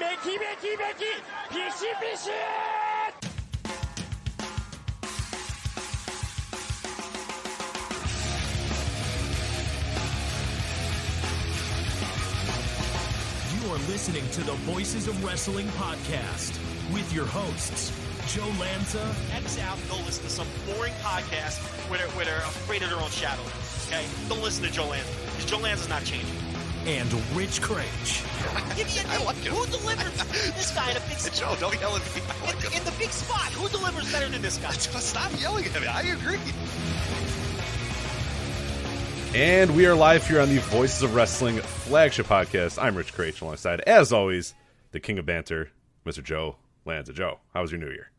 You are listening to the Voices of Wrestling podcast with your hosts, Joe Lanza. X out, go listen to some boring podcast where they're afraid of their own shadow. Okay? Don't listen to Joe Lanza, because Joe Lanza's not changing. And Rich Craich. Give me a name. Like who delivers this guy in a big spot? Joe, don't yell at me. In the big spot, who delivers better than this guy? Stop yelling at me. I agree. And we are live here on the Voices of Wrestling Flagship podcast. I'm Rich Craich, alongside, as always, the king of banter, Mr. Joe Lanza. Joe, how was your New Year?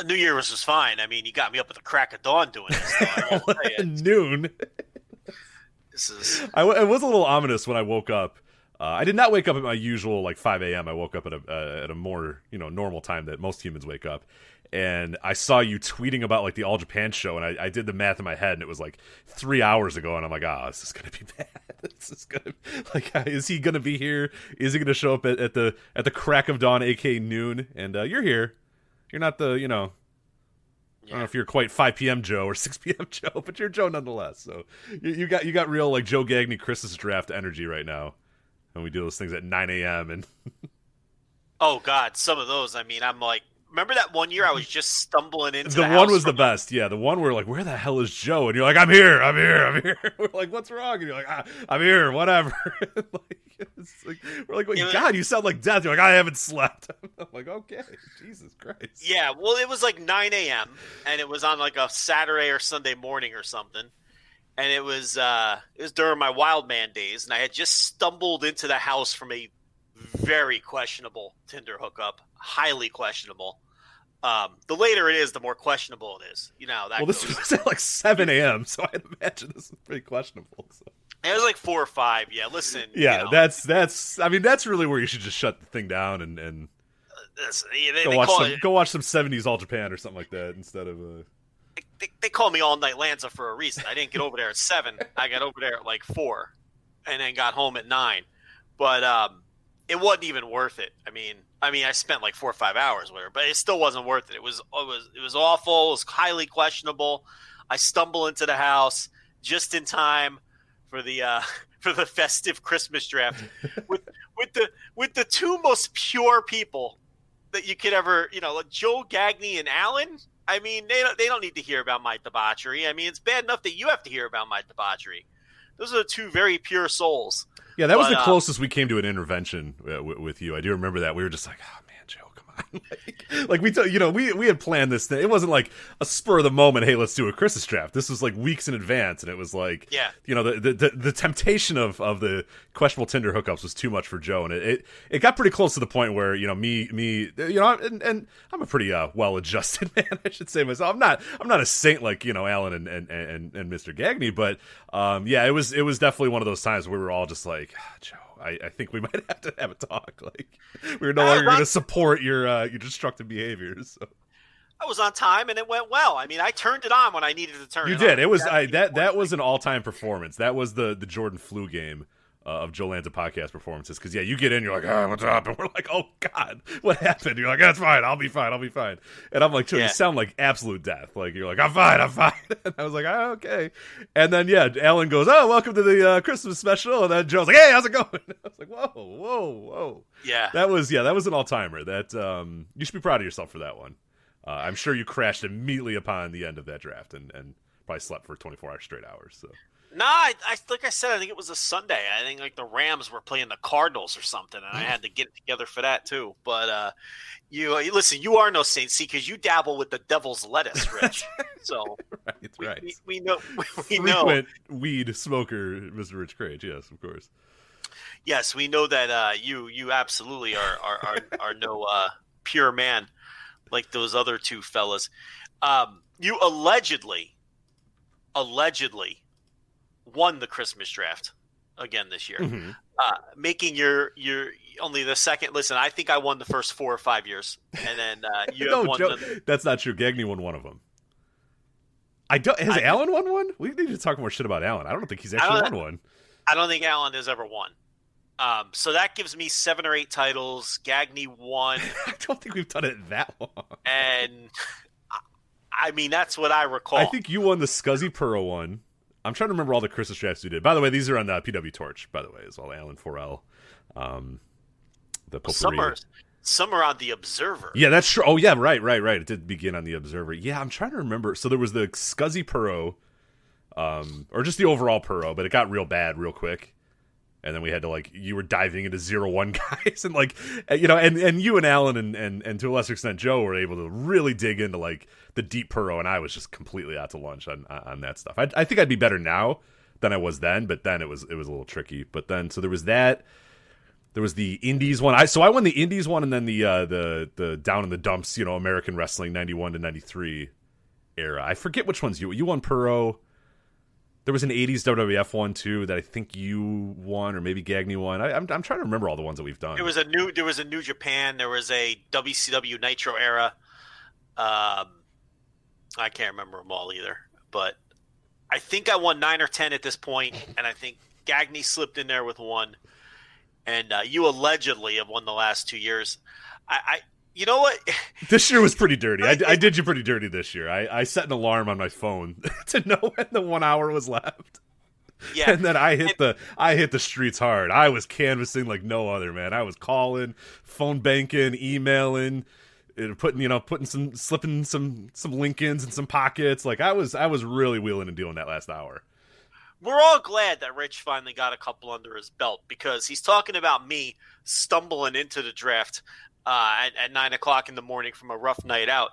New Year was just fine. I mean, you got me up at the crack of dawn doing this. Noon. It was a little ominous when I woke up. I did not wake up at my usual 5 a.m. I woke up at a more normal time that most humans wake up, and I saw you tweeting about the All Japan show, and I did the math in my head, and it was 3 hours ago, and I'm like, this is gonna be bad. This is gonna is he gonna be here? Is he gonna show up at the crack of dawn, aka noon? And you're here. You're not the I don't know if you're quite 5 p.m. Joe or 6 p.m. Joe, but you're Joe nonetheless. So you got real Joe Gagney Christmas draft energy right now, and we do those things at 9 a.m. and oh God, some of those. I mean, I'm like, remember that one year I was just stumbling into the one house was the best. Yeah, the one where where the hell is Joe? And you're like, I'm here. We're like, what's wrong? And you're like, I'm here. Whatever. We're like, God, you sound like death. You're like, I haven't slept. I'm like, okay, Jesus Christ. Yeah, well, it was 9 a.m. and it was on a Saturday or Sunday morning or something, and it was during my Wild Man days, and I had just stumbled into the house from a very questionable Tinder hookup, highly questionable. The later it is, the more questionable it is. This was at 7 a.m., so I'd imagine this is pretty questionable. So. It was 4 or 5. Yeah, listen. Yeah, that's. I mean, that's really where you should just shut the thing down and go watch some 70s All Japan or something like that instead of. They call me All Night Lanza for a reason. I didn't get over there at 7. I got over there at 4, and then got home at 9. But it wasn't even worth it. I mean, I spent 4 or 5 hours with her, but it still wasn't worth it. It was awful. It was highly questionable. I stumble into the house just in time for the festive Christmas draft with the two most pure people that you could ever, Joe Gagney and Alan. I mean, they don't need to hear about my debauchery. I mean, it's bad enough that you have to hear about my debauchery. Those are the two very pure souls. Yeah, that was the closest we came to an intervention with you. I do remember that. We were just like, oh man, Joe, come on. we had planned this thing. It wasn't a spur of the moment, hey, let's do a Christmas draft. This was weeks in advance, and it was the temptation of the questionable Tinder hookups was too much for Joe, and it got pretty close to the point where me and I'm a pretty well-adjusted man, I should say myself. I'm not a saint like Alan and Mr. Gagney, but it was definitely one of those times where we were all just like, Joe, I think we might have to have a talk. We're no longer going to support your destructive behaviors. So. I was on time and it went well. I mean, I turned it on when I needed to turn it on. You did. It was that was an all-time performance. That was the Jordan Flu game of Joe Lanza podcast performances. Because you get in, you're like, what's up? And we're like, oh God, what happened? You're like, that's fine. I'll be fine. And I'm like, Joe, you sound like absolute death. You're like, I'm fine. And I was like, okay. And then Alan goes, oh, welcome to the Christmas special. And then Joe's like, hey, how's it going? I was like, whoa. Yeah. That was an all-timer. That you should be proud of yourself for that one. I'm sure you crashed immediately upon the end of that draft and probably slept for 24 straight hours. So. No, I like I said, I think it was a Sunday. I think the Rams were playing the Cardinals or something, and I had to get it together for that too. But you listen, you are no saint, see, because you dabble with the devil's lettuce, Rich. So right. We know. Frequent weed smoker, Mr. Rich Craich. Yes, of course. Yes, we know that you absolutely are no pure man like those other two fellas. You allegedly won the Christmas draft again this year, making your only the second. Listen, I think I won the first 4 or 5 years, and then you have won. Joe, that's not true. Gagney won one of them. Has Alan won one? We need to talk more shit about Alan. I don't think he's actually won one. I don't think Alan has ever won. So that gives me 7 or 8 titles. Gagne won. I don't think we've done it that long. And I mean, that's what I recall. I think you won the Scuzzy Pearl one. I'm trying to remember all the Christmas drafts you did. By the way, these are on the PW Torch, by the way, as well. Alan Forel. The potpourri. Some are on the Observer. Yeah, that's true. Oh, yeah, right. It did begin on the Observer. Yeah, I'm trying to remember. So there was the Scuzzy Puro, or just the overall Puro, but it got real bad real quick. And then we had to, like, you were diving into 0-1 guys. And, like, you know, and you and Alan and to a lesser extent Joe were able to really dig into, like, the deep Puro. And I was just completely out to lunch on that stuff. I think I'd be better now than I was then, but then it was a little tricky. But then, so there was that. There was the Indies one. So I won the Indies one, and then the Down in the Dumps, you know, American Wrestling 91 to 93 era. I forget which ones you won. Puro. There was an 80s WWF one too that I think you won, or maybe Gagne won. I'm trying to remember all the ones that we've done. There was a New Japan. There was a WCW Nitro era. I can't remember them all either, but I think I won 9 or 10 at this point, and I think Gagne slipped in there with one. And you allegedly have won the last 2 years. You know what? This year was pretty dirty. I did you pretty dirty this year. I set an alarm on my phone to know when the 1 hour was left. Yeah, and then I hit the streets hard. I was canvassing like no other, man. I was calling, phone banking, emailing, slipping some Lincolns in some pockets. Like I was really wheeling and dealing that last hour. We're all glad that Rich finally got a couple under his belt, because he's talking about me stumbling into the draft at 9 o'clock in the morning from a rough night out.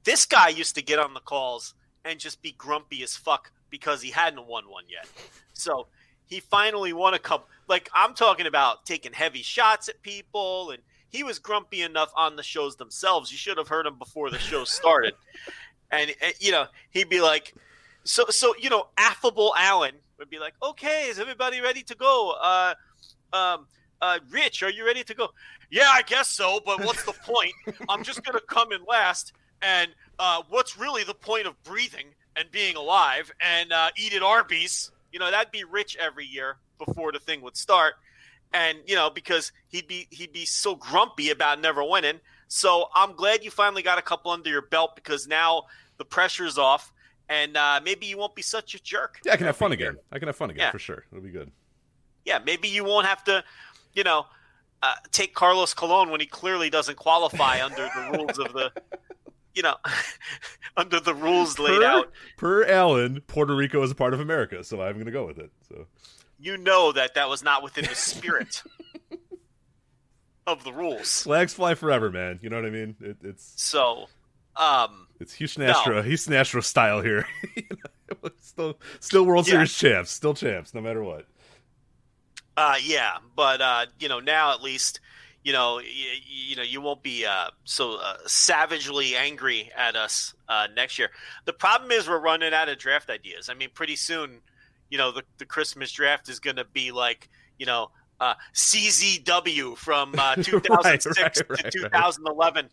This guy used to get on the calls and just be grumpy as fuck because he hadn't won one yet. So he finally won a couple. Like, I'm talking about taking heavy shots at people, and he was grumpy enough on the shows themselves. You should have heard him before the show started. and you know, he'd be like, so you know, affable Alan would be like, okay, is everybody ready to go? Rich, are you ready to go? Yeah, I guess so, but what's the point? I'm just going to come in last, and what's really the point of breathing and being alive, and eat at Arby's? You know, that'd be Rich every year before the thing would start. And, you know, because he'd be so grumpy about never winning. So I'm glad you finally got a couple under your belt, because now the pressure's off. And maybe you won't be such a jerk. Yeah, I can have fun again. Yeah. For sure. It'll be good. Yeah, maybe you won't have to, you know, take Carlos Colon when he clearly doesn't qualify under the rules of the, you know, under the rules laid out. Per Alan, Puerto Rico is a part of America, so I'm going to go with it. So you know that was not within the spirit of the rules. Flags fly forever, man. You know what I mean? It's so. It's Houston Astro style here. Still World Series champs, still champs, no matter what. Yeah, but you know, now at least, you know, you won't be so savagely angry at us next year. The problem is we're running out of draft ideas. I mean, pretty soon, you know, the Christmas draft is going to be like, you know, CZW from 2006 to 2011.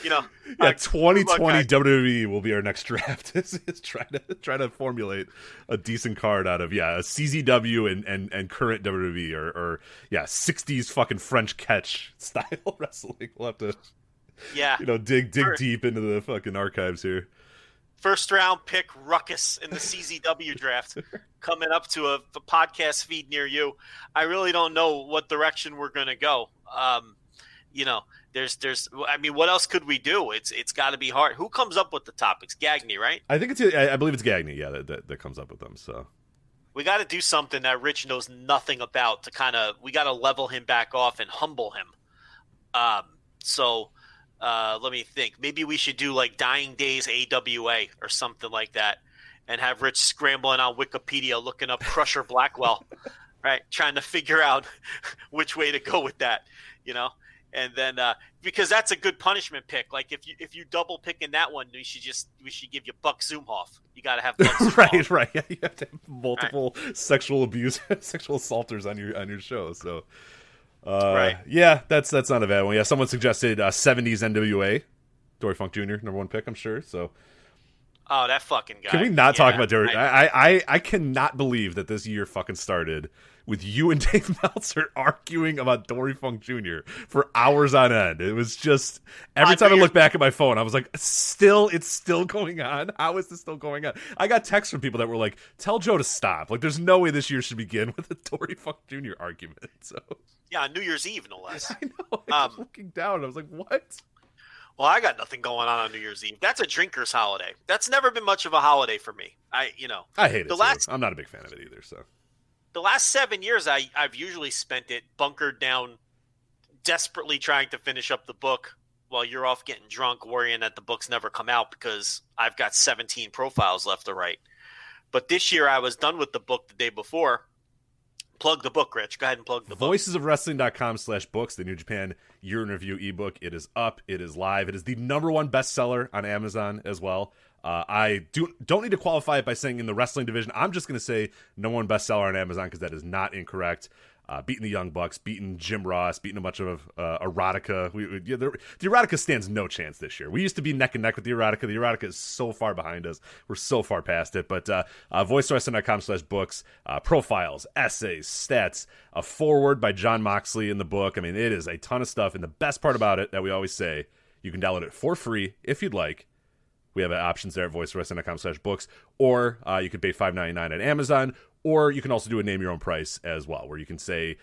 You know, yeah, 2020 WWE will be our next draft. Is try to formulate a decent card out of a CZW and current WWE or 60s fucking French catch style wrestling. We'll have to dig deep into the fucking archives here. First round pick Ruckus in the CZW draft coming up to a podcast feed near you. I really don't know what direction we're gonna go. You know, I mean, what else could we do? It's got to be hard. Who comes up with the topics? Gagne, right? I believe it's Gagne. Yeah, that comes up with them. So we got to do something that Rich knows nothing about we got to level him back off and humble him. So let me think. Maybe we should do like Dying Days AWA or something like that, and have Rich scrambling on Wikipedia looking up Crusher Blackwell, right? Trying to figure out which way to go with that, you know. And then because that's a good punishment pick. Like if you double pick in that one, we should give you Buck Zumhoff. You got to have Buck Zumhoff. right. Yeah, you have to have multiple sexual assaulters on your show. So right. Yeah, that's not a bad one. Yeah, someone suggested 70s NWA, Dory Funk Jr. #1 pick, I'm sure. So oh, that fucking guy. Can we not talk about Dory? I cannot believe that this year fucking started with you and Dave Meltzer arguing about Dory Funk Jr. for hours on end. It was just every time I look back at my phone, I was like, it's still going on. How is this still going on? I got texts from people that were like, tell Joe to stop. Like, there's no way this year should begin with a Dory Funk Jr. argument. So yeah, on New Year's Eve, no less. I know. I was looking down, and I was like, what? Well, I got nothing going on New Year's Eve. That's a drinker's holiday. That's never been much of a holiday for me. I hate it. I'm not a big fan of it either. So the last 7 years, I've usually spent it bunkered down, desperately trying to finish up the book while you're off getting drunk, worrying that the books never come out because I've got 17 profiles left to write. But this year, I was done with the book the day before. Plug the book, Rich. Go ahead and plug the book. voicesofwrestling.com/books, the New Japan Year in Review ebook. It is up. It is live. It is the #1 bestseller on Amazon as well. I don't need to qualify it by saying in the wrestling division. I'm just going to say #1 bestseller on Amazon because that is not incorrect. Beating the Young Bucks, beating Jim Ross, beating a bunch of erotica. The erotica stands no chance this year. We used to be neck and neck with the erotica. The erotica is so far behind us. We're so far past it. But voicewrestling.com/books, profiles, essays, stats, a foreword by John Moxley in the book. I mean, it is a ton of stuff. And the best part about it that we always say, you can download it for free if you'd like. We have options there at voicewrestling.com/books, or you could pay $5.99 at Amazon, or you can also do a name your own price as well, where you can say,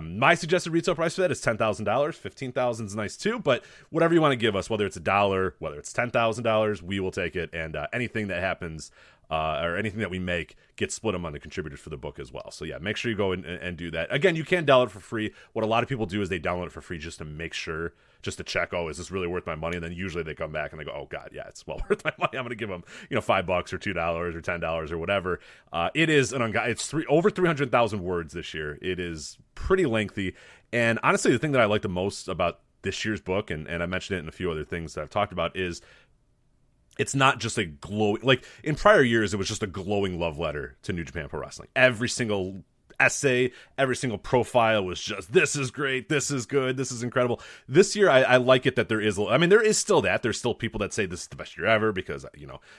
my suggested retail price for that is $10,000. $15,000 is nice too, but whatever you want to give us, whether it's $1, whether it's $10,000, we will take it. And anything that happens or anything that we make gets split among the contributors for the book as well. So yeah, make sure you go and do that. Again, you can download it for free. What a lot of people do is they download it for free just to make sure, just to check, oh, is this really worth my money? And then usually they come back and they go, oh God, yeah, it's well worth my money. I'm going to give them, $5 or $2 or $10 or whatever. It is it's over 300,000 words this year. It is pretty lengthy. And honestly, the thing that I like the most about this year's book, and I mentioned it in a few other things that I've talked about, is it's not just a glowing, like in prior years, it was just a glowing love letter to New Japan Pro Wrestling. Every single essay, every single profile was just, this is great, this is good, this is incredible. This year, I like it that there is still that. There's still people that say this is the best year ever because,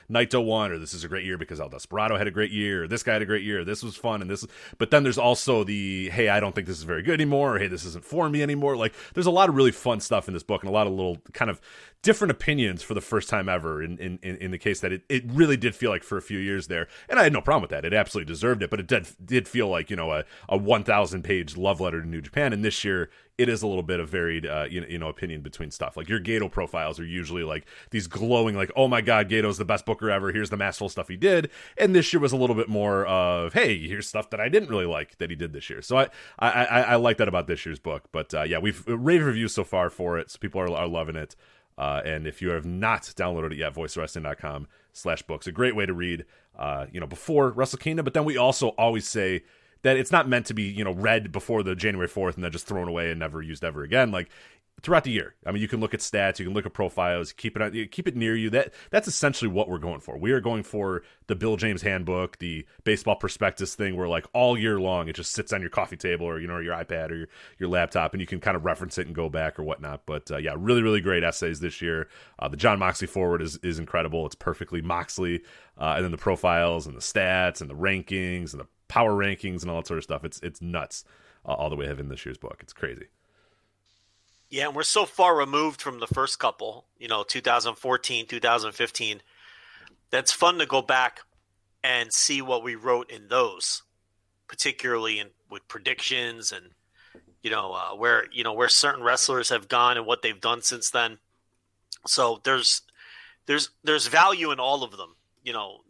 Naito won, or this is a great year because El Desperado had a great year, or this guy had a great year, this was fun, but then there's also the, hey, I don't think this is very good anymore, or hey, this isn't for me anymore. Like, there's a lot of really fun stuff in this book and a lot of little kind of different opinions for the first time ever in the case that it really did feel like for a few years there. And I had no problem with that. It absolutely deserved it, but it did feel like, a 1,000-page love letter to New Japan. And this year, it is a little bit of varied, opinion between stuff. Like your Gato profiles are usually like these glowing, like, oh my God, Gato's the best booker ever. Here's the masterful stuff he did. And this year was a little bit more of, hey, here's stuff that I didn't really like that he did this year. So I like that about this year's book. But yeah, we've rave reviews so far for it. So people are loving it. And if you have not downloaded it yet, voicewrestling.com/books, a great way to read, before Wrestle Kingdom. But then we also always say that it's not meant to be, read before the January 4th and then just thrown away and never used ever again. Like throughout the year, I mean, you can look at stats, you can look at profiles, keep it near you. That's essentially what we're going for. We are going for the Bill James Handbook, the baseball prospectus thing, where like all year long it just sits on your coffee table or your iPad or your laptop, and you can kind of reference it and go back or whatnot. But yeah, really, really great essays this year. The John Moxley forward is incredible. It's perfectly Moxley, and then the profiles and the stats and the rankings and the power rankings and all that sort of stuff. It's nuts. All the way in this year's book. It's crazy. Yeah, and we're so far removed from the first couple, 2014, 2015. That's fun to go back and see what we wrote in those, particularly with predictions and where certain wrestlers have gone and what they've done since then. So there's value in all of them.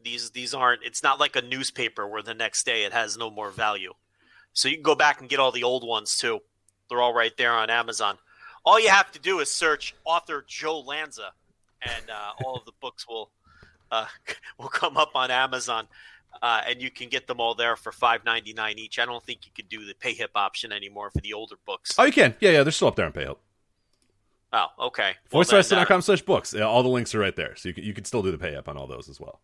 These aren't. It's not like a newspaper where the next day it has no more value. So you can go back and get all the old ones too. They're all right there on Amazon. All you have to do is search author Joe Lanza, and all of the books will come up on Amazon, and you can get them all there for $5.99 each. I don't think you could do the PayHip option anymore for the older books. Oh, you can. Yeah, they're still up there on PayHip. Oh, okay. VoiceWrestling.com/books. All the links are right there, so you can still do the PayHip on all those as well.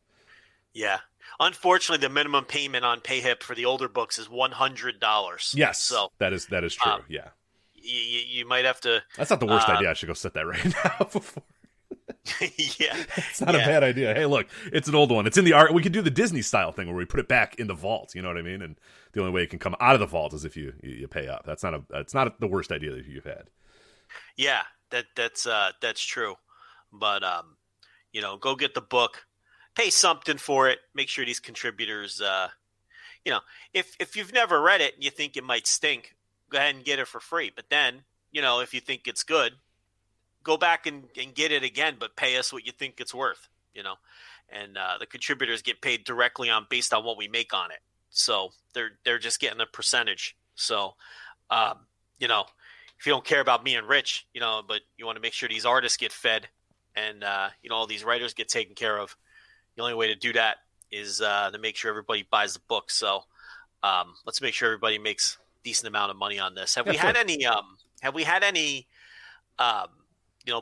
Yeah. Unfortunately, the minimum payment on PayHip for the older books is $100. Yes, so that is true. Yeah. You might have to. That's not the worst idea. I should go set that right now before. Yeah, It's not a bad idea. Hey, look, it's an old one. It's in the art. We could do the Disney style thing where we put it back in the vault. You know what I mean? And the only way it can come out of the vault is if you pay up. That's not the worst idea that you've had. Yeah, that's true. But go get the book, pay something for it. Make sure these contributors, if you've never read it and you think it might stink, go ahead and get it for free. But then, if you think it's good, go back and get it again, but pay us what you think it's worth, and the contributors get paid directly based on what we make on it. So they're just getting a percentage. So, if you don't care about being rich, but you want to make sure these artists get fed and, all these writers get taken care of, the only way to do that is to make sure everybody buys the book. So let's make sure everybody makes a decent amount of money on this. Have we had any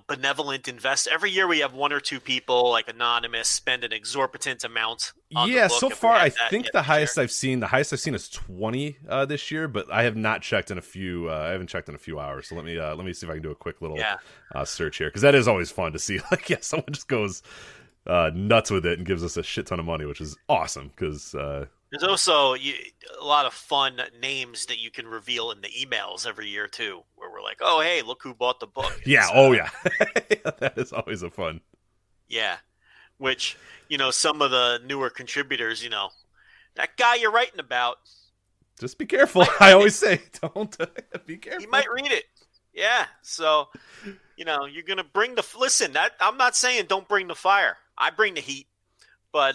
benevolent invest? Every year we have one or two people like anonymous spend an exorbitant amount on the book. So far I think the highest I've seen is 20 this year, but I have not checked in a few I haven't checked in a few hours. So let me see if I can do a quick little search here, because that is always fun to see. Like, someone just goes nuts with it and gives us a shit ton of money, which is awesome, because there's also a lot of fun names that you can reveal in the emails every year too, where we're like, oh, hey, look who bought the book. That is always a fun. Yeah, which, some of the newer contributors, that guy you're writing about. Just be careful. I always say, don't be careful. He might read it. Yeah, so, you're going to bring listen, I'm not saying don't bring the fire. I bring the heat, but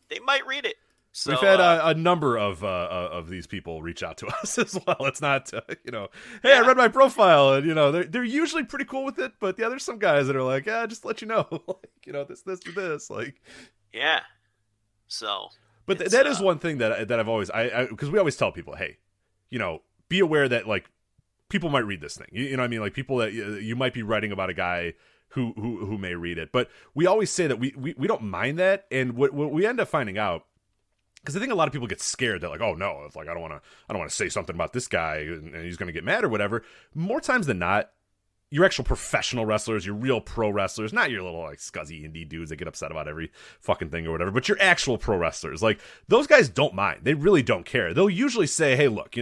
they might read it. So, we've had a number of these people reach out to us as well. It's not, hey, I read my profile, and they're usually pretty cool with it. But there's some guys that are like, just to let you know, like, this, like, yeah. So, but that is one thing that I've always because we always tell people, hey, be aware that like people might read this thing. You know what I mean? Like, people that you might be writing about a guy who may read it, but we always say that we don't mind that, and what we end up finding out. Because I think a lot of people get scared. They're like, "Oh no, it's like I don't want to say something about this guy, and he's going to get mad or whatever." More times than not, your actual professional wrestlers, your real pro wrestlers, not your little like scuzzy indie dudes that get upset about every fucking thing or whatever, but your actual pro wrestlers, like those guys don't mind. They really don't care. They'll usually say, "Hey, look,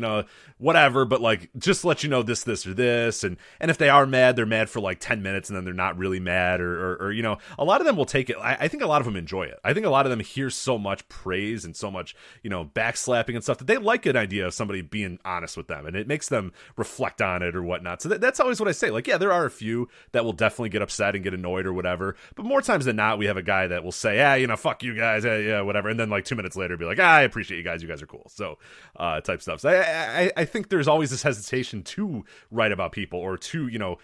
whatever," but like just to let you know this or this, and if they are mad, they're mad for like 10 minutes and then they're not really mad, or a lot of them will take it. I think a lot of them enjoy it. I think a lot of them hear so much praise and so much backslapping and stuff that they like an idea of somebody being honest with them, and it makes them reflect on it or whatnot. So that's always what I say. Like, yeah, there are a few that will definitely get upset and get annoyed or whatever, but more times than not, we have a guy that will say, fuck you guys, yeah, whatever, and then like 2 minutes later be like, I appreciate you guys are cool. So type stuff. So I think there's always this hesitation to write about people or to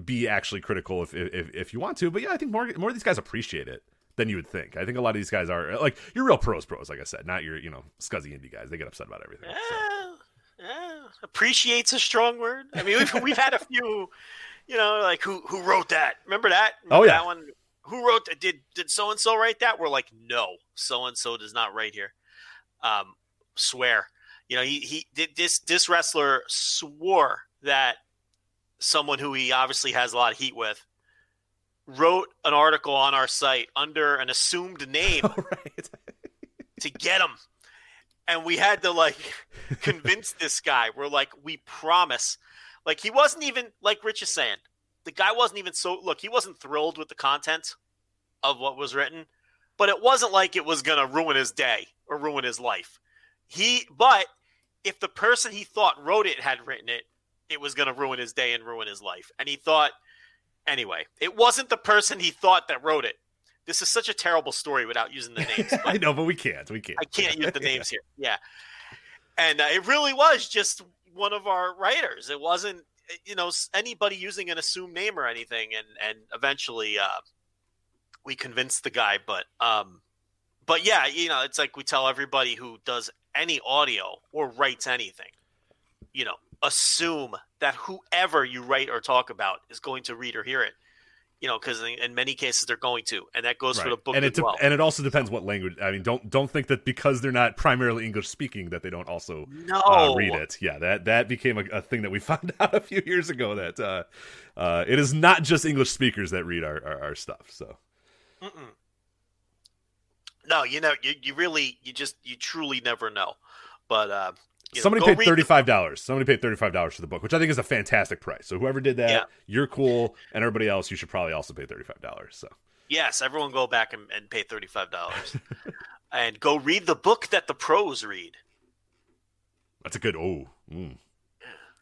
be actually critical if you want to, but yeah, I think more of these guys appreciate it than you would think. I think a lot of these guys are like your real pros, like I said, not your scuzzy indie guys. They get upset about everything. Appreciate's a strong word. I mean, we've had a few, like who wrote that? Remember that? That one? Who wrote that? Did so and so write that? We're like, no, so and so does not write here. Swear. He did this wrestler swore that someone who he obviously has a lot of heat with wrote an article on our site under an assumed name to get him. And we had to like convince this guy. We're like, we promise. Like, he wasn't even, like Rich is saying, the guy wasn't even he wasn't thrilled with the content of what was written, but it wasn't like it was going to ruin his day or ruin his life. But if the person he thought wrote it had written it, it was going to ruin his day and ruin his life. And he thought, anyway, it wasn't the person he thought that wrote it. This is such a terrible story without using the names. I know, but we can't. I can't use the names here. Yeah. And it really was just one of our writers. It wasn't, anybody using an assumed name or anything. And eventually we convinced the guy. But yeah, it's like we tell everybody who does any audio or writes anything, assume that whoever you write or talk about is going to read or hear it. because in many cases they're going to, and that goes for the book and as well. And it also depends what language. I mean, don't think that because they're not primarily English speaking that they don't also read it. Yeah, that became a thing that we found out a few years ago, that it is not just English speakers that read our stuff. So, no, you truly never know. But somebody paid $35. Somebody paid $35 for the book, which I think is a fantastic price. So whoever did that, you're cool, and everybody else, you should probably also pay $35. So yes, everyone go back and pay $35, and go read the book that the pros read. That's a good.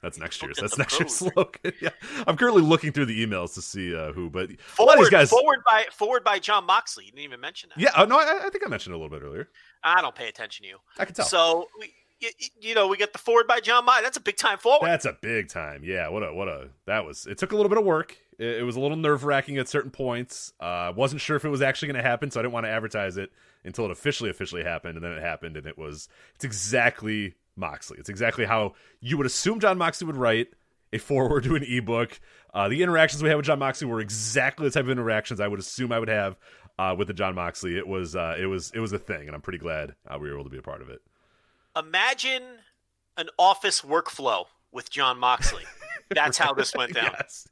That's next year's. That's next year's slogan. Yeah, I'm currently looking through the emails to see who, but forward by John Moxley. You didn't even mention that. Yeah, I think I mentioned it a little bit earlier. I don't pay attention to you. I can tell. So we get the forward by John Moxley. That's a big time forward. That's a big time. Yeah, it took a little bit of work. It was a little nerve-wracking at certain points. Wasn't sure if it was actually going to happen, so I didn't want to advertise it until it officially happened, and then it happened, and it's exactly Moxley. It's exactly how you would assume John Moxley would write a forward to an ebook. The interactions we had with John Moxley were exactly the type of interactions I would assume I would have with the John Moxley. It was a thing, and I'm pretty glad we were able to be a part of it. Imagine an office workflow with John Moxley. That's how this went down. Yes.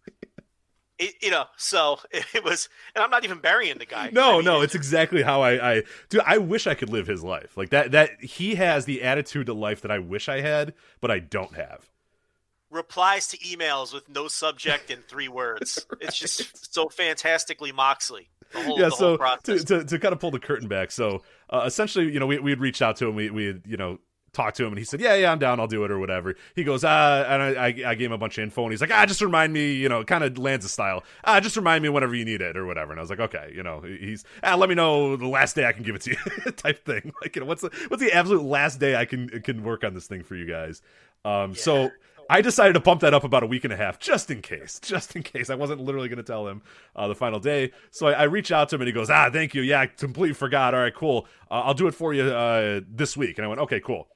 So it was, and I'm not even burying the guy. No, it's exactly how dude, I wish I could live his life. Like that he has the attitude to life that I wish I had, but I don't have. Replies to emails with no subject in 3 words. Right. It's just so fantastically Moxley. The whole process. To kind of pull the curtain back. So essentially, we had reached out to him. We had, talked to him, and he said, yeah, I'm down, I'll do it, or whatever. He goes, and I gave him a bunch of info, and he's like, just remind me, kind of Lanza style, just remind me whenever you need it, or whatever. And I was like, okay, he's, let me know the last day I can give it to you, type thing. Like, what's the absolute last day I can work on this thing for you guys? So I decided to bump that up about a week and a half, just in case. I wasn't literally going to tell him the final day. So I reach out to him, and he goes, thank you. Yeah, I completely forgot. All right, cool. I'll do it for you this week. And I went, okay, cool.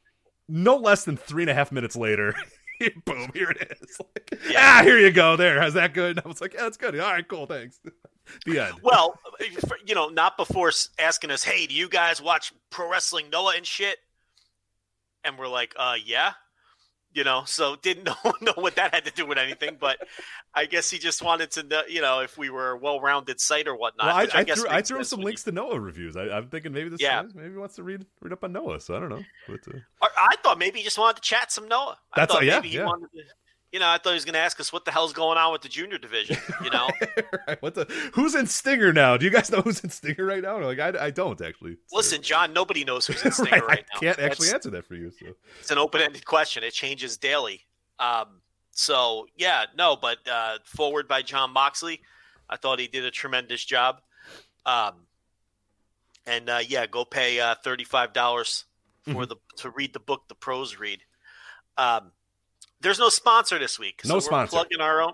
No less than 3.5 minutes later, boom, here it is. Like, here you go. There, how's that good? And I was like, yeah, that's good. All right, cool, thanks. The end. Well, not before asking us, hey, do you guys watch Pro Wrestling Noah and shit? And we're like, yeah. So didn't know what that had to do with anything, but I guess he just wanted to know, if we were a well-rounded site or whatnot. Well, I threw him some links to Noah reviews. I'm thinking maybe maybe he wants to read up on Noah, so I don't know. But, I thought maybe he just wanted to chat some Noah. He wanted to, I thought he was going to ask us what the hell's going on with the junior division, Right, who's in Stinger now? Do you guys know who's in Stinger right now? Like, I don't actually. So. Listen, John, nobody knows who's in Stinger right now. I can't actually answer that for you. So. It's an open-ended question. It changes daily. So, yeah, no, but forward by John Moxley. I thought he did a tremendous job. Go pay $35 to read the book the pros read. There's no sponsor this week. So no sponsor. We're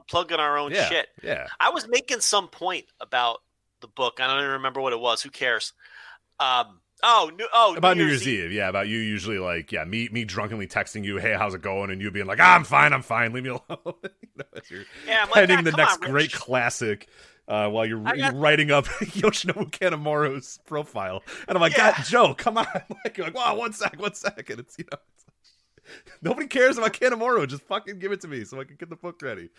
plugging our own shit. Yeah. I was making some point about the book. I don't even remember what it was. Who cares? About New Year's Eve. Yeah, about you usually me drunkenly texting you, hey, how's it going? And you being like, I'm fine, leave me alone. As you're heading the next great classic while you're writing up Yoshinobu Kanemaru's profile. And I'm like, God, Joe, come on. You're like, wow, one second. It's, nobody cares about Kanemaru. Just fucking give it to me so I can get the book ready.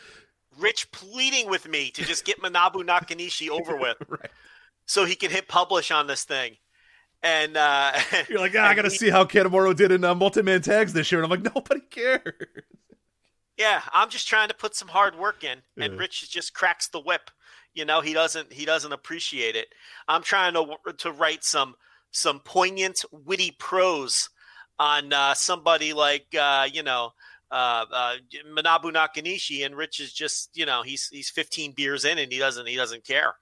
Rich pleading with me to just get Manabu Nakanishi over with. Right. So he can hit publish on this thing. And you're like, I got to see how Kanemaru did in multi-man tags this year. And I'm like, nobody cares. Yeah, I'm just trying to put some hard work in. And Rich just cracks the whip. He doesn't appreciate it. I'm trying to write some poignant, witty prose on somebody like Manabu Nakanishi, and Rich is just he's 15 beers in and he doesn't care.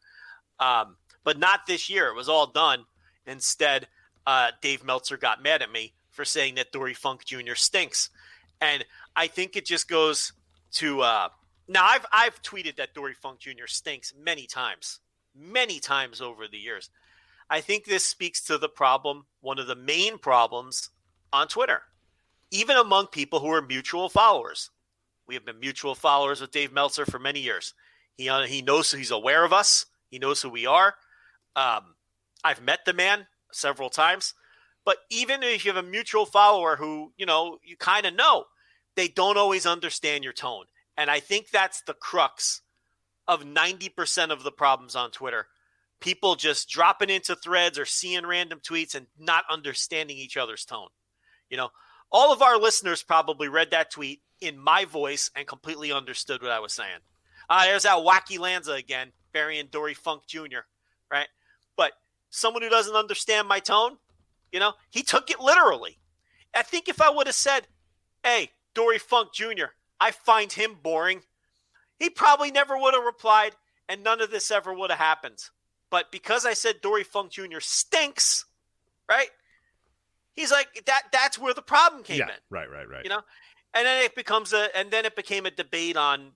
But not this year. It was all done. Instead, Dave Meltzer got mad at me for saying that Dory Funk Jr. stinks, and I think it just goes to now. I've tweeted that Dory Funk Jr. stinks many times over the years. I think this speaks to the problem, one of the main problems on Twitter, even among people who are mutual followers. We have been mutual followers with Dave Meltzer for many years. He knows, he's aware of us. He knows who we are. I've met the man several times. But even if you have a mutual follower who, you kind of know, they don't always understand your tone. And I think that's the crux of 90% of the problems on Twitter. People just dropping into threads or seeing random tweets and not understanding each other's tone. All of our listeners probably read that tweet in my voice and completely understood what I was saying. There's that wacky Lanza again, burying Dory Funk Jr., right? But someone who doesn't understand my tone, he took it literally. I think if I would have said, hey, Dory Funk Jr., I find him boring, he probably never would have replied, and none of this ever would have happened. But because I said Dory Funk Jr. stinks, right? He's like, that's where the problem came in. Right. And then it became a debate on,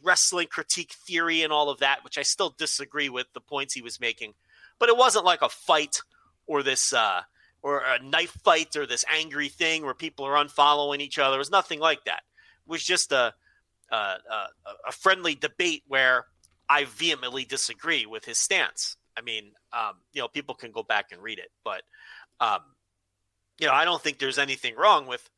wrestling critique theory and all of that, which I still disagree with the points he was making. But it wasn't like a fight or this or a knife fight or this angry thing where people are unfollowing each other. It was nothing like that. It was just a friendly debate where I vehemently disagree with his stance. I mean, people can go back and read it, but I don't think there's anything wrong with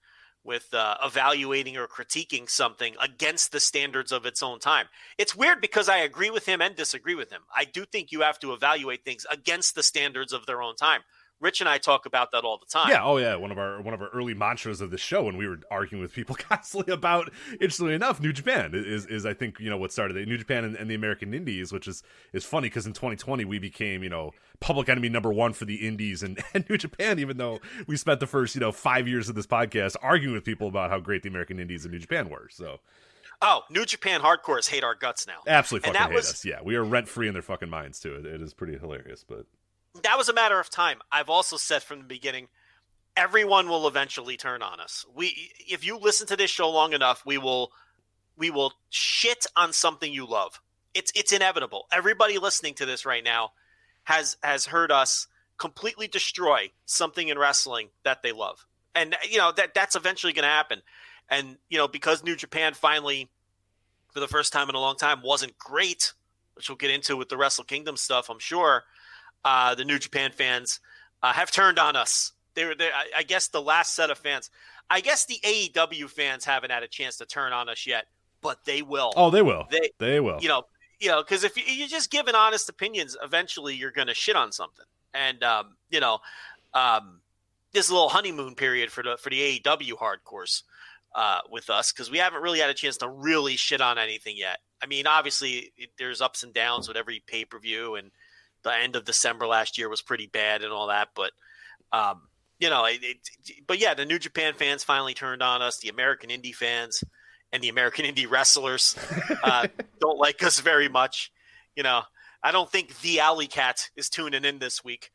evaluating or critiquing something against the standards of its own time. It's weird because I agree with him and disagree with him. I do think you have to evaluate things against the standards of their own time. Rich and I talk about that all the time. Yeah, one of our early mantras of the show when we were arguing with people constantly about, interestingly enough, New Japan is I think what started it. New Japan and the American Indies, which is funny because in 2020 we became public enemy number one for the Indies and New Japan, even though we spent the first 5 years of this podcast arguing with people about how great the American Indies and New Japan were. So. Oh, New Japan hardcores hate our guts now. Absolutely fucking hate us. Yeah, we are rent free in their fucking minds too. It is pretty hilarious, but. That was a matter of time. I've also said from the beginning, everyone will eventually turn on us. If you listen to this show long enough, we will shit on something you love. It's inevitable. Everybody listening to this right now has heard us completely destroy something in wrestling that they love. And that's eventually going to happen. And because New Japan finally, for the first time in a long time, wasn't great, which we'll get into with the Wrestle Kingdom stuff, I'm sure. The New Japan fans have turned on us. I guess the last set of fans. I guess the AEW fans haven't had a chance to turn on us yet, but they will. Oh, they will. They will. Because if you're just giving honest opinions, eventually you're going to shit on something. And this little honeymoon period for the AEW hardcores with us, because we haven't really had a chance to really shit on anything yet. I mean, obviously there's ups and downs with every pay-per-view, and the end of December last year was pretty bad and all that. But, but yeah, the New Japan fans finally turned on us. The American Indie fans and the American Indie wrestlers don't like us very much. I don't think the Alley Cat is tuning in this week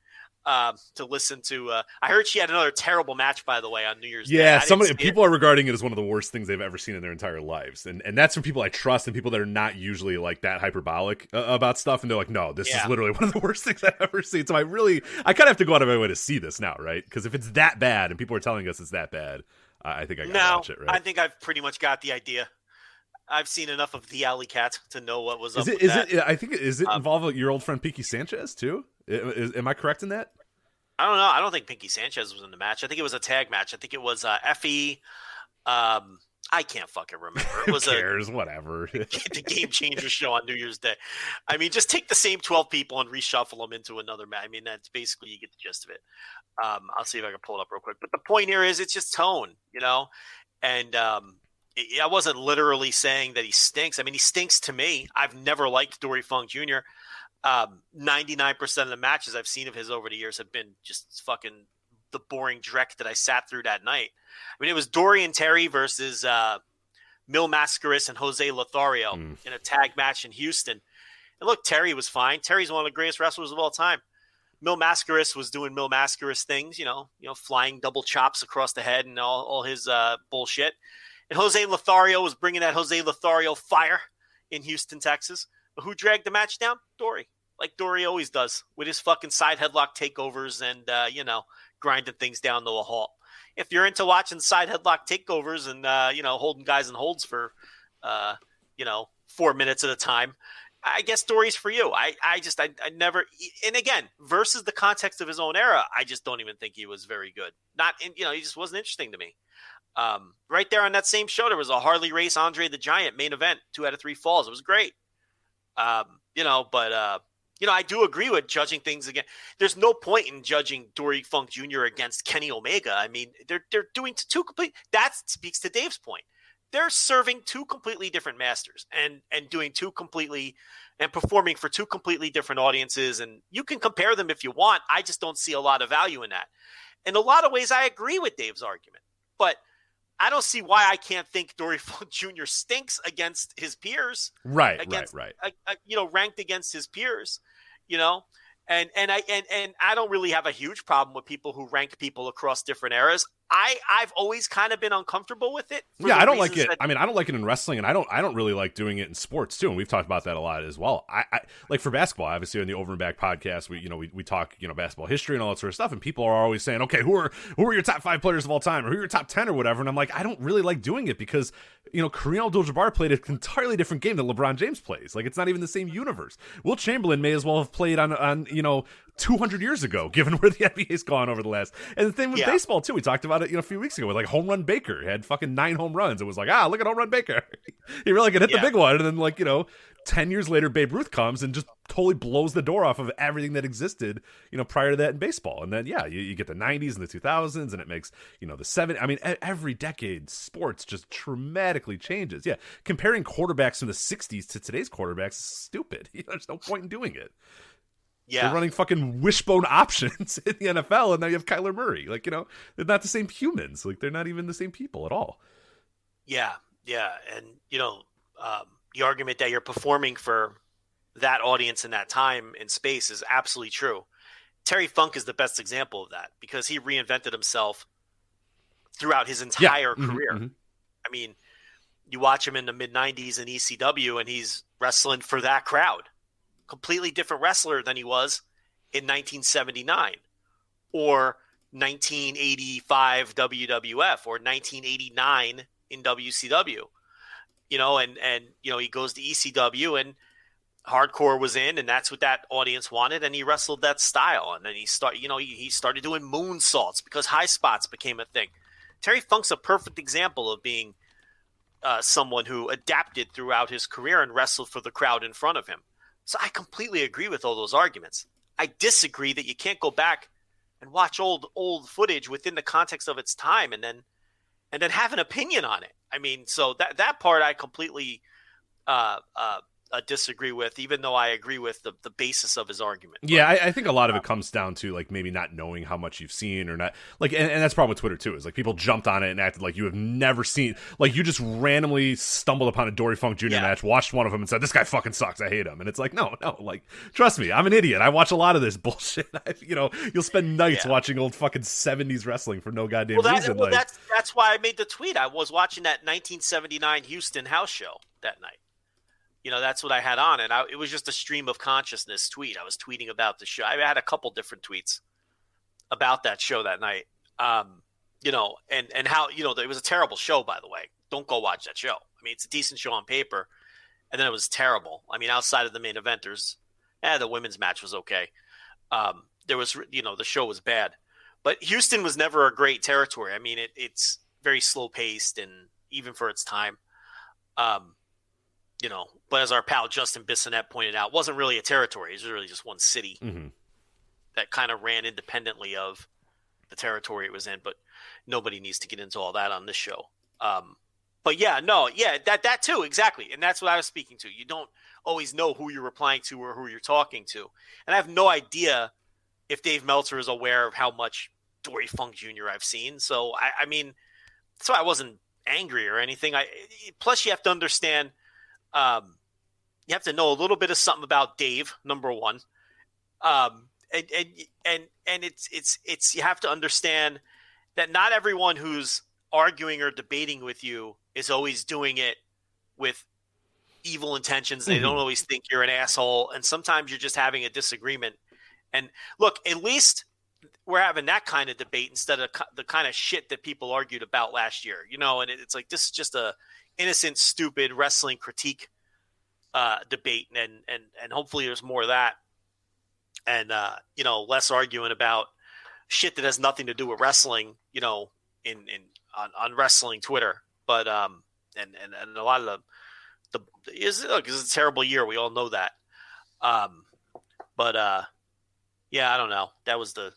to listen to. I heard she had another terrible match, by the way, on New Year's Day. Yeah, people are regarding it as one of the worst things they've ever seen in their entire lives, and that's from people I trust and people that are not usually like that hyperbolic about stuff, and they're like, no, this is literally one of the worst things I've ever seen. So I kind of have to go out of my way to see this now, right? Because if it's that bad and people are telling us it's that bad, I think I gotta watch it. Right? I think I've pretty much got the idea. I've seen enough of the Alley Cat to know what was up with that. Is it involve your old friend Pinky Sanchez too? Am I correct in that? I don't know. I don't think Pinky Sanchez was in the match. I think it was a tag match. I think it was Effie. I can't fucking remember. It was Who cares? Whatever. The Game Changer show on New Year's Day. I mean, just take the same 12 people and reshuffle them into another match. I mean, that's basically, you get the gist of it. I'll see if I can pull it up real quick. But the point here is it's just tone, and I wasn't literally saying that he stinks. I mean, he stinks to me. I've never liked Dory Funk Jr. 99% of the matches I've seen of his over the years have been just fucking the boring dreck that I sat through that night. I mean, it was Dory and Terry versus Mil Mascaris and Jose Lothario in a tag match in Houston. And look, Terry was fine. Terry's one of the greatest wrestlers of all time. Mil Mascaris was doing Mil Mascaris things, flying double chops across the head and all his bullshit. And Jose Lothario was bringing that Jose Lothario fire in Houston, Texas. But who dragged the match down? Dory. Like Dory always does with his fucking side headlock takeovers and, grinding things down to a halt. If you're into watching side headlock takeovers and, holding guys in holds for, 4 minutes at a time. I guess Dory's for you. I never, and again, versus the context of his own era, I just don't even think he was very good. He just wasn't interesting to me. Right there on that same show, there was a Harley Race Andre the Giant main event, 2 out of 3 falls. It was great. I do agree with judging things again. There's no point in judging Dory Funk Jr. against Kenny Omega. I mean, they're doing two complete. That speaks to Dave's point. They're serving 2 completely different masters and doing 2 completely and performing for 2 completely different audiences. And you can compare them if you want. I just don't see a lot of value in that. In a lot of ways, I agree with Dave's argument, but I don't see why I can't think Dory Funk Jr. stinks against his peers. Right. Ranked against his peers, and I don't really have a huge problem with people who rank people across different eras. I've always kind of been uncomfortable with it. Yeah, I don't like it. I don't like it in wrestling, and I don't really like doing it in sports too. And we've talked about that a lot as well. I like for basketball, obviously on the Over and Back podcast, we talk basketball history and all that sort of stuff, and people are always saying, okay, who are your top 5 players of all time, or who are your top 10 or whatever. And I'm like, I don't really like doing it because Kareem Abdul-Jabbar played an entirely different game than LeBron James plays. Like, it's not even the same universe. Wilt Chamberlain may as well have played on 200 years ago, given where the NBA's gone over the last. And the thing with baseball too, we talked about it a few weeks ago with like Home Run Baker. He had fucking 9 home runs. It was like, look at Home Run Baker. He really could hit the big one. And then 10 years later, Babe Ruth comes and just totally blows the door off of everything that existed, prior to that in baseball. And then, you get the 90s and the 2000s, and it makes, the 70s. I mean, every decade, sports just dramatically changes. Yeah, comparing quarterbacks from the 60s to today's quarterbacks is stupid. There's no point in doing it. Yeah. They're running fucking wishbone options in the NFL, and now you have Kyler Murray. They're not the same humans. They're not even the same people at all. Yeah. And, the argument that you're performing for that audience in that time and space is absolutely true. Terry Funk is the best example of that because he reinvented himself throughout his entire career. Mm-hmm. I mean, you watch him in the mid-90s in ECW, and he's wrestling for that crowd. Completely different wrestler than he was in 1979 or 1985 WWF or 1989 in WCW. He goes to ECW, and hardcore was in, and that's what that audience wanted, and he wrestled that style. And then he started doing moonsaults because high spots became a thing. Terry Funk's a perfect example of being someone who adapted throughout his career and wrestled for the crowd in front of him. So I completely agree with all those arguments. I disagree that you can't go back and watch old footage within the context of its time and then have an opinion on it. I mean, so that part I completely disagree with, even though I agree with the basis of his argument. Yeah, I think a lot of it comes down to maybe not knowing how much you've seen or not. And that's the problem with Twitter too, is people jumped on it and acted like you have never seen, you just randomly stumbled upon a Dory Funk Jr. match, watched one of them and said, this guy fucking sucks, I hate him. And it's like, no, trust me, I'm an idiot. I watch a lot of this bullshit. You'll spend nights watching old fucking 70s wrestling for no goddamn reason. That's why I made the tweet. I was watching that 1979 Houston house show that night. That's what I had on, and it was just a stream of consciousness tweet. I was tweeting about the show. I had a couple different tweets about that show that night. And how, it was a terrible show, by the way. Don't go watch that show. I mean, it's a decent show on paper, and then it was terrible. I mean, outside of the main event, the women's match was okay. There was, the show was bad. But Houston was never a great territory. I mean, it's very slow-paced, and even for its time. But as our pal Justin Bissonette pointed out, it wasn't really a territory. It was really just one city that kind of ran independently of the territory it was in. But nobody needs to get into all that on this show. That too, exactly. And that's what I was speaking to. You don't always know who you're replying to or who you're talking to. And I have no idea if Dave Meltzer is aware of how much Dory Funk Jr. I've seen. So, I mean, that's why I wasn't angry or anything. Plus, you have to understand – you have to know a little bit of something about Dave, number one. And it's you have to understand that not everyone who's arguing or debating with you is always doing it with evil intentions. They don't always think you're an asshole. And sometimes you're just having a disagreement. And look, at least we're having that kind of debate instead of the kind of shit that people argued about last year, and it's like, this is just a innocent, stupid wrestling critique debate. And hopefully there's more of that. And, less arguing about shit that has nothing to do with wrestling, on wrestling Twitter. But, and a lot of it's a terrible year. We all know that. Yeah, I don't know. That was the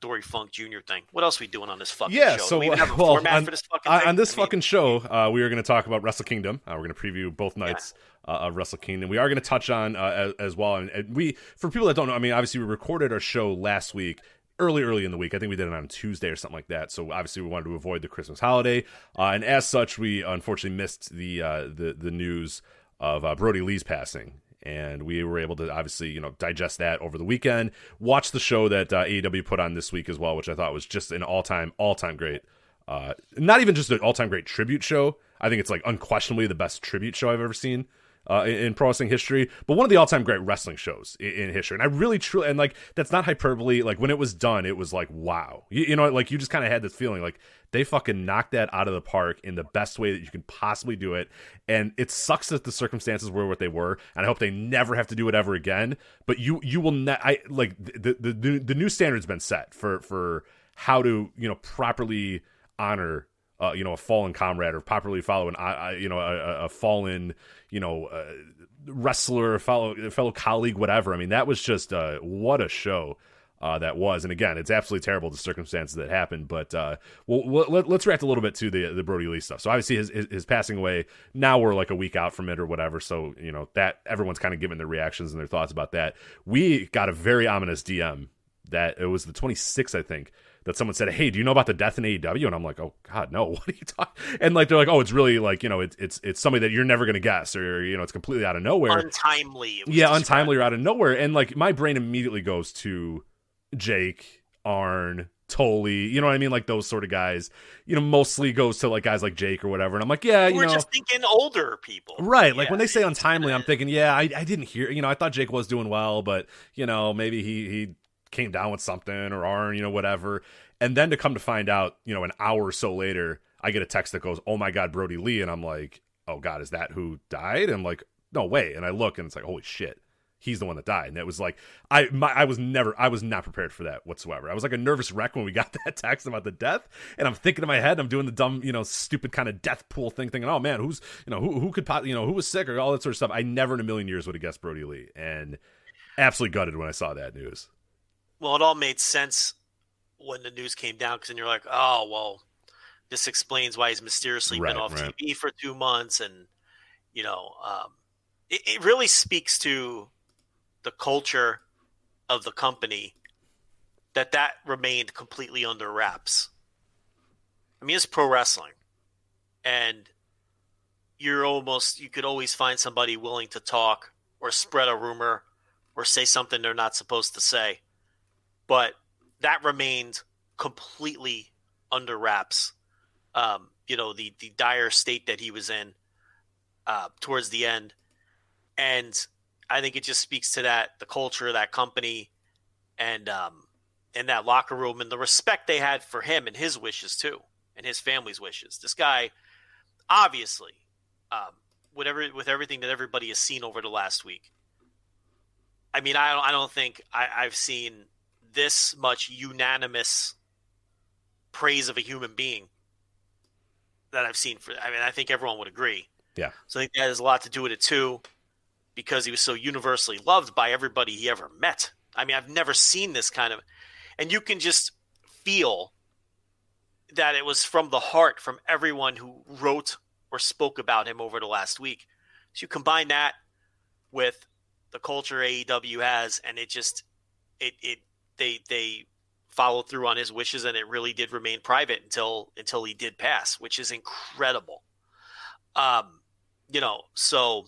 Dory Funk Jr. thing. What else are we doing on this fucking show? So we have a format for this fucking thing? On this fucking show, we are going to talk about Wrestle Kingdom. We're going to preview both nights of Wrestle Kingdom. We are going to touch on as well. And we, for people that don't know, I mean, obviously we recorded our show last week, early in the week. I think we did it on Tuesday or something like that. So obviously we wanted to avoid the Christmas holiday, and as such, we unfortunately missed the news of Brodie Lee's passing. And we were able to obviously, digest that over the weekend. Watch the show that AEW put on this week as well, which I thought was just an all-time great. Not even just an all-time great tribute show. I think it's like unquestionably the best tribute show I've ever seen in pro wrestling history. But one of the all-time great wrestling shows in history. And I really, truly, and like that's not hyperbole. Like when it was done, it was like wow. Like you just kind of had this feeling like they fucking knocked that out of the park in the best way that you can possibly do it. And it sucks that the circumstances were what they were, and I hope they never have to do it ever again. But you will the new standard's been set for how to properly honor a fallen comrade, or properly follow a fallen wrestler, fellow colleague, whatever. I mean, that was just what a show. That was, and again, it's absolutely terrible the circumstances that happened. But let's react a little bit to the Brodie Lee stuff. So obviously his passing away. Now we're like a week out from it or whatever. So that everyone's kind of giving their reactions and their thoughts about that. We got a very ominous DM that it was the 26th, I think, that someone said, "Hey, do you know about the death in AEW?" And I'm like, "Oh God, no! What are you talking?" And like they're like, "Oh, it's really like it's somebody that you're never gonna guess, or it's completely out of nowhere, untimely." Untimely or out of nowhere." And like my brain immediately goes to Jake, Arn, Tully, you know what I mean? Like those sort of guys, mostly goes to like guys like Jake or whatever. And I'm like, yeah, we're just thinking older people. Right. Yeah. Like when they say untimely, I'm thinking, yeah, I didn't hear, I thought Jake was doing well, but maybe he came down with something, or Arn, whatever. And then to come to find out, an hour or so later, I get a text that goes, "Oh my God, Brodie Lee." And I'm like, oh God, is that who died? And I'm like, no way. And I look and it's like, holy shit. He's the one that died. And it was like, I was not prepared for that whatsoever. I was like a nervous wreck when we got that text about the death. And I'm thinking in my head, I'm doing the dumb, stupid kind of death pool thing, thinking, oh man, who's, who could who was sick or all that sort of stuff. I never in a million years would have guessed Brodie Lee, and absolutely gutted when I saw that news. Well, it all made sense when the news came down, because then you're like, oh, well, this explains why he's mysteriously been off TV for 2 months. And, it really speaks to the culture of the company that remained completely under wraps. I mean, it's pro wrestling, and you could always find somebody willing to talk or spread a rumor or say something they're not supposed to say. But that remained completely under wraps. The dire state that he was in towards the end. And I think it just speaks to the culture of that company, and that locker room, and the respect they had for him and his wishes too, and his family's wishes. This guy, obviously, with everything that everybody has seen over the last week. I mean, I don't think I've seen this much unanimous praise of a human being that I've seen. I think everyone would agree. Yeah. So I think that has a lot to do with it too, because he was so universally loved by everybody he ever met. I mean, I've never seen this kind of, and you can just feel that it was from the heart from everyone who wrote or spoke about him over the last week. So you combine that with the culture AEW has, and they followed through on his wishes, and it really did remain private until he did pass, which is incredible. So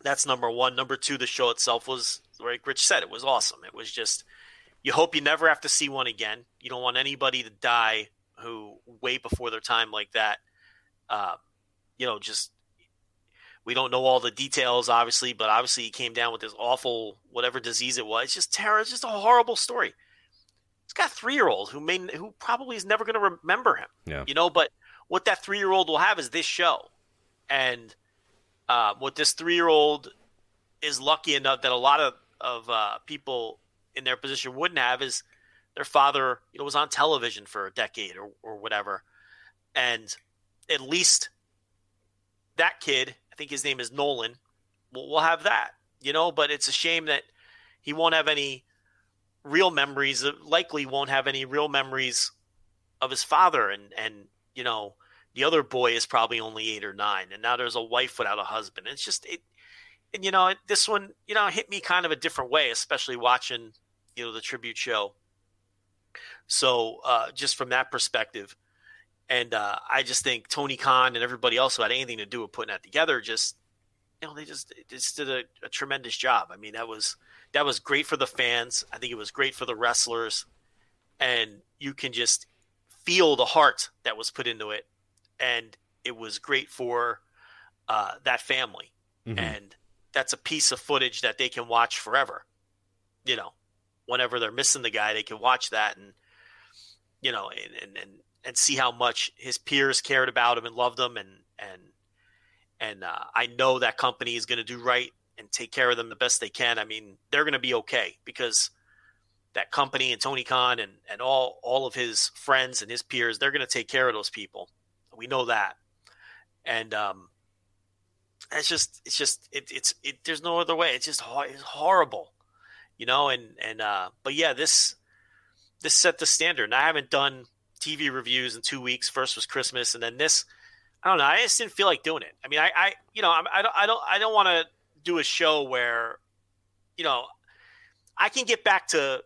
that's number one. Number two, the show itself was, like Rich said, it was awesome. It was just, you hope you never have to see one again. You don't want anybody to die who way before their time like that. Just, we don't know all the details, obviously, but obviously he came down with this awful, whatever disease it was. It's just terror. It's just a horrible story. This got a 3-year-old who probably is never going to remember him. Yeah. You know, but what that 3-year-old will have is this show. And what this 3-year-old is lucky enough that a lot of people in their position wouldn't have is their father, you know, was on television for a decade or whatever. And at least that kid, I think his name is Nolan, will have that, you know, but it's a shame that he won't have any real memories, likely won't have any real memories of his father. And you know, the other boy is probably only 8 or 9. And now there's a wife without a husband. It's just, and you know, this one, you know, hit me kind of a different way, especially watching, you know, the tribute show. So just from that perspective. And I just think Tony Khan and everybody else who had anything to do with putting that together, just, you know, they just did a tremendous job. I mean, that was great for the fans. I think it was great for the wrestlers, and you can just feel the heart that was put into it. And it was great for that family. Mm-hmm. And that's a piece of footage that they can watch forever. You know, whenever they're missing the guy, they can watch that and, you know, and see how much his peers cared about him and loved him. And I know that company is going to do right and take care of them the best they can. I mean, they're going to be okay because that company and Tony Khan and all of his friends and his peers, they're going to take care of those people. We know that. And it's just there's no other way. It's just it's horrible, you know? But yeah, this set the standard. And I haven't done TV reviews in 2 weeks. First was Christmas. And then this, I don't know. I just didn't feel like doing it. I mean, I don't want to do a show where, you know, I can get back to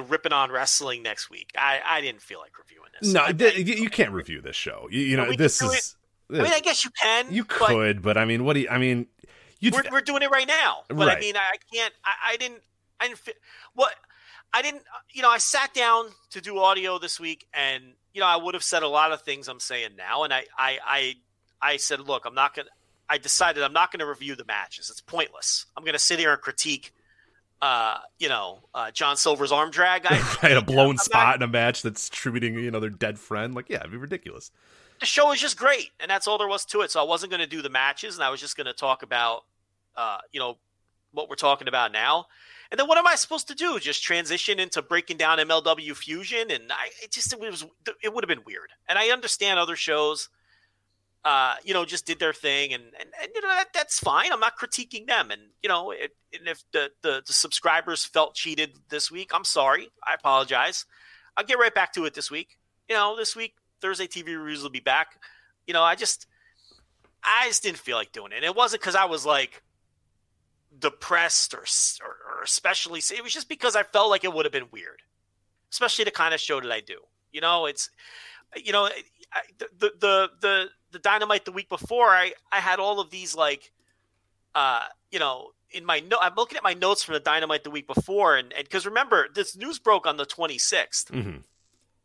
ripping on wrestling next week. I didn't feel like reviewing this. No, you can't review this show. You know, this is. I mean, I guess you can. You could, but I mean, what do you? I mean, we're doing it right now. But right. I mean, I can't. I didn't. What I didn't. You know, I sat down to do audio this week, and you know, I would have said a lot of things I'm saying now, and I said, look, I decided I'm not going to review the matches. It's pointless. I'm going to sit here and critique. John Silver's arm drag. I had a blown spot in a match that's tributing, you know, their dead friend. Like, yeah, it'd be ridiculous. The show was just great, and that's all there was to it. So I wasn't going to do the matches, and I was just going to talk about, what we're talking about now. And then what am I supposed to do? Just transition into breaking down MLW Fusion? And it would have been weird. And I understand other shows, just did their thing, and you know, that's fine. I'm not critiquing them. And, you know, and if the subscribers felt cheated this week, I'm sorry. I apologize. I'll get right back to it this week. You know, this week, Thursday TV reviews will be back. You know, I just didn't feel like doing it. And it wasn't because I was like depressed or especially, it was just because I felt like it would have been weird, especially the kind of show that I do. You know, it's, you know, the Dynamite the week before, I had all of these like, in my I'm looking at my notes from the Dynamite the week before, and because remember, this news broke on the 26th, mm-hmm.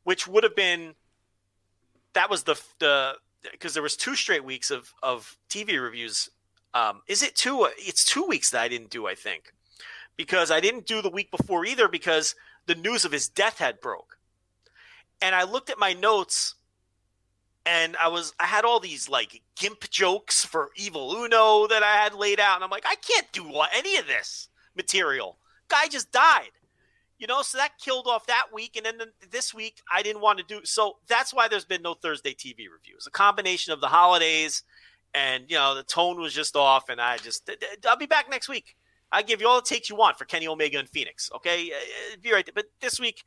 which would have been, that was the because there was 2 straight weeks of TV reviews. Is it 2? It's 2 weeks that I didn't do, I think, because I didn't do the week before either because the news of his death had broke, and I looked at my notes. And I had all these like gimp jokes for Evil Uno that I had laid out. And I'm like, I can't do any of this material. Guy just died, you know? So that killed off that week. And then this week I didn't want to do. So that's why there's been no Thursday TV reviews, a combination of the holidays and, you know, the tone was just off. And I'll be back next week. I give you all the takes you want for Kenny Omega and Phoenix. Okay. Be right there. But this week,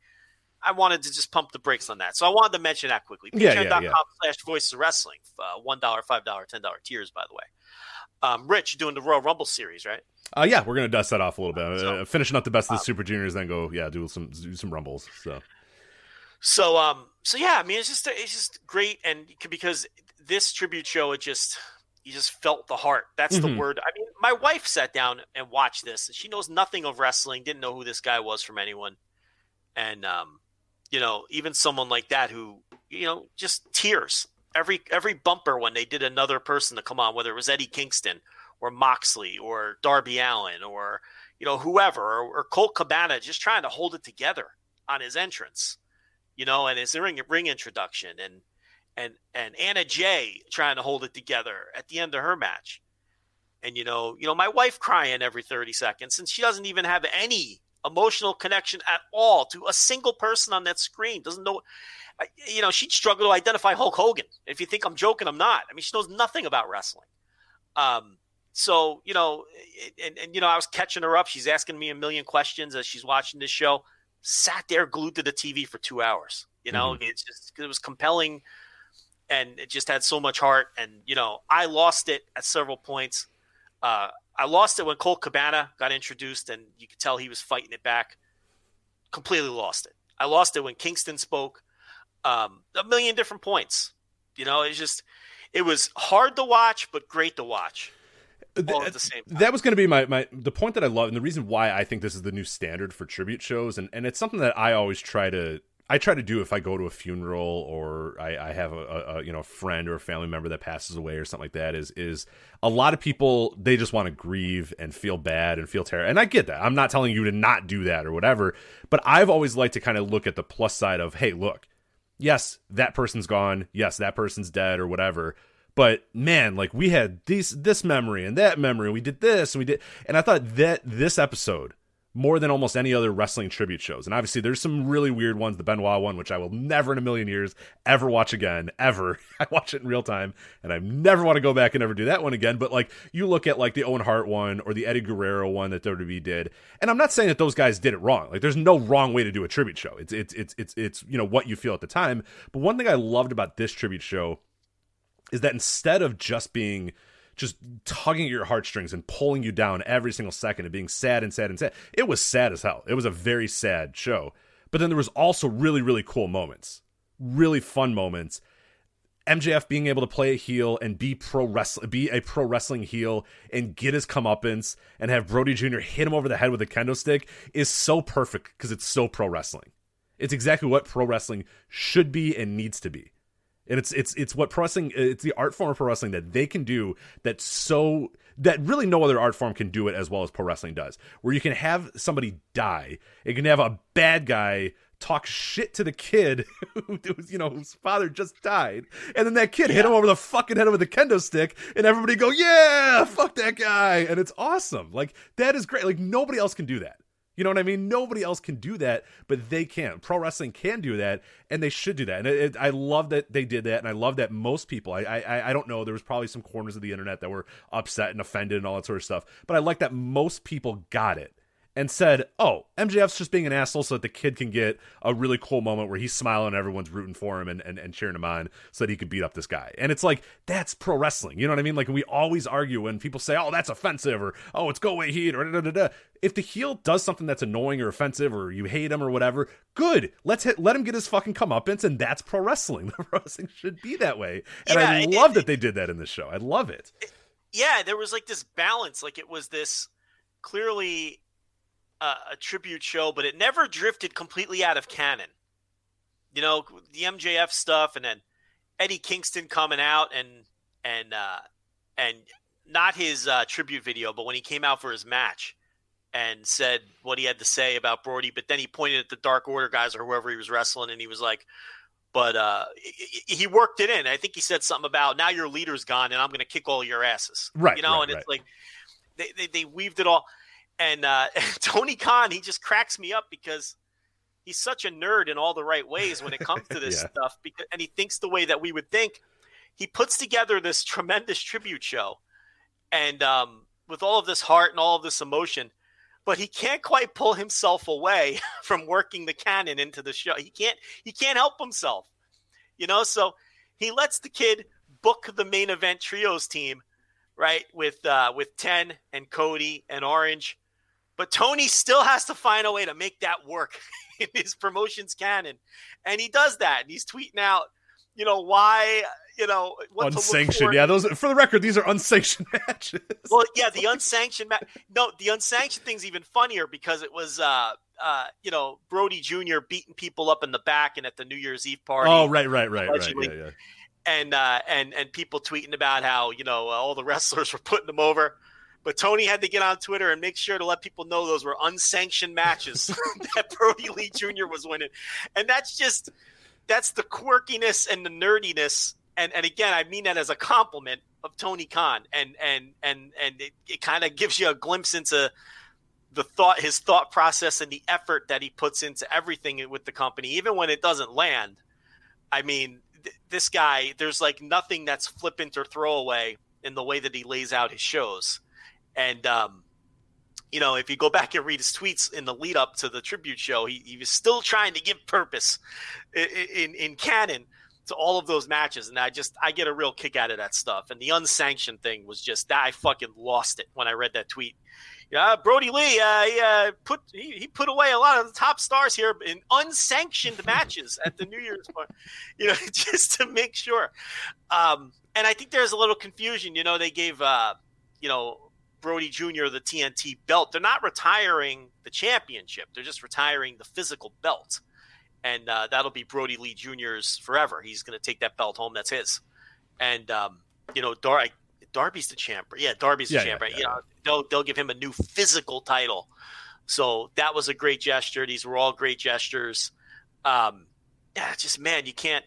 I wanted to just pump the brakes on that. So I wanted to mention that quickly. Patreon.com/Voices of Wrestling. $1, $5, $10 tiers, by the way. Rich, you're doing the Royal Rumble series, right? Yeah, we're going to dust that off a little bit. Finishing up the best of the Super Juniors, then go, do some Rumbles. So yeah, I mean, it's just great. And because this tribute show, you just felt the heart. That's the word. I mean, my wife sat down and watched this. She knows nothing of wrestling, didn't know who this guy was from anyone. And, you know, even someone like that who, you know, just tears every bumper when they did another person to come on, whether it was Eddie Kingston or Moxley or Darby Allin or, you know, whoever, or Colt Cabana, just trying to hold it together, on his entrance, and his ring introduction, and Anna Jay trying to hold it together at the end of her match. And, my wife crying every 30 seconds, and she doesn't even have any emotional connection at all to a single person on that screen. Doesn't know, she'd struggle to identify Hulk Hogan. If you think I'm joking, I'm not. I mean, she knows nothing about wrestling. So, I was catching her up. She's asking me a million questions as she's watching this show. Sat there glued to the TV for 2 hours. It was compelling, and it just had so much heart. And, I lost it at several points. I lost it when Colt Cabana got introduced, and you could tell he was fighting it back. Completely lost it. I lost it when Kingston spoke. A million different points. It was hard to watch, but great to watch. All at the same time. That was going to be the point that I love, and the reason why I think this is the new standard for tribute shows, and it's something that I always try to do if I go to a funeral or I have a friend or a family member that passes away or something like that. Is a lot of people, they just want to grieve and feel bad and feel terrible, and I get that. I'm not telling you to not do that or whatever, but I've always liked to kind of look at the plus side of, hey, look, yes, that person's gone, yes, that person's dead or whatever. But man, like, we had this memory and that memory, and we did this and we did, and I thought that this episode, more than almost any other wrestling tribute shows, and obviously there's some really weird ones, the Benoit one, which I will never in a million years ever watch again, ever. I watch it in real time, and I never want to go back and ever do that one again. But like, you look at like the Owen Hart one or the Eddie Guerrero one that WWE did, and I'm not saying that those guys did it wrong. Like, there's no wrong way to do a tribute show. It's what you feel at the time. But one thing I loved about this tribute show is that instead of just tugging at your heartstrings and pulling you down every single second and being sad and sad and sad, it was sad as hell. It was a very sad show. But then there was also really, really cool moments, really fun moments. MJF being able to play a heel and be a pro wrestling heel and get his comeuppance and have Brodie Jr. hit him over the head with a kendo stick is so perfect because it's so pro wrestling. It's exactly what pro wrestling should be and needs to be. And it's what pro wrestling, it's the art form of pro wrestling that they can do that really no other art form can do it as well as pro wrestling does. Where you can have somebody die, you can have a bad guy talk shit to the kid whose father just died, and then that kid hit him over the fucking head with a kendo stick, and everybody go, yeah, fuck that guy, and it's awesome. Like, that is great. Like, nobody else can do that. You know what I mean? Nobody else can do that, but they can. Pro wrestling can do that, and they should do that. And I love that they did that, and I love that most people, I don't know, there was probably some corners of the internet that were upset and offended and all that sort of stuff, but I like that most people got it and said, oh, MJF's just being an asshole so that the kid can get a really cool moment where he's smiling and everyone's rooting for him and cheering him on so that he could beat up this guy. And it's like, that's pro wrestling. You know what I mean? Like, we always argue when people say, oh, that's offensive, or, oh, it's go away heat, or da-da-da-da. If the heel does something that's annoying or offensive, or you hate him or whatever, good. Let him get his fucking comeuppance, and that's pro wrestling. The pro wrestling should be that way. And I love that they did that in this show. I love it. Yeah, there was like this balance. Like, it was this clearly a tribute show, but it never drifted completely out of canon. The MJF stuff, and then Eddie Kingston coming out and not his tribute video, but when he came out for his match and said what he had to say about Brodie, but then he pointed at the Dark Order guys or whoever he was wrestling, and he was like, but he worked it in. I think he said something about, now your leader's gone and I'm going to kick all your asses. Right. It's like they weaved it all. And Tony Khan, he just cracks me up because he's such a nerd in all the right ways when it comes to this stuff. And he thinks the way that we would think. He puts together this tremendous tribute show, and with all of this heart and all of this emotion, but he can't quite pull himself away from working the canon into the show. He can't help himself, So he lets the kid book the main event trios team, right, with Ten and Cody and Orange. But Tony still has to find a way to make that work in his promotions canon. And he does that. And he's tweeting out, why, what unsanctioned. Yeah, those, for the record, these are unsanctioned matches. Well, yeah, the unsanctioned match. No, the unsanctioned thing's even funnier because it was, Brodie Jr. beating people up in the back and at the New Year's Eve party. Oh, right. Yeah. And people tweeting about how, all the wrestlers were putting him over. But Tony had to get on Twitter and make sure to let people know those were unsanctioned matches that Brodie Lee Jr. was winning. And that's the quirkiness and the nerdiness. And again, I mean that as a compliment of Tony Khan. And it kind of gives you a glimpse into his thought process and the effort that he puts into everything with the company, even when it doesn't land. I mean, this guy, there's like nothing that's flippant or throwaway in the way that he lays out his shows. And, if you go back and read his tweets in the lead up to the tribute show, he was still trying to give purpose in canon to all of those matches. And I get a real kick out of that stuff. And the unsanctioned thing was just that I fucking lost it when I read that tweet. Brodie Lee, he put away a lot of the top stars here in unsanctioned matches at the New Year's party, just to make sure. And I think there's a little confusion. They gave, Brodie Jr. the TNT belt. They're not retiring the championship. They're just retiring the physical belt. And that'll be Brodie Lee Jr.'s forever. He's going to take that belt home. That's his. And, Darby's the champ. Yeah, Darby's the champ. Right? They'll give him a new physical title. So that was a great gesture. These were all great gestures. You can't.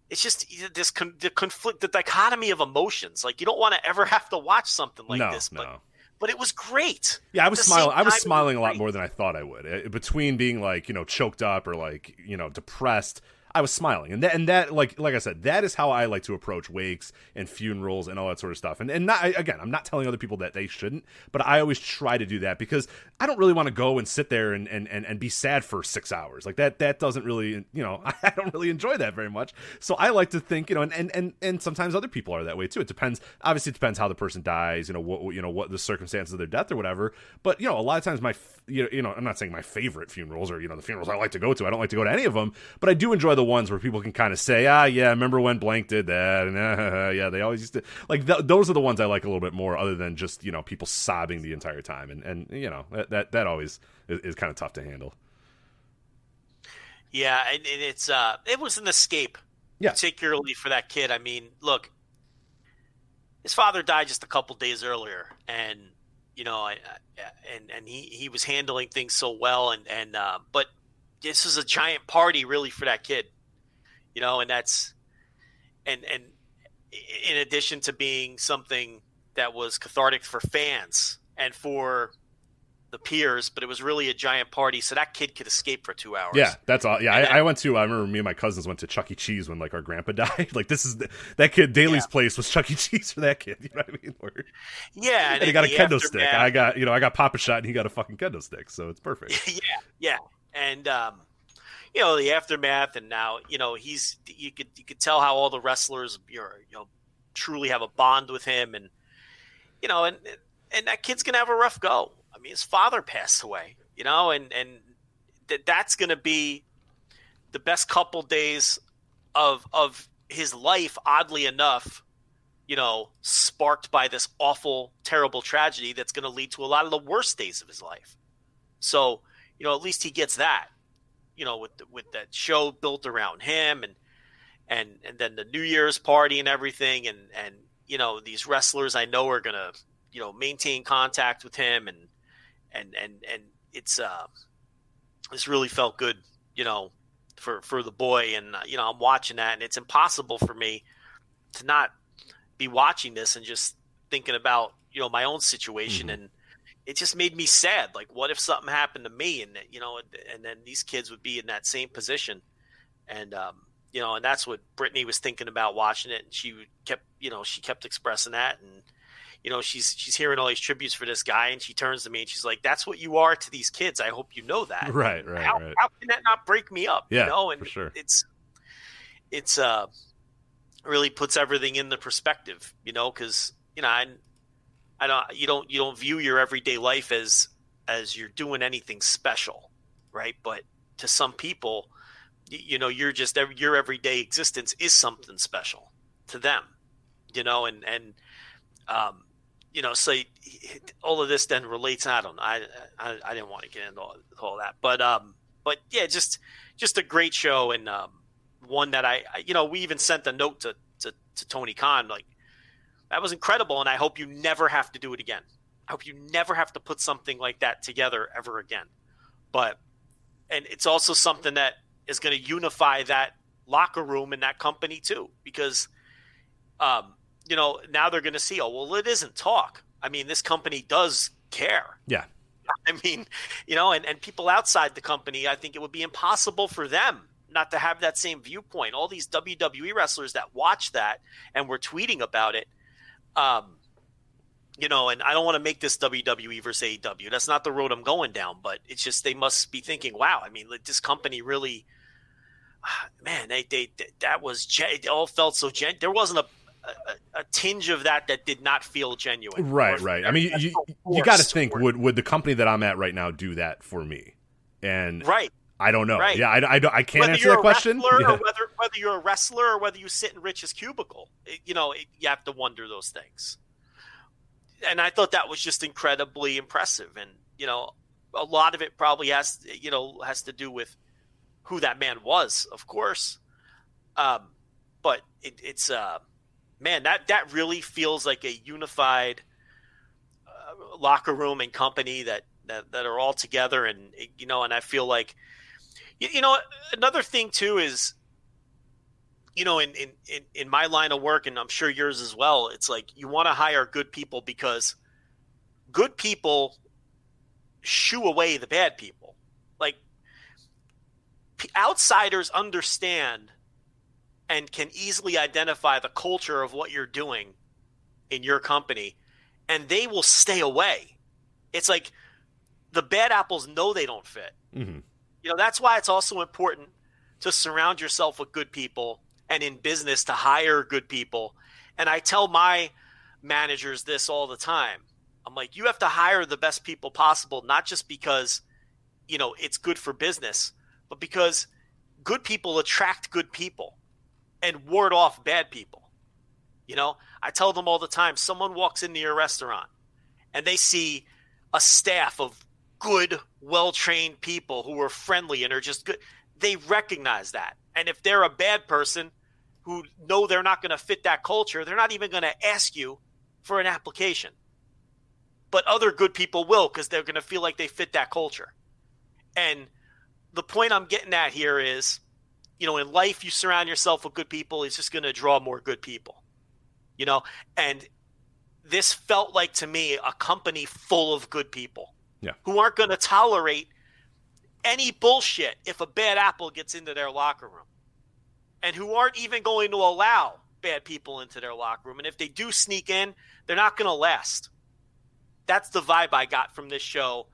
It's just the conflict, the dichotomy of emotions. Like, you don't want to ever have to watch something like this. But it was great. Yeah, I was smiling. I was smiling a lot more than I thought I would. Between being like, choked up or like, depressed, I was smiling. And that like I said, that is how I like to approach wakes and funerals and all that sort of stuff. And not, again, I'm not telling other people that they shouldn't, but I always try to do that because I don't really want to go and sit there and be sad for 6 hours. Like that doesn't really, I don't really enjoy that very much. So I like to think, and sometimes other people are that way too. It depends. Obviously it depends how the person dies, what the circumstances of their death or whatever. But, a lot of times I'm not saying my favorite funerals or, the funerals I like to go to. I don't like to go to any of them, but I do enjoy the ones where people can kind of say, yeah, remember when blank did that, and yeah, they always used to, like, those are the ones I like a little bit more, other than just, people sobbing the entire time, and that always is kind of tough to handle. Yeah, and it was an escape, particularly for that kid. I mean, look, his father died just a couple days earlier, and he was handling things so well, but this is a giant party really for that kid. And that's, and in addition to being something that was cathartic for fans and for the peers, but it was really a giant party, so that kid could escape for 2 hours. Yeah, that's all. Yeah, I remember me and my cousins went to Chuck E. Cheese when like our grandpa died. Like that kid, Daly's place was Chuck E. Cheese for that kid. You know what I mean? And he got a kendo stick. I got Papa Shot, and he got a fucking kendo stick. So it's perfect. yeah, and the aftermath, and now you could tell how all the wrestlers truly have a bond with him, and and that kid's gonna have a rough go. I mean, his father passed away, and that's gonna be the best couple days of his life. Oddly enough, sparked by this awful, terrible tragedy that's gonna lead to a lot of the worst days of his life. So at least he gets that. With that show built around him, and then the New Year's party and everything, and these wrestlers I know are gonna maintain contact with him, and it's really felt good for the boy, and I'm watching that, and it's impossible for me to not be watching this and just thinking about my own situation. Mm-hmm. And it just made me sad. Like, what if something happened to me, and and then these kids would be in that same position, and and that's what Brittany was thinking about watching it, and she kept expressing that, and she's hearing all these tributes for this guy, and she turns to me and she's like, "That's what you are to these kids. I hope you know that." Right. How can that not break me up? Yeah, and for sure. It's really puts everything into perspective, because you don't view your everyday life as you're doing anything special, right? But to some people, your everyday existence is something special to them, so all of this then relates. I don't know. I didn't want to get into all that, but yeah, just a great show, and one that we even sent a note to Tony Khan, like, that was incredible, and I hope you never have to do it again. I hope you never have to put something like that together ever again. And it's also something that is going to unify that locker room and that company too, because, now they're going to see, it isn't talk. I mean, this company does care. Yeah. I mean, and people outside the company, I think it would be impossible for them not to have that same viewpoint. All these WWE wrestlers that watch that and were tweeting about it, and I don't want to make this WWE versus AEW. That's not the road I'm going down, but it's just they must be thinking, wow, I mean, this company really, man, that was, it all felt so genuine. There wasn't a tinge of that did not feel genuine. Right. I mean, you got to think, would the company that I'm at right now do that for me? And right. I don't know. Right. Yeah, I can't whether answer that question. Or Yeah. whether you're a wrestler or whether you sit in Rich's cubicle, you have to wonder those things. And I thought that was just incredibly impressive. And, a lot of it probably has to do with who that man was, of course. But it's man, that really feels like a unified locker room and company that are all together. And, and I feel like, another thing too is, in my line of work, and I'm sure yours as well, it's like you want to hire good people because good people shoo away the bad people. Like outsiders understand and can easily identify the culture of what you're doing in your company, and they will stay away. It's like the bad apples know they don't fit. Mm-hmm. That's why it's also important to surround yourself with good people, and in business to hire good people. And I tell my managers this all the time. I'm like, you have to hire the best people possible, not just because, it's good for business, but because good people attract good people and ward off bad people. I tell them all the time, someone walks into your restaurant and they see a staff of good, well-trained people who are friendly and are just good. They recognize that. And if they're a bad person who know they're not going to fit that culture, they're not even going to ask you for an application. But other good people will, because they're going to feel like they fit that culture. And the point I'm getting at here is, in life, you surround yourself with good people. It's just going to draw more good people, and this felt like to me a company full of good people who aren't going to tolerate any bullshit if a bad apple gets into their locker room, and who aren't even going to allow bad people into their locker room. And if they do sneak in, they're not going to last. That's the vibe I got from this show,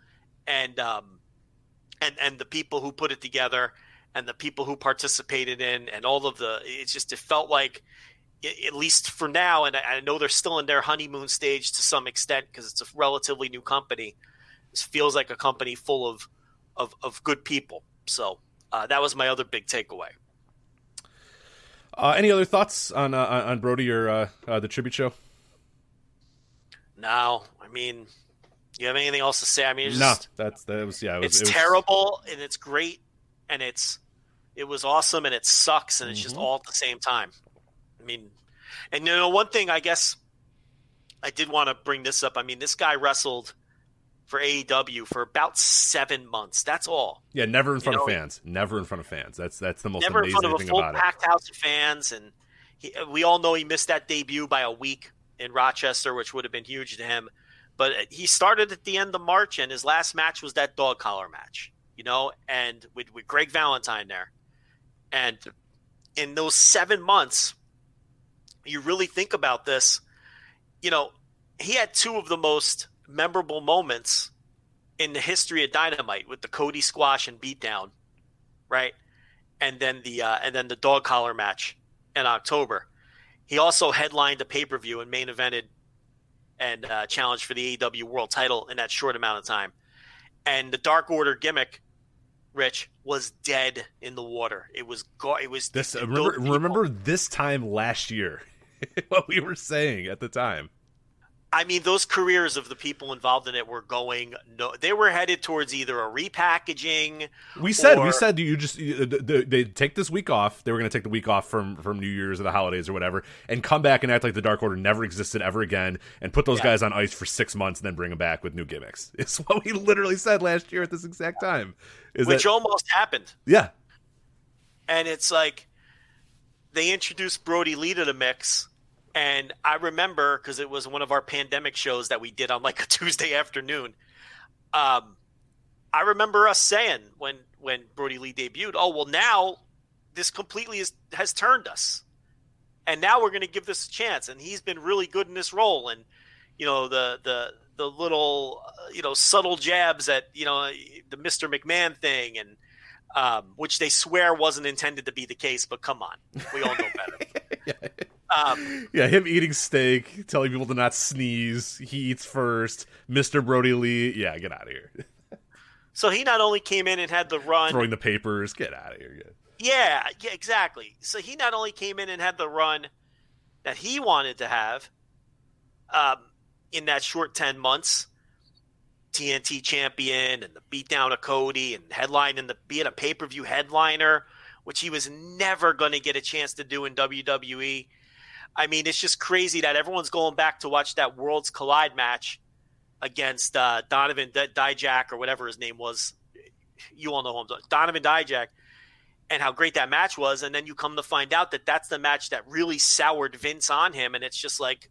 and the people who put it together, and the people who participated in, and all of it felt like, at least for now, and I know they're still in their honeymoon stage to some extent because it's a relatively new company. This feels like a company full of good people. So that was my other big takeaway. Any other thoughts on Brodie or the tribute show? No, I mean, you have anything else to say? I mean, it's it's terrible and it's great and it was awesome and it sucks and it's just all at the same time. I mean, and one thing I guess I did want to bring this up. I mean, this guy wrestled for AEW for about 7 months. That's all. Yeah, never in front of fans. Never in front of fans. That's the most never amazing in front of thing a full about it. packed house of fans, and we all know he missed that debut by a week in Rochester, which would have been huge to him. But he started at the end of March, and his last match was that dog collar match, and with Greg Valentine there. And in those 7 months, you really think about this, he had two of the most memorable moments in the history of Dynamite with the Cody squash and beatdown, right? And then the dog collar match in October. He also headlined a pay-per-view and main evented and challenged for the AEW World Title in that short amount of time. And the Dark Order gimmick, Rich, was dead in the water. It was this. Remember this time last year, what we were saying at the time. I mean, those careers of the people involved in it were they were headed towards either a repackaging. We said you just they take this week off. They were going to take the week off from New Year's or the holidays or whatever, and come back and act like the Dark Order never existed ever again, and put those guys on ice for 6 months and then bring them back with new gimmicks. It's what we literally said last year at this exact time. Which almost happened. Yeah. And it's like they introduced Brodie Lee to the mix. And I remember, because it was one of our pandemic shows that we did on like a Tuesday afternoon. I remember us saying when Brodie Lee debuted, oh, well, now this completely has turned us. And now we're going to give this a chance. And he's been really good in this role. And, you know, the little, subtle jabs at, the Mr. McMahon thing, and which they swear wasn't intended to be the case. But come on, we all know better. Him eating steak, telling people to not sneeze. He eats first. Mr. Brodie Lee. Yeah, get out of here. So he not only came in and had the run. Throwing the papers. Get out of here. Yeah, exactly. So he not only came in and had the run that he wanted to have in that short 10 months. TNT champion and the beatdown of Cody and being a pay-per-view headliner, which he was never going to get a chance to do in WWE. I mean, it's just crazy that everyone's going back to watch that Worlds Collide match against Donovan Dijak or whatever his name was. You all know who I'm talking about. Donovan Dijak, and how great that match was. And then you come to find out that that's the match that really soured Vince on him. And it's just like,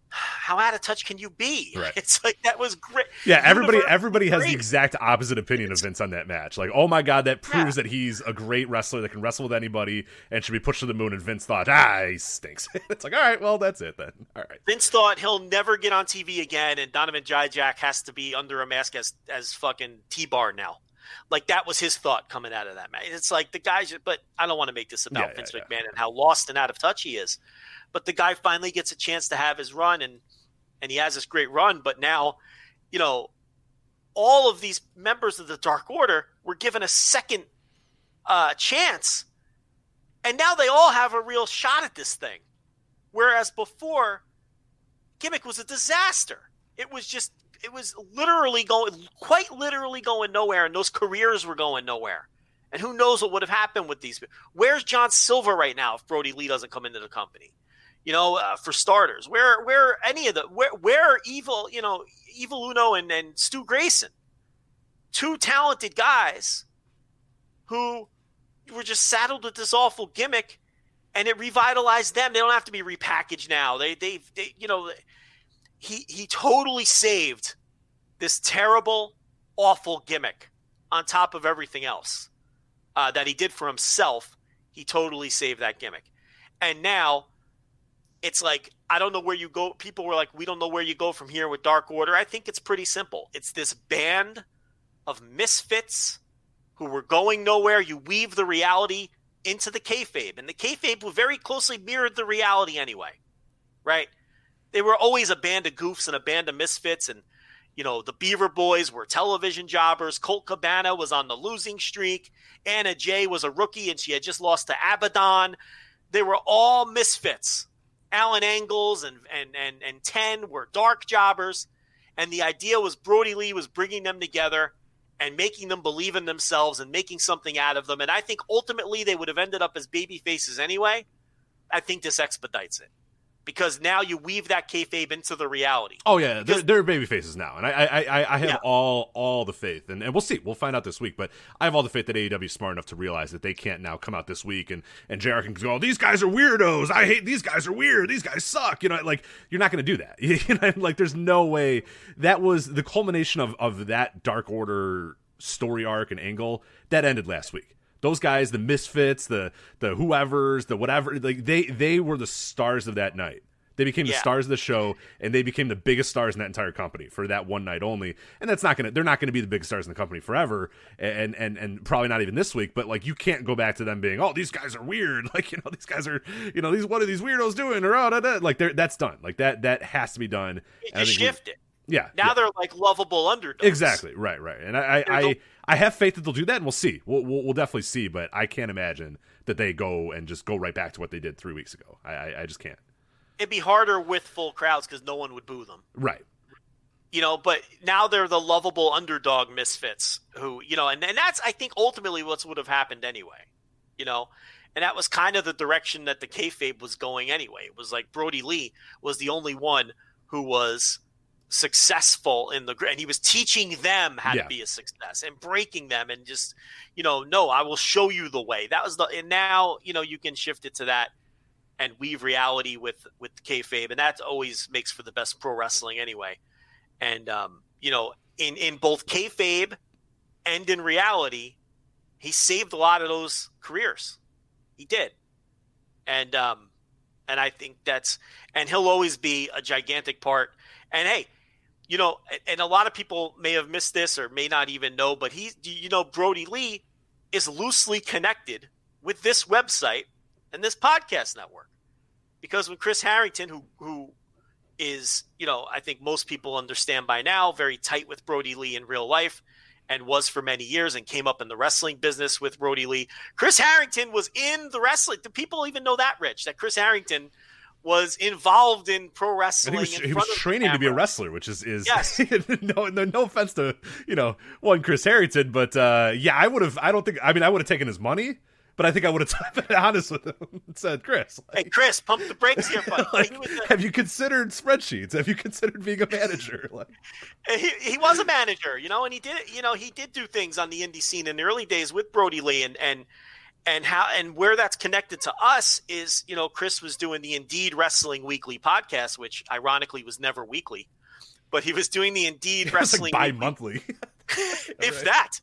how out of touch can you be? Right. It's like, that was great. Yeah, everybody has the exact opposite opinion of Vince on that match. Like, oh my God, that proves that he's a great wrestler that can wrestle with anybody and should be pushed to the moon. And Vince thought, he stinks. It's like, all right, well, that's it then. All right. Vince thought he'll never get on TV again, and Donovan Dijak has to be under a mask as fucking T-Bar now. Like, that was his thought coming out of that match. It's like the guys, but I don't want to make this about Vince McMahon and how lost and out of touch he is. But the guy finally gets a chance to have his run, and he has this great run. But now, all of these members of the Dark Order were given a second chance, and now they all have a real shot at this thing. Whereas before, gimmick was a disaster. It was quite literally going nowhere, and those careers were going nowhere. And who knows what would have happened with these. Where's John Silver right now if Brodie Lee doesn't come into the company? For starters, where any of where Evil Uno and Stu Grayson, two talented guys who were just saddled with this awful gimmick, and it revitalized them. They don't have to be repackaged now. He totally saved this terrible, awful gimmick on top of everything else that he did for himself. He totally saved that gimmick, and now. It's like, I don't know where you go. People were like, we don't know where you go from here with Dark Order. I think it's pretty simple. It's this band of misfits who were going nowhere. You weave the reality into the kayfabe. And the kayfabe very closely mirrored the reality anyway, right? They were always a band of goofs and a band of misfits. And, the Beaver Boys were television jobbers. Colt Cabana was on the losing streak. Anna Jay was a rookie, and she had just lost to Abaddon. They were all misfits. Alan Angles and 10 were dark jobbers, and the idea was Brodie Lee was bringing them together and making them believe in themselves and making something out of them. And I think ultimately they would have ended up as baby faces anyway. I think this expedites it because now you weave that kayfabe into the reality. Oh yeah, they're baby faces now, and I have all the faith, and we'll see. We'll find out this week, but I have all the faith that AEW is smart enough to realize that they can't now come out this week and JR can go, these guys are weirdos. I hate these guys are weird. These guys suck. Like you're not going to do that. Like there's no way. That was the culmination of that Dark Order story arc and angle that ended last week. Those guys, the misfits, the whoever's, the whatever, like they were the stars of that night. They became the stars of the show, and they became the biggest stars in that entire company for that one night only. And they're not gonna be the biggest stars in the company forever, and probably not even this week. But like you can't go back to them being, oh, these guys are what are these weirdos doing, or like that's done. Like that has to be done. It shifted. Yeah. Now they're like lovable underdogs. Exactly. Right. And I have faith that they'll do that, and we'll see. We'll definitely see, but I can't imagine that they go and just go right back to what they did 3 weeks ago. I just can't. it'd be harder with full crowds because no one would boo them. Right. But now they're the lovable underdog misfits who, and that's, I think, ultimately what would have happened anyway, and that was kind of the direction that the kayfabe was going anyway. It was like Brodie Lee was the only one who was successful and he was teaching them how to be a success and breaking them and just, no, I will show you the way. That was and now, you can shift it to that and weave reality with kayfabe, and that always makes for the best pro wrestling anyway. And, in both kayfabe and in reality, he saved a lot of those careers. He did. And I think and he'll always be a gigantic part. And hey, and a lot of people may have missed this or may not even know, but Brodie Lee is loosely connected with this website and this podcast network, because when Chris Harrington, who is, I think most people understand by now, very tight with Brodie Lee in real life and was for many years and came up in the wrestling business with Brodie Lee. Chris Harrington was in the wrestling. Do people even know that, Rich, that Chris Harrington was involved in pro wrestling? And he was training to be a wrestler, which is yes. no offense to, Chris Harrington, but I would have taken his money. But I think I would have been honest with him and said, Chris. Hey, Chris, pump the brakes here, buddy. Have you considered spreadsheets? Have you considered being a manager? He was a manager, and he did, he did do things on the indie scene in the early days with Brodie Lee, and where that's connected to us is, Chris was doing the Indeed Wrestling Weekly podcast, which ironically was never weekly, but he was doing the Indeed Wrestling bi-monthly. If that,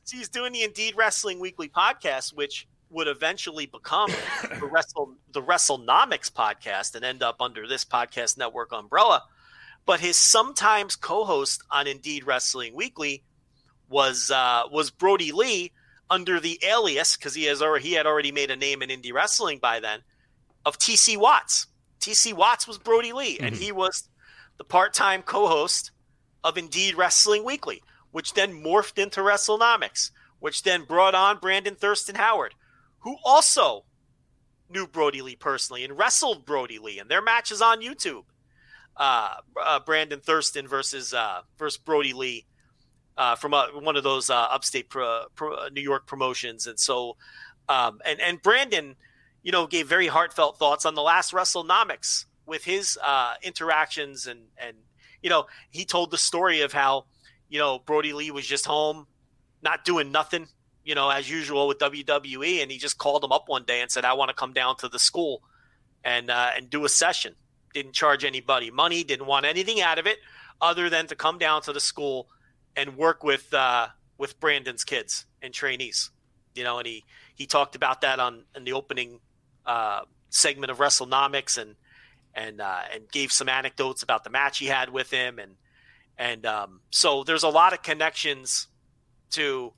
So he's doing the Indeed Wrestling Weekly podcast, which would eventually become the WrestleNomics podcast and end up under this podcast network umbrella. But his sometimes co-host on Indeed Wrestling Weekly was Brodie Lee, under the alias, because he had already made a name in indie wrestling by then, of TC Watts. TC Watts was Brodie Lee, and he was the part-time co-host of Indeed Wrestling Weekly, which then morphed into WrestleNomics, which then brought on Brandon Thurston Howard, who also knew Brodie Lee personally and wrestled Brodie Lee, and their match is on YouTube. Brandon Thurston versus Brodie Lee from one of those upstate New York promotions. And so, and Brandon, gave very heartfelt thoughts on the last WrestleNomics with his interactions. And he told the story of how, Brodie Lee was just home, not doing nothing, as usual with WWE. And he just called him up one day and said, I want to come down to the school and do a session. Didn't charge anybody money, didn't want anything out of it other than to come down to the school and work with Brandon's kids and trainees, and he talked about that in the opening segment of WrestleNomics and gave some anecdotes about the match he had with him. And so there's a lot of connections to,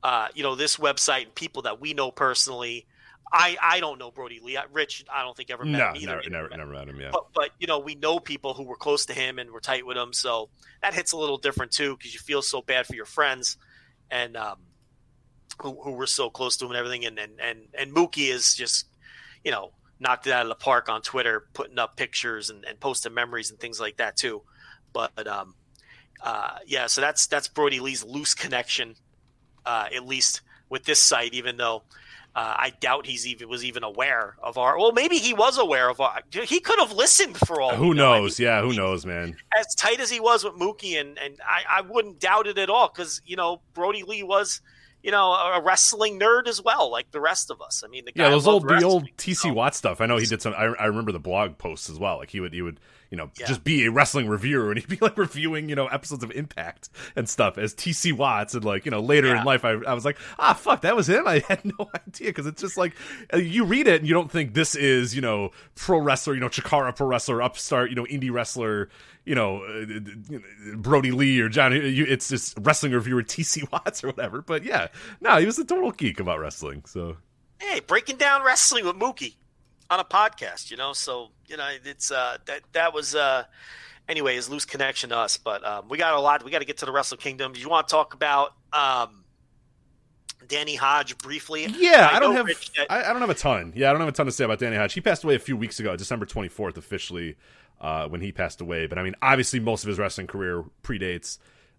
this website and people that we know personally. I don't know Brodie Lee. Rich, I don't think ever met him either. Never met him, yeah. But we know people who were close to him and were tight with him. So that hits a little different too, because you feel so bad for your friends and who were so close to him and everything. And Mookie is just, knocked it out of the park on Twitter, putting up pictures and posting memories and things like that too. But so that's Brodie Lee's loose connection, at least with this site, even though I doubt was even aware of our. Well, maybe he was aware of our. He could have listened for all. Who knows? Who knows, man? As tight as he was with Mookie, and I wouldn't doubt it at all, because Brodie Lee was a wrestling nerd as well, like the rest of us. I mean, the guy the old wrestling, TC Watt stuff. I know he did some. I remember the blog posts as well. Like he would just be a wrestling reviewer, and he'd be like reviewing, episodes of Impact and stuff as TC Watts. And later in life, I was like, fuck, that was him. I had no idea, because it's just like you read it and you don't think this is, pro wrestler, Chikara pro wrestler, upstart, indie wrestler, Brodie Lee or John. It's just wrestling reviewer TC Watts or whatever. But he was a total geek about wrestling. So hey, breaking down wrestling with Mookie on a podcast, so it's that was anyway his loose connection to us. But we got to get to the Wrestle Kingdom. Do you want to talk about Danny Hodge briefly. Yeah, I don't have a ton. Yeah, I don't have a ton to say about Danny Hodge. He passed away a few weeks ago, December 24th officially, when he passed away. But I mean, obviously, most of his wrestling career predates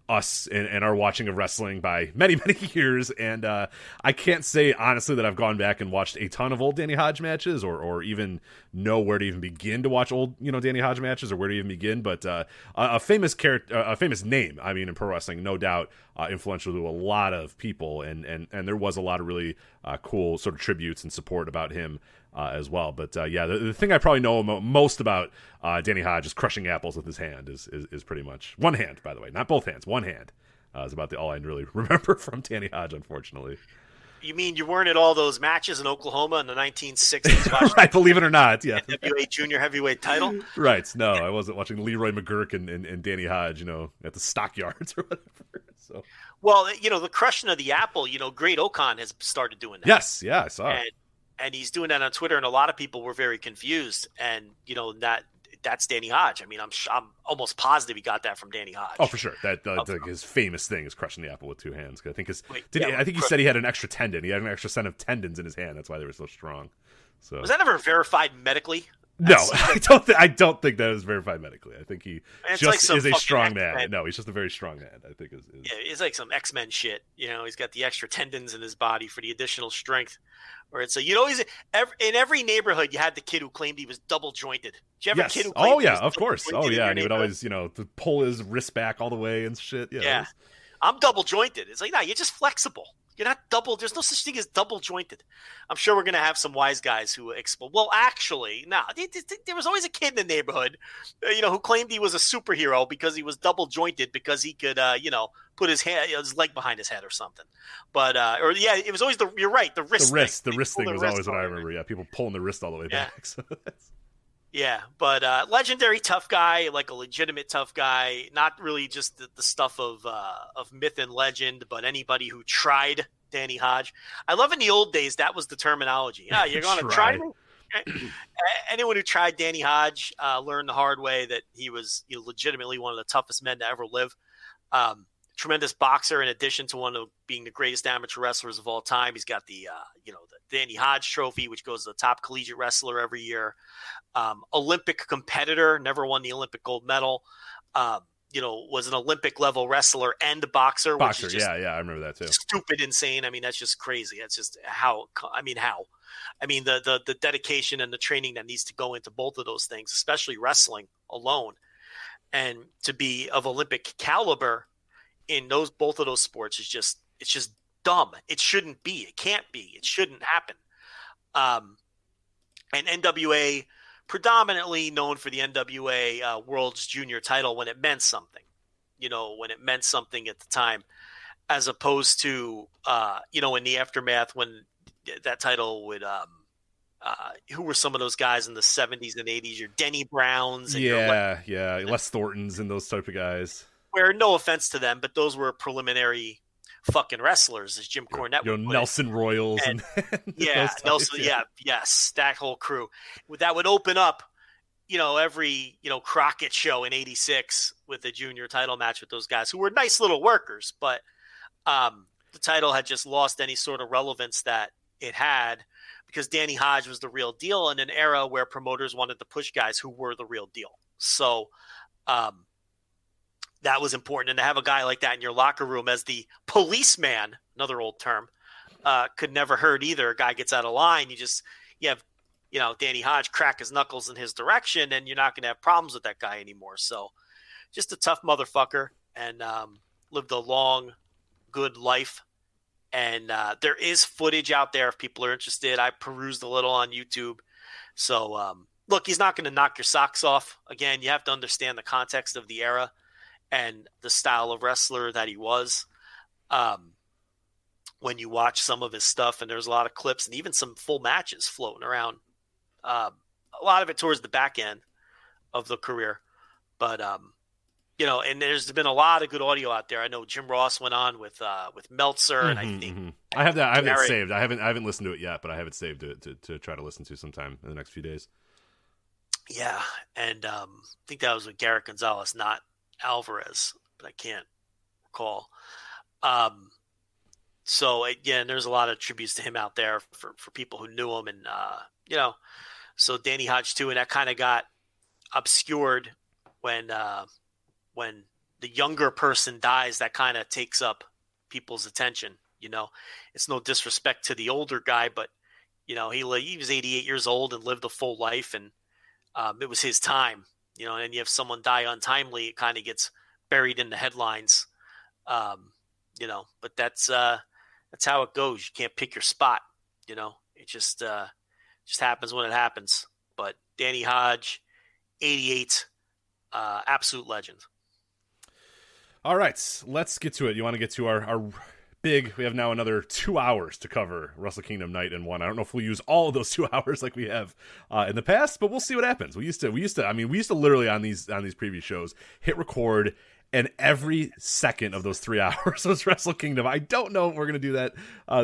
us and our watching of wrestling by many, many years. And I can't say, honestly, that I've gone back and watched a ton of old Danny Hodge matches or even know where to even begin to watch old, Danny Hodge matches or where to even begin. But a famous character, a famous name, I mean, in pro wrestling, no doubt, influential to a lot of people. And there was a lot of really cool sort of tributes and support about him as well. But yeah, the thing I probably know most about Danny Hodge is crushing apples with his hand is pretty much one hand, by the way, not both hands, one hand is about all I really remember from Danny Hodge, unfortunately. You mean you weren't at all those matches in Oklahoma in the 1960s? Right, believe it or not, yeah. NWA junior heavyweight title? Right, no, I wasn't watching Leroy McGurk and Danny Hodge, at the stockyards or whatever. So, well, the crushing of the apple, Great Okan has started doing that. Yes, yeah, I saw it. And he's doing that on Twitter, and a lot of people were very confused. And that's Danny Hodge. I mean, I'm almost positive he got that from Danny Hodge. Oh, for sure. That like his famous thing is crushing the apple with two hands. I think he said he had an extra tendon. He had an extra set of tendons in his hand. That's why they were so strong. So was that ever verified medically? No, I don't think that is verified medically. I think he just is a strong man. No, he's just a very strong man. I think is yeah, it's like some X-Men shit. He's got the extra tendons in his body for the additional strength. Where it's he's in every neighborhood you had the kid who claimed he was double jointed. Did you have a kid who claimed of course. Oh yeah, and he would always pull his wrist back all the way and shit. Yeah. I'm double jointed. It's like, no, you're just flexible. You're not double. There's no such thing as double jointed. I'm sure we're going to have some wise guys who explain. Well, actually, no. There was always a kid in the neighborhood, who claimed he was a superhero because he was double jointed because he could, put his leg behind his head or something. But it was always you're right, the wrist. The wrist thing was always what I remember. Yeah, people pulling the wrist all the way back. So that's... Yeah, but legendary tough guy, like a legitimate tough guy, not really just the stuff of myth and legend, but anybody who tried Danny Hodge. I love in the old days, that was the terminology. Yeah, you're going to try me? Anyone who tried Danny Hodge learned the hard way that he was legitimately one of the toughest men to ever live. Tremendous boxer in addition to one of being the greatest amateur wrestlers of all time. He's got the Danny Hodge trophy, which goes to the top collegiate wrestler every year. Olympic competitor, never won the Olympic gold medal. Was an Olympic level wrestler and a boxer. Which is just I remember that too. Stupid, insane. I mean, that's just crazy. That's just how. I mean, the dedication and the training that needs to go into both of those things, especially wrestling alone, and to be of Olympic caliber in both of those sports it's just dumb. It shouldn't be. It can't be. It shouldn't happen. And NWA, predominantly known for the NWA World's Junior title when it meant something. When it meant something at the time, as opposed to in the aftermath when that title would who were some of those guys in the 70s and 80s? Your Denny Browns and Les Thorntons and those type of guys. Where, no offense to them, but those were preliminary fucking wrestlers, as Jim Cornette would put Nelson it. Royals and Nelson, yes, that whole crew. That would open up, every Crockett show in '86 with a junior title match with those guys who were nice little workers, but the title had just lost any sort of relevance that it had because Danny Hodge was the real deal in an era where promoters wanted to push guys who were the real deal. So, that was important. And to have a guy like that in your locker room as the policeman, another old term, could never hurt either. A guy gets out of line. You have Danny Hodge crack his knuckles in his direction and you're not going to have problems with that guy anymore. So just a tough motherfucker and lived a long, good life. And there is footage out there if people are interested. I perused a little on YouTube. So look, he's not going to knock your socks off. Again, you have to understand the context of the era and the style of wrestler that he was. When you watch some of his stuff, and there's a lot of clips and even some full matches floating around, a lot of it towards the back end of the career. But, and there's been a lot of good audio out there. I know Jim Ross went on with Meltzer, and I think I have that saved. I haven't listened to it yet, but I have it saved to try to listen to sometime in the next few days. Yeah. And I think that was with Garrett Gonzalez, not Alvarez, but I can't recall. So again, there's a lot of tributes to him out there for people who knew him, and so Danny Hodge too, and that kind of got obscured when the younger person dies. That kind of takes up people's attention. It's no disrespect to the older guy, but he was 88 years old and lived a full life, and it was his time. And then you have someone die untimely, it kind of gets buried in the headlines. But that's how it goes. You can't pick your spot. It just happens when it happens. But Danny Hodge, 88, absolute legend. All right, let's get to it. You want to get to our big, we have now another 2 hours to cover Wrestle Kingdom Night in 1. I don't know if we'll use all of those 2 hours like we have in the past, but we'll see what happens. We used to literally on these previous shows hit record, and every second of those 3 hours was Wrestle Kingdom. I don't know if we're going to do that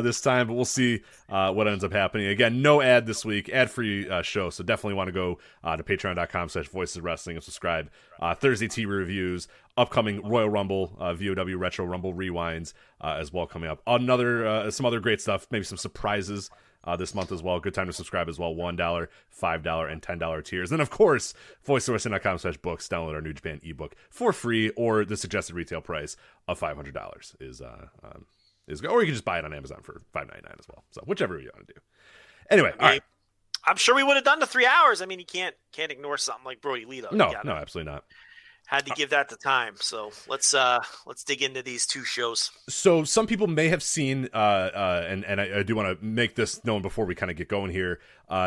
this time, but we'll see what ends up happening. Again, no ad this week, ad-free show, so definitely want to go to patreon.com/Voices of Wrestling and subscribe. Thursday TV reviews, upcoming Royal Rumble, VOW Retro Rumble rewinds as well coming up. Some other great stuff, maybe some surprises this month as well. Good time to subscribe as well. $1, $5, and $10 tiers. And of course, voiceofwrestling.com/books. Download our New Japan ebook for free, or the suggested retail price of $500 is or you can just buy it on Amazon for $5.99 as well. So whichever you want to do. Anyway, all right. I'm sure we would have done the 3 hours. I mean, you can't ignore something like Brodie Lee, though. No, absolutely not. Had to give that the time. So let's dig into these two shows. So some people may have seen, and I do want to make this known before we kind of get going here.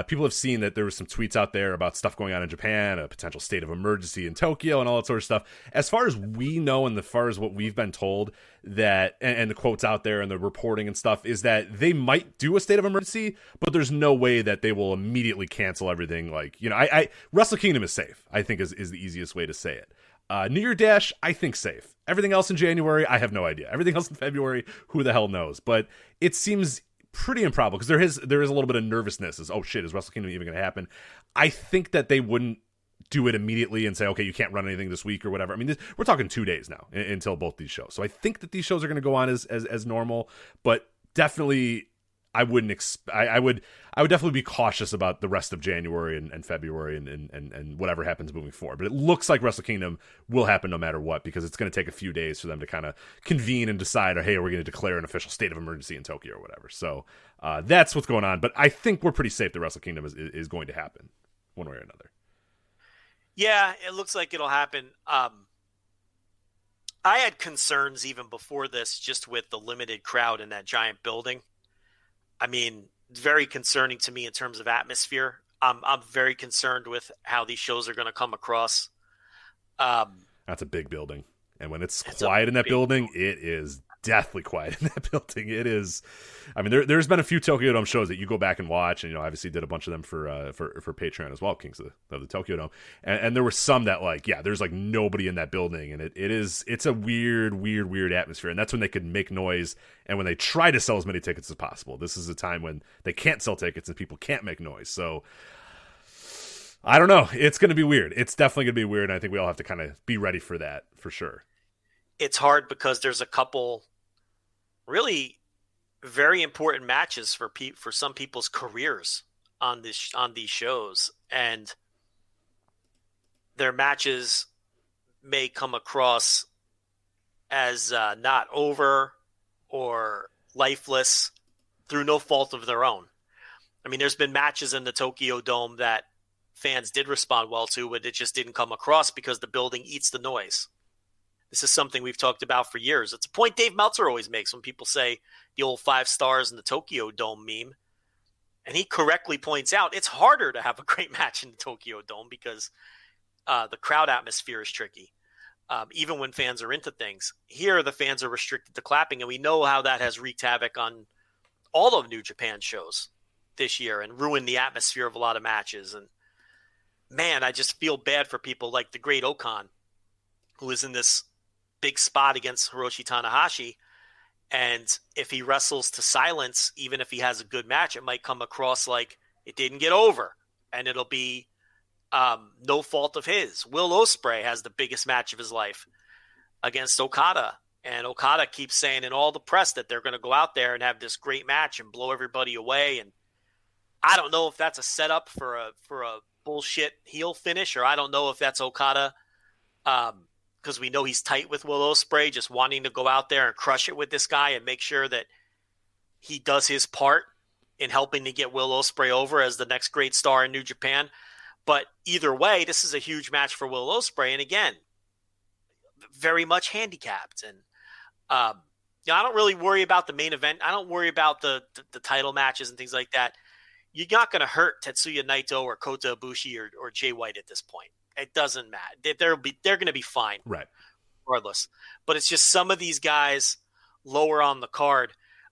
People have seen that there was some tweets out there about stuff going on in Japan, a potential state of emergency in Tokyo, and all that sort of stuff. As far as we know, and as far as what we've been told, that and the quotes out there and the reporting and stuff is that they might do a state of emergency, but there's no way that they will immediately cancel everything. Like, I Wrestle Kingdom is safe, I think is the easiest way to say it. New Year Dash, I think safe. Everything else in January, I have no idea. Everything else in February, who the hell knows? But it seems pretty improbable because there is a little bit of nervousness. Oh shit, is Wrestle Kingdom even going to happen? I think that they wouldn't do it immediately and say, okay, you can't run anything this week or whatever. I mean, we're talking 2 days now until both these shows. So I think that these shows are going to go on as normal, but definitely I would definitely be cautious about the rest of January and February and whatever happens moving forward. But it looks like Wrestle Kingdom will happen no matter what, because it's going to take a few days for them to kind of convene and decide, hey, we're going to declare an official state of emergency in Tokyo or whatever. So that's what's going on. But I think we're pretty safe that Wrestle Kingdom is going to happen one way or another. Yeah, it looks like it'll happen. I had concerns even before this, just with the limited crowd in that giant building. I mean, very concerning to me in terms of atmosphere. I'm very concerned with how these shows are going to come across. That's a big building. And when it's quiet in that building, it is deathly quiet in that building. It is. I mean, there's been a few Tokyo Dome shows that you go back and watch, and obviously did a bunch of them for Patreon as well, Kings of the Tokyo Dome, and there were some that there's nobody in that building, and it's a weird atmosphere, and that's when they could make noise, and when they try to sell as many tickets as possible. This is a time when they can't sell tickets and people can't make noise. So I don't know. It's going to be weird. It's definitely going to be weird, and I think we all have to kind of be ready for that for sure. It's hard because there's a couple really very important matches for some people's careers on these shows, and their matches may come across as not over or lifeless through no fault of their own. I mean, there's been matches in the Tokyo Dome that fans did respond well to, but it just didn't come across because the building eats the noise. This is something we've talked about for years. It's a point Dave Meltzer always makes when people say the old 5 stars in the Tokyo Dome meme. And he correctly points out it's harder to have a great match in the Tokyo Dome because the crowd atmosphere is tricky, even when fans are into things. Here, the fans are restricted to clapping, and we know how that has wreaked havoc on all of New Japan shows this year and ruined the atmosphere of a lot of matches. And, man, I just feel bad for people like the Great Okan, who is in this big spot against Hiroshi Tanahashi, and if he wrestles to silence, even if he has a good match, it might come across like it didn't get over, and it'll be no fault of his. Will Ospreay has the biggest match of his life against Okada And Okada keeps saying in all the press that they're going to go out there and have this great match and blow everybody away. And I don't know if that's a setup for a bullshit heel finish, or I don't know if that's Okada, because we know he's tight with Will Ospreay, just wanting to go out there and crush it with this guy and make sure that he does his part in helping to get Will Ospreay over as the next great star in New Japan. But either way, this is a huge match for Will Ospreay. And again, very much handicapped. And I don't really worry about the main event. I don't worry about the title matches and things like that. You're not going to hurt Tetsuya Naito or Kota Ibushi or Jay White at this point. It doesn't matter. They're going to be fine, right? Regardless. But it's just some of these guys lower on the card.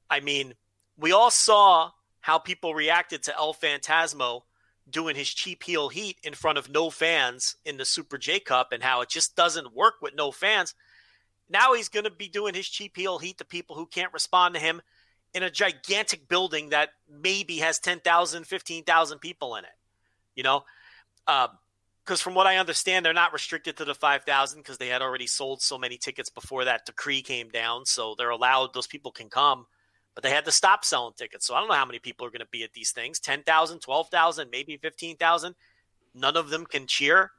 I mean, we all saw how people reacted to El Phantasmo doing his cheap heel heat in front of no fans in the Super J Cup, and how it just doesn't work with no fans. Now he's going to be doing his cheap heel heat to people who can't respond to him in a gigantic building that maybe has 10,000, 15,000 people in it, because from what I understand, they're not restricted to the 5,000 because they had already sold so many tickets before that decree came down. So they're allowed, those people can come, but they had to stop selling tickets. So I don't know how many people are going to be at these things, 10,000, 12,000, maybe 15,000. None of them can cheer.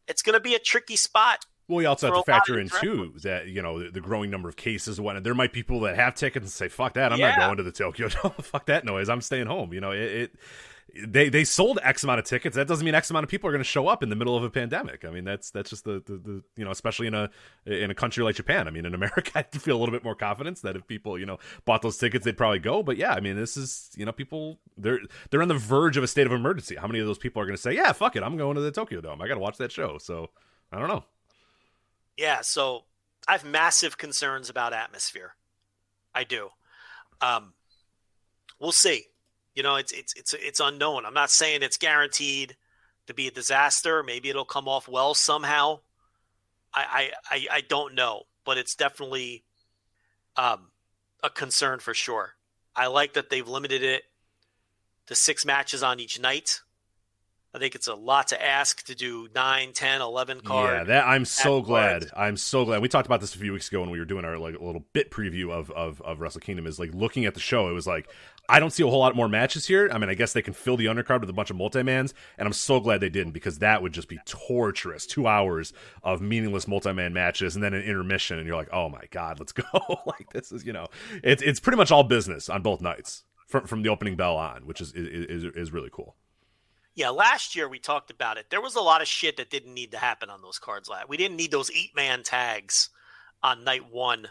It's going to be a tricky spot. Well, you also have to factor in, too, that, the growing number of cases and whatnot. There might be people that have tickets and say, fuck that, I'm not going to the Tokyo Dome. Fuck that noise, I'm staying home. They sold X amount of tickets. That doesn't mean X amount of people are going to show up in the middle of a pandemic. I mean, that's just the especially in a country like Japan. I mean, in America, I feel a little bit more confidence that if people, bought those tickets, they'd probably go. But yeah, I mean, this is, people, they're on the verge of a state of emergency. How many of those people are going to say, yeah, fuck it, I'm going to the Tokyo Dome. I got to watch that show. So I don't know. Yeah, so I have massive concerns about atmosphere. I do. We'll see. It's unknown. I'm not saying it's guaranteed to be a disaster. Maybe it'll come off well somehow. I don't know, but it's definitely a concern for sure. I like that they've limited it to 6 matches on each night. I think it's a lot to ask to do 9, 10, 11 card. Yeah, I'm so glad. I'm so glad. We talked about this a few weeks ago when we were doing our little bit preview of Wrestle Kingdom. Is looking at the show, it was I don't see a whole lot more matches here. I mean, I guess they can fill the undercard with a bunch of multi-mans, and I'm so glad they didn't, because that would just be torturous. 2 hours of meaningless multi-man matches and then an intermission, and you're like, oh my God, let's go. This is, it's pretty much all business on both nights from the opening bell on, which is really cool. Yeah, last year we talked about it. There was a lot of shit that didn't need to happen on those cards. We didn't need those 8-man tags on night 1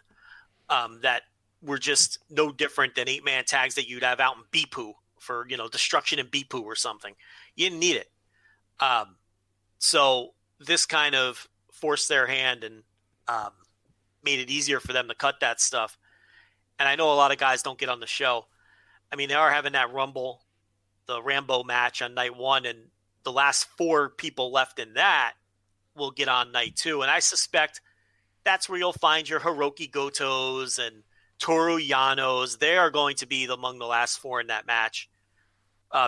that were just no different than 8-man tags that you'd have out in Bipu for, destruction in Bipu or something. You didn't need it. So this kind of forced their hand and made it easier for them to cut that stuff. And I know a lot of guys don't get on the show. I mean, they are having that Rumble, the Rambo match on night 1, and the last 4 people left in that will get on night 2. And I suspect that's where you'll find your Hiroki Gotos and Toru Yanos. They are going to be among the last 4 in that match.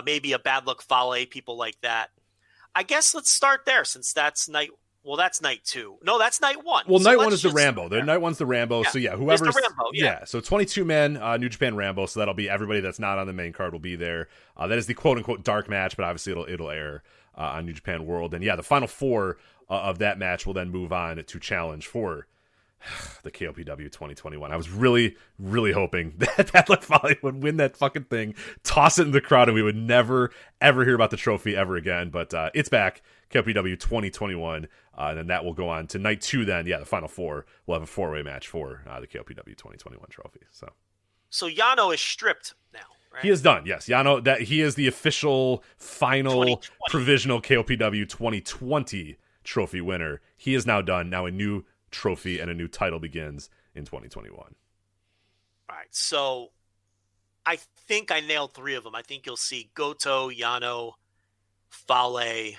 Maybe a Bad Luck Fale, people like that. I guess let's start there, since that's night. Well, that's night 2. No, that's night 1. Well, so night 1 is the Rambo. Night 1's the Rambo. Yeah. So yeah, whoever's the Rambo, yeah. So 22 men, New Japan Rambo. So that'll be everybody that's not on the main card will be there. That is the quote unquote dark match, but obviously it'll air on New Japan World. And yeah, the final 4 of that match will then move on to challenge for the KOPW 2021. I was really, really hoping that Bad Luck Fale would win that fucking thing, toss it in the crowd, and we would never, ever hear about the trophy ever again. But it's back, KOPW 2021, and then that will go on to night 2 then. Yeah, the final 4 will have a 4-way match for the KOPW 2021 trophy. So Yano is stripped now, right? He is done, yes. Yano, that he is the official final provisional KOPW 2020 trophy winner. He is now done. Now a new trophy and a new title begins in 2021. All right, so I think I nailed 3 of them. I think you'll see Goto, Yano, Fale. Am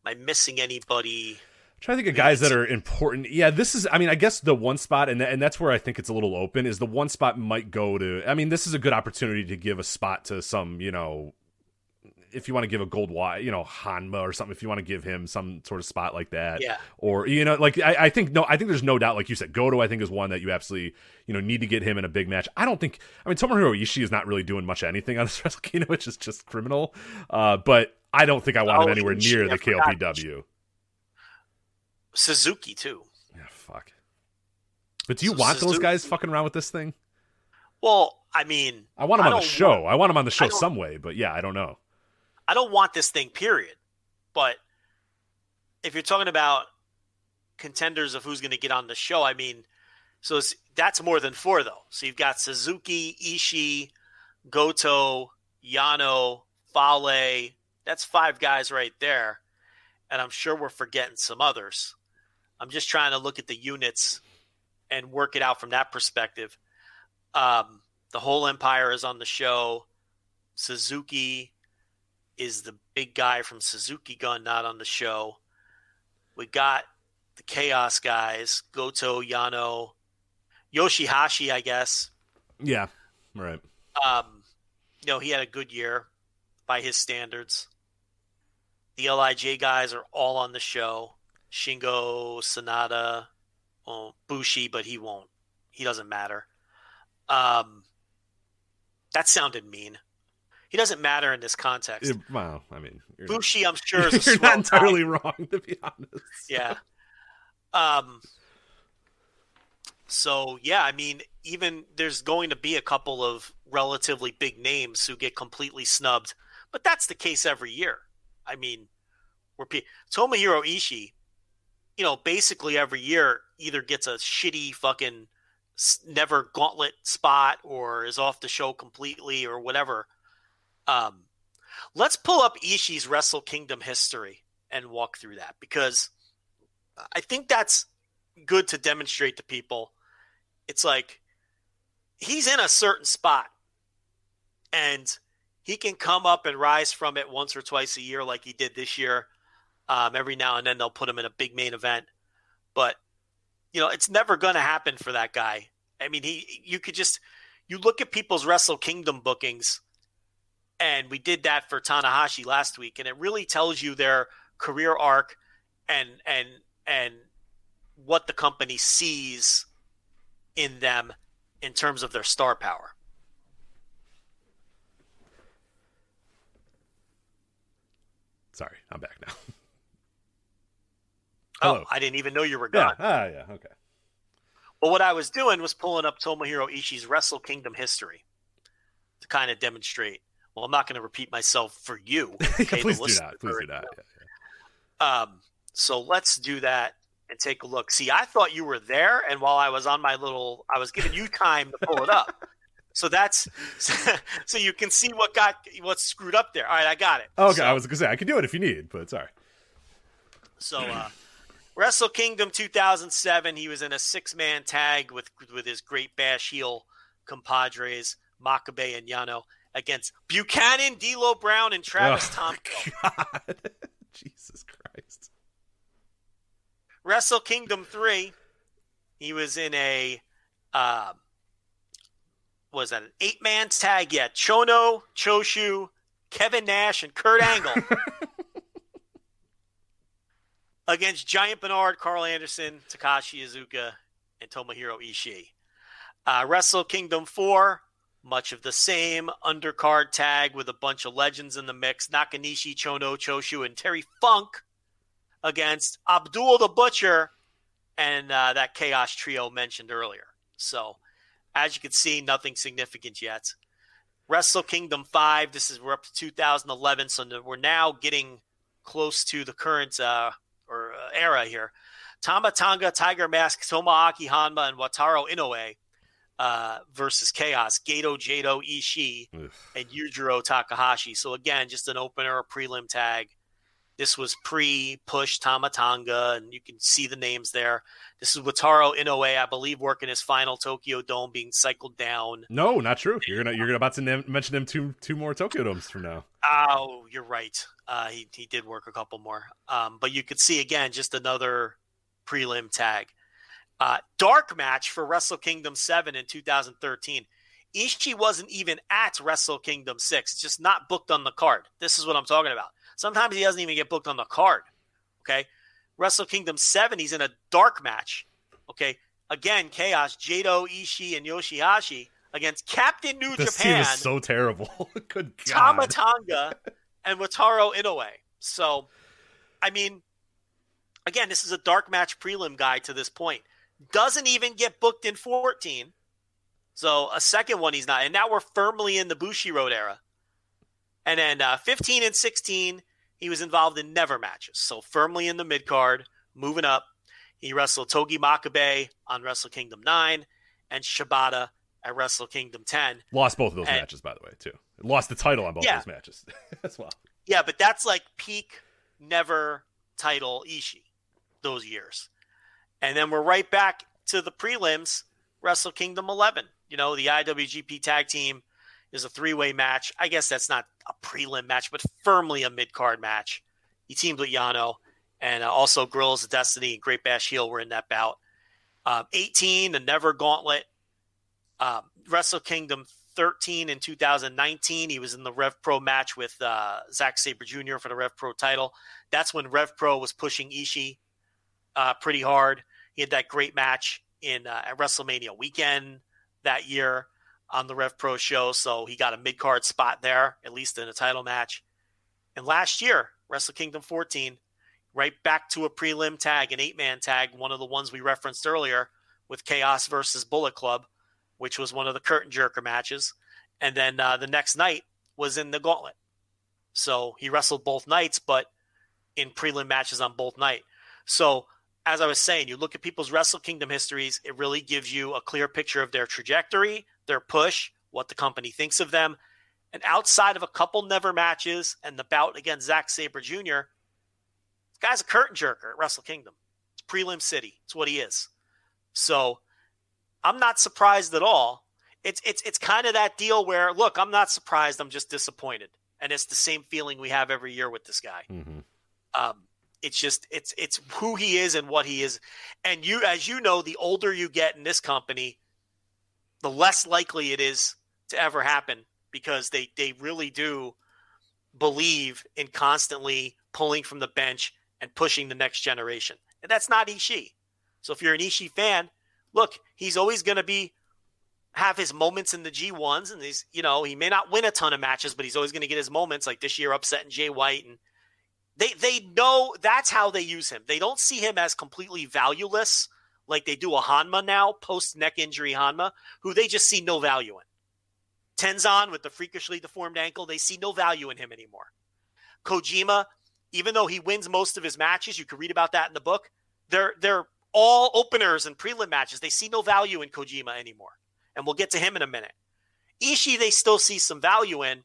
I missing anybody? I'm trying to think of guys that are important. Yeah, this is, I mean, I guess the one spot, and that's where I think it's a little open, is the one spot might go to, I mean, this is a good opportunity to give a spot to some, if you want to give a gold wide, Hanma or something, if you want to give him some sort of spot like that, Yeah. or like I think there's no doubt, like you said, Goto I think is one that you absolutely need to get him in a big match. Tomohiro Ishii is not really doing much of anything on this Wrestle Kingdom, which is just criminal. But I don't think I want him anywhere near the KOPW. Suzuki too. Yeah, fuck. But do you want those guys fucking around with this thing? Well, I mean, I want him on the show. I want him on the show some way, but yeah, I don't know. I don't want this thing, period. But if you're talking about contenders of who's going to get on the show, I mean, so that's more than 4 though. So you've got Suzuki, Ishii, Goto, Yano, Fale. That's 5 guys right there. And I'm sure we're forgetting some others. I'm just trying to look at the units and work it out from that perspective. The whole Empire is on the show. Suzuki is the big guy from Suzuki Gun, not on the show. We got the Chaos guys, Goto, Yano, Yoshihashi, I guess. Yeah, right. He had a good year by his standards. The LIJ guys are all on the show. Shingo, Sanada, Bushi, but he won't. He doesn't matter. That sounded mean. He doesn't matter in this context. Well, I mean, Bushi, I'm sure, is a you're not entirely guy. wrong, to be honest. Yeah. So, yeah, I mean, even there's going to be a couple of relatively big names who get completely snubbed, but that's the case every year. I mean, Tomohiro Ishii, basically every year either gets a shitty fucking never gauntlet spot or is off the show completely or whatever. Let's pull up Ishii's Wrestle Kingdom history and walk through that, because I think that's good to demonstrate to people. It's like he's in a certain spot and he can come up and rise from it once or twice a year like he did this year. Every now and then they'll put him in a big main event, but it's never going to happen for that guy. I mean, you look at people's Wrestle Kingdom bookings, and we did that for Tanahashi last week, and it really tells you their career arc and what the company sees in them in terms of their star power. Sorry, I'm back now. Oh, I didn't even know you were gone. Yeah, okay. Well, what I was doing was pulling up Tomohiro Ishii's Wrestle Kingdom history to kind of demonstrate. Well, I'm not going to repeat myself for you. Okay, Please do not. Please do not. Yeah. So let's do that and take a look. See, I thought you were there, and while I was on I was giving you time to pull it up. So so you can see what's screwed up there. All right, I got it. Okay, so, I was going to say I can do it if you need, but sorry. So, Wrestle Kingdom 2007, he was in a 6-man tag with his Great Bash heel compadres, Makabe and Yano, against Buchanan, D'Lo Brown, and Travis Tomko. God. Jesus Christ. Wrestle Kingdom 3, he was in a an 8-man tag? Yeah, Chono, Choshu, Kevin Nash, and Kurt Angle. Against Giant Bernard, Carl Anderson, Takashi Iizuka, and Tomohiro Ishii. Wrestle Kingdom 4, much of the same undercard tag with a bunch of legends in the mix. Nakanishi, Chono, Choshu, and Terry Funk against Abdul the Butcher and that Chaos Trio mentioned earlier. So, as you can see, nothing significant yet. Wrestle Kingdom 5, we're up to 2011, so we're now getting close to the current era here. Tama Tonga, Tiger Mask, Tomoaki Hanma, and Wataru Inoue versus Chaos, Gedo, Jado, Ishii, and Yujiro Takahashi. So again, just an opener, a prelim tag. This was pre-push Tama Tonga, and you can see the names there. This is Wataru Inoue, I believe, working his final Tokyo Dome, being cycled down. No, not true. You're gonna about to mention him two more Tokyo Domes from now. Oh, you're right. He did work a couple more. But you could see, again, just another prelim tag. Dark match for Wrestle Kingdom 7 in 2013. Ishii wasn't even at Wrestle Kingdom 6. It's just not booked on the card. This is what I'm talking about. Sometimes he doesn't even get booked on the card. Okay. Wrestle Kingdom 7, he's in a dark match. Okay. Again, Chaos, Jado, Ishii, and Yoshihashi against Captain New This Japan. team is so terrible. Good God. Tama Tonga and Wataru Inoue. So, I mean, again, this is a dark match prelim guy to this point. Doesn't even get booked in 14. So a second one he's not. And now we're firmly in the Bushiroad era. And then 15 and 16, he was involved in never matches. So firmly in the mid-card, moving up. He wrestled Togi Makabe on Wrestle Kingdom 9 and Shibata at Wrestle Kingdom 10. Lost both of those matches, by the way, too. Lost the title on both those matches as well. Yeah, but that's like peak never title Ishii those years. And then we're right back to the prelims, Wrestle Kingdom 11. You know, the IWGP tag team is a three-way match. I guess that's not a prelim match, but firmly a mid-card match. He teamed with Yano, and also Guerrillas of Destiny and Great Bash Heel were in that bout. 18, the Never Gauntlet. Wrestle Kingdom 13 in 2019. He was in the Rev Pro match with Zack Sabre Jr. for the Rev Pro title. That's when Rev Pro was pushing Ishii pretty hard. He had that great match at WrestleMania weekend that year on the Rev Pro show. So he got a mid-card spot there, at least in a title match. And last year, Wrestle Kingdom 14, right back to a prelim tag, an 8-man tag, one of the ones we referenced earlier with Chaos versus Bullet Club, which was one of the curtain jerker matches. And then the next night was in the Gauntlet. So he wrestled both nights, but in prelim matches on both night. So as I was saying, you look at people's Wrestle Kingdom histories, it really gives you a clear picture of their trajectory, their push, what the company thinks of them. And outside of a couple never matches and the bout against Zack Sabre Jr., this guy's a curtain jerker at Wrestle Kingdom. It's prelim city. It's what he is. So I'm not surprised at all. It's kind of that deal where, look, I'm not surprised. I'm just disappointed. And it's the same feeling we have every year with this guy. Mm-hmm. It's just, it's who he is and what he is. And as you know, the older you get in this company, the less likely it is to ever happen, because they really do believe in constantly pulling from the bench and pushing the next generation. And that's not Ishii. So if you're an Ishii fan, look, he's always going to have his moments in the G1s, and he may not win a ton of matches, but he's always going to get his moments, like this year upsetting Jay White. And they know that's how they use him. They don't see him as completely valueless like they do a Hanma now, post-neck injury Hanma, who they just see no value in. Tenzan with the freakishly deformed ankle, they see no value in him anymore. Kojima, even though he wins most of his matches, you can read about that in the book, they're all openers and prelim matches. They see no value in Kojima anymore. And we'll get to him in a minute. Ishii, they still see some value in,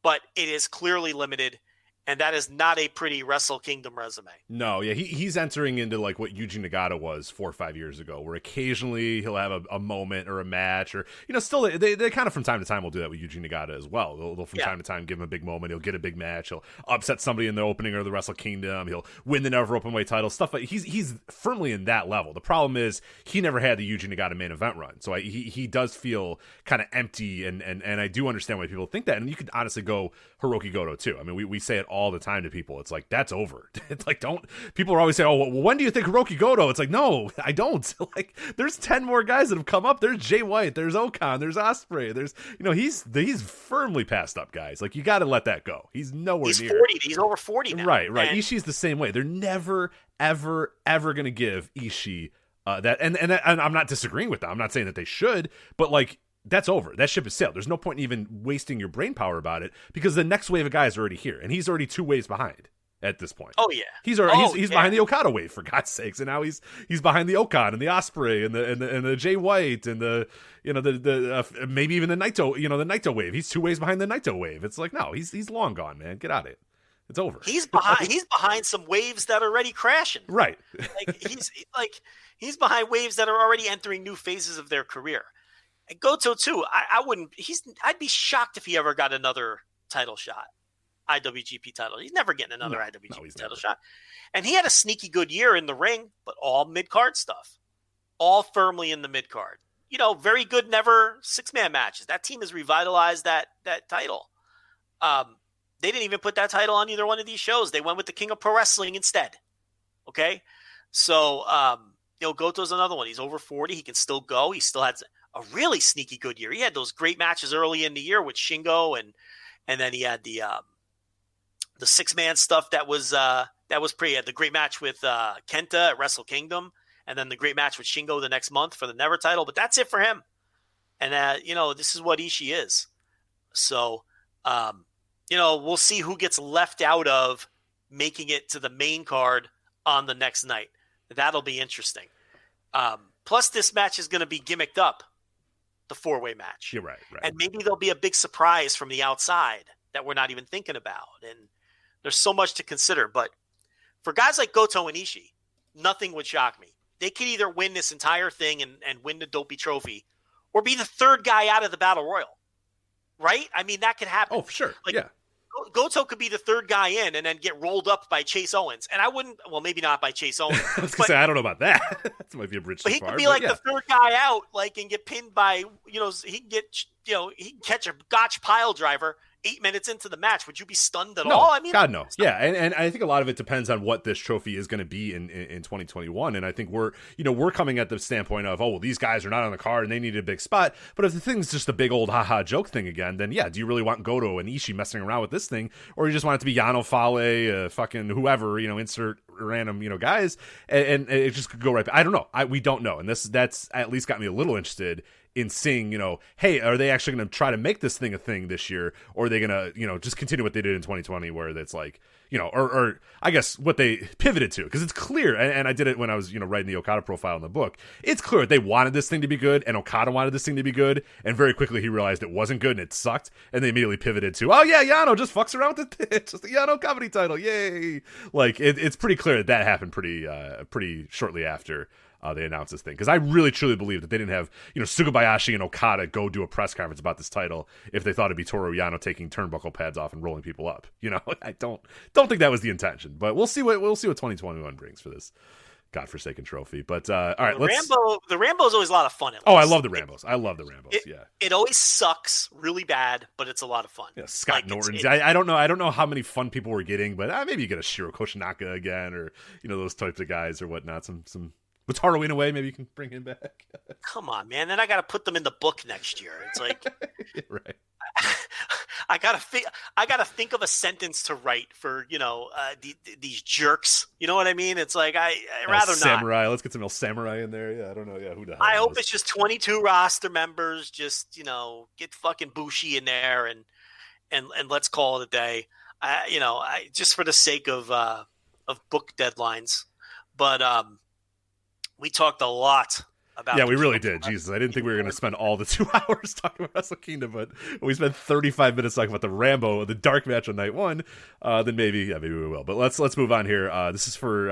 but it is clearly limited. And that is not a pretty Wrestle Kingdom resume. No, yeah, he's entering into like what Yuji Nagata was 4 or 5 years ago, where occasionally he'll have a moment or a match, or still they kind of from time to time will do that with Yuji Nagata as well. They'll from time to time give him a big moment. He'll get a big match. He'll upset somebody in the opening or the Wrestle Kingdom. He'll win the Never Openweight title. Stuff like he's firmly in that level. The problem is he never had the Yuji Nagata main event run, so he does feel kind of empty, and I do understand why people think that. And you could honestly go Hiroki Goto too. I mean, we say it all the time to people. It's like, that's over. It's like, people are always saying, oh, well, when do you think Hiroki Goto? It's like, no, I don't. Like, there's 10 more guys that have come up. There's Jay White, there's Okan, there's Ospreay, there's, he's firmly passed up guys. Like, you got to let that go. He's nowhere near. 40. He's over 40 now. Right. And Ishii's the same way. They're never, ever, ever going to give Ishii that. And I'm not disagreeing with that. I'm not saying that they should, but like, that's over. That ship has sailed. There's no point in even wasting your brain power about it, because the next wave of guys are already here, and he's already 2 waves behind at this point. Oh yeah, he's behind the Okada wave, for God's sakes, and now he's behind the Okan and the Ospreay and the Jay White and the maybe even the Naito the Naito wave. He's 2 waves behind the Naito wave. It's like, no, he's long gone, man. Get out of it. It's over. He's behind some waves that are already crashing. Right. He's behind waves that are already entering new phases of their career. And Goto too. I'd be shocked if he ever got another title shot, IWGP title. He's never getting another IWGP title shot. And he had a sneaky good year in the ring, but all mid card stuff, all firmly in the mid card. very good never 6-man matches. That team has revitalized that title. They didn't even put that title on either one of these shows. They went with the King of Pro Wrestling instead. Okay? So, Goto's another one. He's over 40. He can still go. He still had a really sneaky good year. He had those great matches early in the year with Shingo, and then he had the 6-man stuff that was pretty. He had the great match with Kenta at Wrestle Kingdom, and then the great match with Shingo the next month for the Never title. But that's it for him. And this is what Ishii is. So, we'll see who gets left out of making it to the main card on the next night. That'll be interesting. Plus, this match is going to be gimmicked up, the 4-way match. You're right. And maybe there'll be a big surprise from the outside that we're not even thinking about. And there's so much to consider. But for guys like Goto and Ishii, nothing would shock me. They could either win this entire thing and win the Dopey Trophy, or be the third guy out of the Battle Royal. Right? I mean, that could happen. Oh, for sure. Like, yeah. Goto could be the third guy in and then get rolled up by Chase Owens. And I wouldn't, well, maybe not by Chase Owens. I was going to say, I don't know about that. That might be a bridge too he far. could be like the third guy out, and get pinned by, he can catch a gotch pile driver 8 minutes into the match. Would you be stunned at all? I mean, God, no. Yeah. And I think a lot of it depends on what this trophy is going to be in 2021. And I think we're coming at the standpoint of, oh, well, these guys are not on the card and they need a big spot. But if the thing's just a big old haha joke thing again, then yeah, do you really want Goto and Ishii messing around with this thing? Or you just want it to be Yano Fale, fucking whoever, insert random, guys, and it just could go right back. I don't know. We don't know. And that's at least got me a little interested in seeing, hey, are they actually going to try to make this thing a thing this year? Or are they going to, just continue what they did in 2020 where it's like, or I guess what they pivoted to, because it's clear. And I did it when I was, writing the Okada profile in the book. It's clear they wanted this thing to be good and Okada wanted this thing to be good. And very quickly he realized it wasn't good and it sucked. And they immediately pivoted to, oh yeah, Yano just fucks around with it. It's just the Yano comedy title. Yay. Like it's pretty clear that happened pretty shortly after they announced this thing, because I really truly believe that they didn't have Sugabayashi and Okada go do a press conference about this title if they thought it'd be Toru Yano taking turnbuckle pads off and rolling people up. I don't think that was the intention, but we'll see what 2021 brings for this godforsaken trophy. But all right, the Rambo's always a lot of fun. I love the Rambos. I love the Rambos. Yeah, it always sucks really bad, but it's a lot of fun. Yeah, Scott Norton. I don't know how many fun people we're getting, but maybe you get a Shiro Koshinaka again, or those types of guys or whatnot. Some. Wataru in a way, maybe you can bring him back. Come on, man. Then I got to put them in the book next year. It's like, right. I gotta think of a sentence to write for these jerks. You know what I mean? It's like I rather samurai. not. Let's get some real samurai in there. Yeah, I don't know. Yeah, who the hell? I hope it's just 22 roster members. Just get fucking Bushi in there and let's call it a day. Just for the sake of book deadlines, but we talked a lot about. Yeah, we really did. Jesus, I didn't think we were going to spend all the 2 hours talking about Wrestle Kingdom, but we spent 35 minutes talking about the Rambo, the dark match on night one. Then maybe we will. But let's move on here. This is for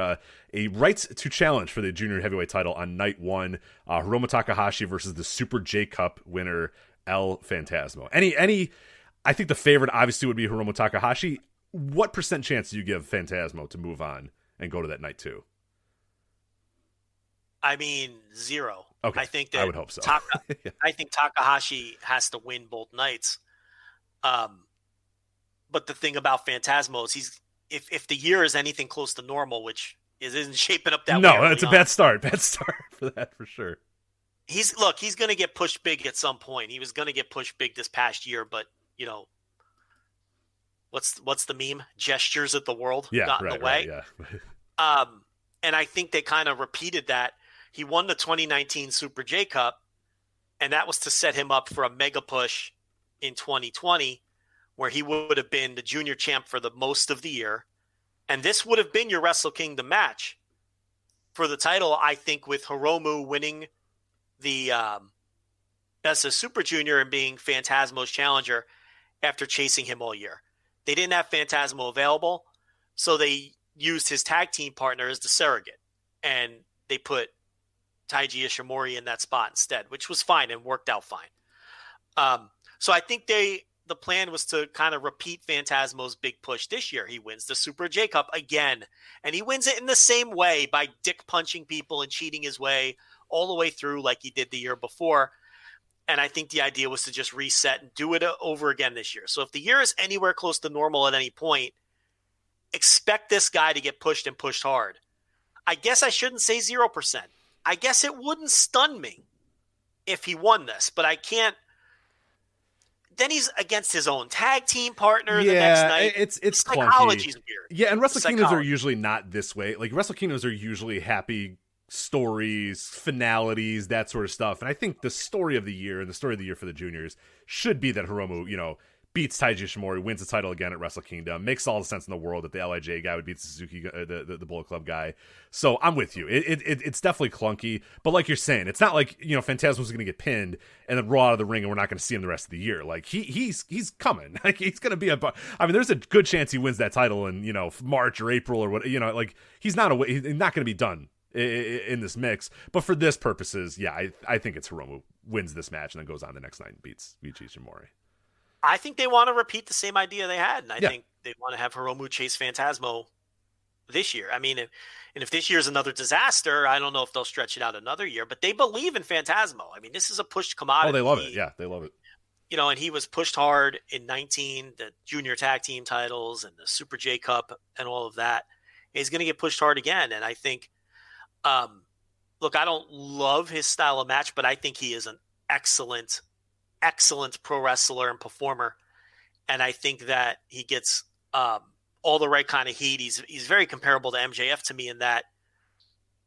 a right to challenge for the junior heavyweight title on night one. Hiromu Takahashi versus the Super J Cup winner El Phantasmo. I think the favorite obviously would be Hiromu Takahashi. What % chance do you give Phantasmo to move on and go to that night two? I mean, 0. Okay. I think that I would hope so. Yeah. I think Takahashi has to win both nights. But the thing about Phantasmo is if the year is anything close to normal, which isn't shaping up that way. No, it's a bad start. Bad start for that for sure. He's going to get pushed big at some point. He was going to get pushed big this past year, but what's the meme? Gestures at the world got in the way. Right, yeah. And I think they kind of repeated that. He won the 2019 Super J Cup, and that was to set him up for a mega push in 2020, where he would have been the junior champ for the most of the year. And this would have been your Wrestle Kingdom match for the title, I think, with Hiromu winning the Best of Super Junior and being Phantasmo's challenger after chasing him all year. They didn't have Phantasmo available, so they used his tag team partner as the surrogate, and they put Taiji Ishimori in that spot instead, which was fine and worked out fine. So I think the plan was to kind of repeat Phantasmo's big push this year. He wins the Super J Cup again, and he wins it in the same way by dick punching people and cheating his way all the way through like he did the year before. And I think the idea was to just reset and do it over again this year. So if the year is anywhere close to normal at any point, expect this guy to get pushed and pushed hard. I guess I shouldn't say 0%. I guess it wouldn't stun me if he won this, but I can't. Then he's against his own tag team partner the next night. It's psychology's clunky. weird. Yeah, and Wrestle Kingdoms are usually not this way. Like, Wrestle Kingdoms are usually happy stories, finalities, that sort of stuff. And I think the story of the year and the story of the year for the juniors should be that Hiromu, beats Taiji Ishimori, wins the title again at Wrestle Kingdom. Makes all the sense in the world that the LIJ guy would beat Suzuki, the Bullet Club guy. So I'm with you. It's definitely clunky, but like you're saying, it's not like Phantasmo's going to get pinned and then raw out of the ring and we're not going to see him the rest of the year. Like he's coming. Like he's going to be there's a good chance he wins that title in March or April or what. Like he's not going to be done in this mix. But for this purposes, yeah, I think it's Hiromu wins this match and then goes on the next night and beats Ishimori. I think they want to repeat the same idea they had, and I think they want to have Hiromu chase Phantasmo this year. I mean, if this year's another disaster, I don't know if they'll stretch it out another year, but they believe in Phantasmo. I mean, this is a pushed commodity. Oh, they love it. Yeah, they love it. And he was pushed hard in 19, the junior tag team titles and the Super J Cup and all of that. He's going to get pushed hard again, and I think, look, I don't love his style of match, but I think he is an excellent pro wrestler and performer, and I think that he gets all the right kind of heat. He's very comparable to MJF to me in that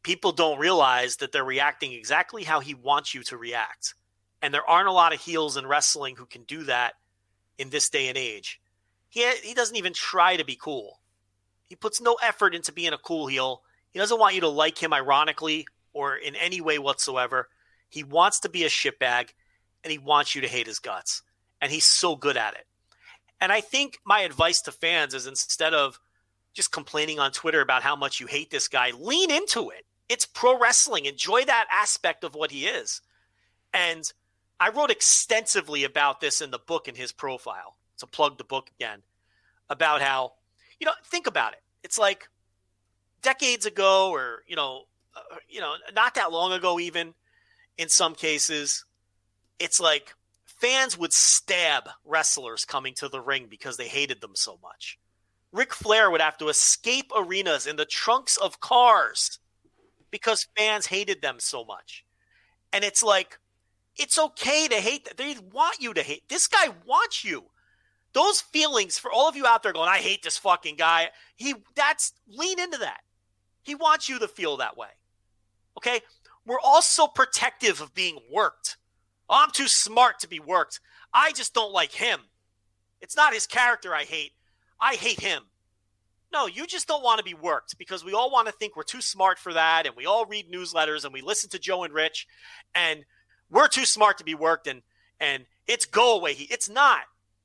people don't realize that they're reacting exactly how he wants you to react, and there aren't a lot of heels in wrestling who can do that in this day and age. He doesn't even try to be cool. He puts no effort into being a cool heel. He doesn't want you to like him ironically or in any way whatsoever. He wants to be a shitbag, and he wants you to hate his guts. And he's so good at it. And I think my advice to fans is, instead of just complaining on Twitter about how much you hate this guy, lean into it. It's pro wrestling. Enjoy that aspect of what he is. And I wrote extensively about this in the book, in his profile, to plug the book again, about how, think about it. It's like decades ago, or, not that long ago, even in some cases, it's like fans would stab wrestlers coming to the ring because they hated them so much. Ric Flair would have to escape arenas in the trunks of cars because fans hated them so much. And it's like, it's okay to hate that. They want you to hate. This guy wants you. Those feelings, for all of you out there going, I hate this fucking guy. Lean into that. He wants you to feel that way. Okay? We're also protective of being worked. Oh, I'm too smart to be worked. I just don't like him. It's not his character I hate. I hate him. No, you just don't want to be worked, because we all want to think we're too smart for that, and we all read newsletters and we listen to Joe and Rich, and we're too smart to be worked, and it's go away heat. It's not.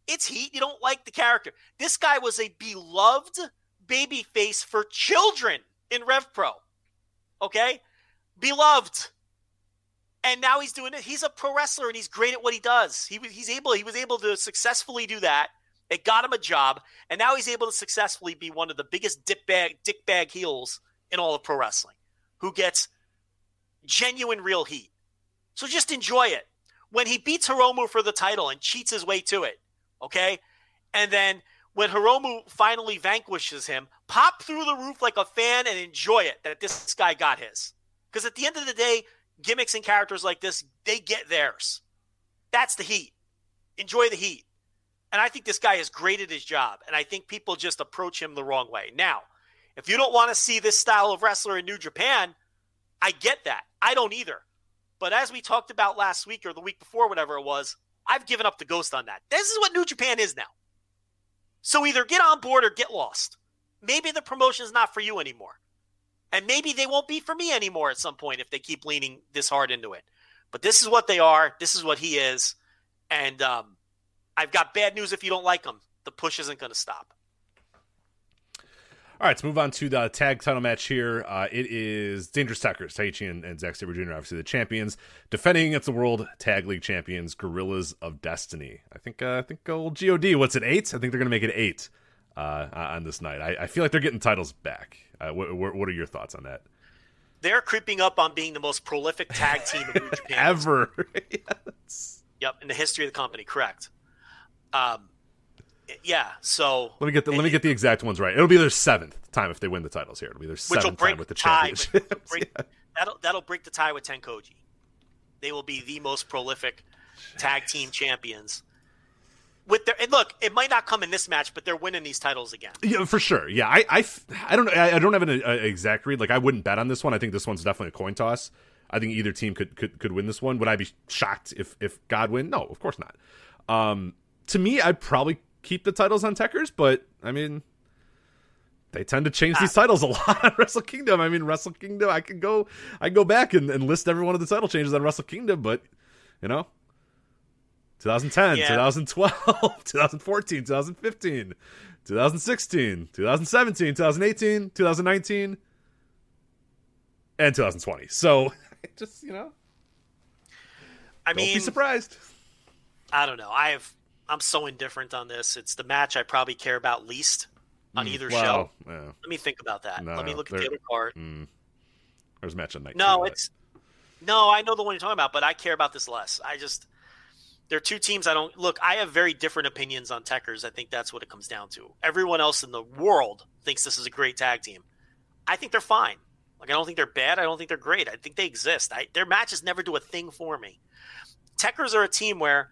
It's heat. You don't like the character. This guy was a beloved babyface for children in Rev Pro. Okay? Beloved. And now he's doing it. He's a pro wrestler, and he's great at what he does. He was able to successfully do that. It got him a job, and now he's able to successfully be one of the biggest dickbag heels in all of pro wrestling, who gets genuine real heat. So just enjoy it. When he beats Hiromu for the title and cheats his way to it, okay? And then when Hiromu finally vanquishes him, pop through the roof like a fan and enjoy it that this guy got his. Because at the end of the day, gimmicks and characters like this, they get theirs. That's the heat. Enjoy the heat. And I think this guy is great at his job, and I think people just approach him the wrong way. Now, if you don't want to see this style of wrestler in New Japan, I get that. I don't either. But as we talked about last week or the week before, whatever it was, I've given up the ghost on that. This is what New Japan is now. So either get on board or get lost. Maybe the promotion is not for you anymore. And maybe they won't be for me anymore at some point if they keep leaning this hard into it. But this is what they are. This is what he is. And I've got bad news if you don't like him. The push isn't going to stop. All right, let's move on to the tag title match here. It is Dangerous Tekkers, Taichi and Zack Sabre Jr., obviously the champions, defending against the World Tag League champions, Gorillas of Destiny. I think old GOD, what's it, 8? I think they're going to make it 8 on this night. I feel like they're getting titles back. What are your thoughts on that? they're creeping up on being the most prolific tag team in New Japan ever. Yes. Yep, in the history of the company, correct. Yeah, so let me get the exact ones right. It'll be their 7th time if they win the titles here. It'll be their 7th time with the championship. That'll break the tie with Tenkoji. They will be the most prolific tag team champions. And look, it might not come in this match, but they're winning these titles again. Yeah, for sure. Yeah, I don't have an exact read. Like, I wouldn't bet on this one. I think this one's definitely a coin toss. I think either team could win this one. Would I be shocked if God win? No, of course not. To me, I'd probably keep the titles on Tekkers, but I mean, they tend to change these titles a lot on Wrestle Kingdom. I mean, Wrestle Kingdom, I can go back and list every one of the title changes on Wrestle Kingdom, but 2010, 2012, 2014, 2015, 2016, 2017, 2018, 2019, and 2020. So just, don't be surprised. I don't know. I'm so indifferent on this. It's the match I probably care about least on either show. Yeah. Let me think about that. Let me look at the other card. There's a match on night. No, I know the one you're talking about, but I care about this less. There are two teams I don't look. I have very different opinions on Tekkers. I think that's what it comes down to. Everyone else in the world thinks this is a great tag team. I think they're fine. Like, I don't think they're bad. I don't think they're great. I think they exist. Their matches never do a thing for me. Tekkers are a team where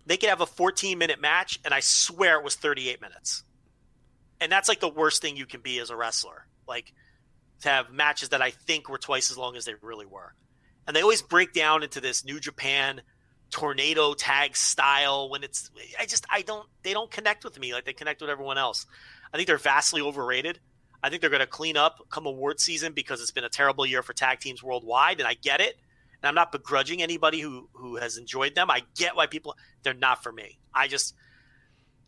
they could have a 14-minute match, and I swear it was 38 minutes. And that's like the worst thing you can be as a wrestler. Like, to have matches that I think were twice as long as they really were. And they always break down into this New Japan tornado tag style when they don't connect with me like they connect with everyone else. I think they're vastly overrated. I think they're going to clean up come award season because it's been a terrible year for tag teams worldwide, and I get it. And I'm not begrudging anybody who has enjoyed them. I get why they're not for me.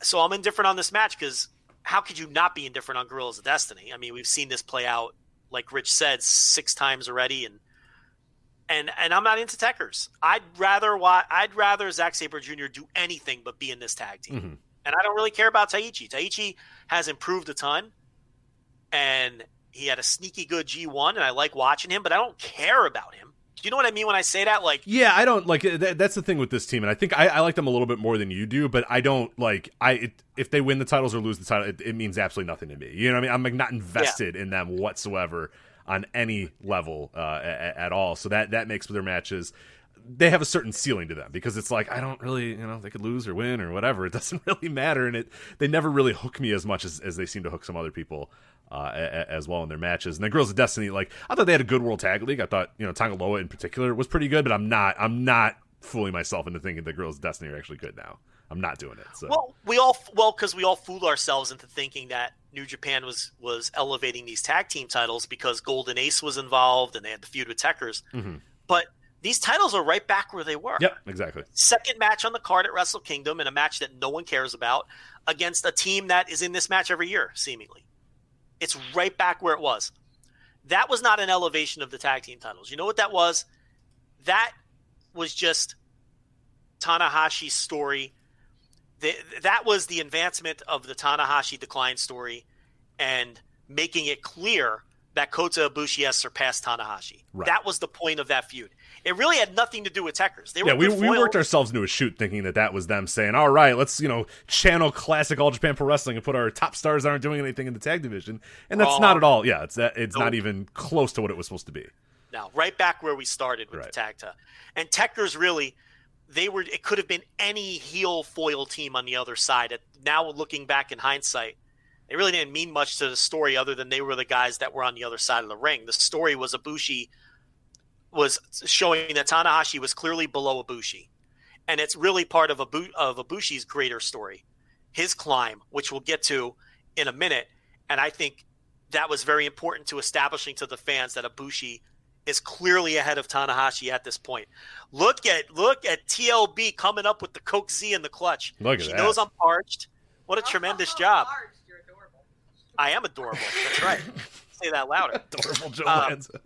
So I'm indifferent on this match because how could you not be indifferent on Guerrillas of Destiny? I mean, we've seen this play out, like Rich said, 6 times already, and I'm not into Tekkers. I'd rather Zack Sabre Jr. do anything but be in this tag team. Mm-hmm. And I don't really care about Taichi. Taichi has improved a ton, and he had a sneaky good G1, and I like watching him, but I don't care about him. Do you know what I mean when I say that? Like, yeah, I don't like that's the thing with this team, and I think I like them a little bit more than you do, but I don't like if they win the titles or lose the title, it means absolutely nothing to me. You know what I mean? I'm like not invested in them whatsoever on any level at all. So that makes their matches, they have a certain ceiling to them because it's like I don't really, they could lose or win or whatever. It doesn't really matter, and they never really hook me as much as they seem to hook some other people as well in their matches. And the Girls of Destiny, like I thought they had a good World Tag League. I thought Tangaloa in particular was pretty good, but I'm not fooling myself into thinking the Girls of Destiny are actually good now. I'm not doing it. So. Because we all fooled ourselves into thinking that New Japan was elevating these tag team titles because Golden Ace was involved and they had the feud with Tekkers. Mm-hmm. But these titles are right back where they were. Yep, exactly. Second match on the card at Wrestle Kingdom, and a match that no one cares about against a team that is in this match every year, seemingly. It's right back where it was. That was not an elevation of the tag team titles. You know what that was? That was just Tanahashi's story. That was the advancement of the Tanahashi decline story and making it clear that Kota Ibushi has surpassed Tanahashi. Right. That was the point of that feud. It really had nothing to do with Tekkers. We worked ourselves into a shoot thinking that was them saying, all right, let's, channel classic All Japan Pro Wrestling and put our top stars that aren't doing anything in the tag division. And that's not at all. Yeah, it's not even close to what it was supposed to be. No, right back where we started with the tag team. And Tekkers really, it could have been any heel foil team on the other side. Now looking back in hindsight, they really didn't mean much to the story other than they were the guys that were on the other side of the ring. The story was Ibushi was showing that Tanahashi was clearly below Ibushi. And it's really part of Ibushi's greater story, his climb, which we'll get to in a minute. And I think that was very important to establishing to the fans that Ibushi is clearly ahead of Tanahashi at this point. Look at TLB coming up with the Coke Z in the clutch. She knows I'm parched. What a tremendous job. You're adorable. I am adorable. That's right. Say that louder. Adorable Joe Lanza.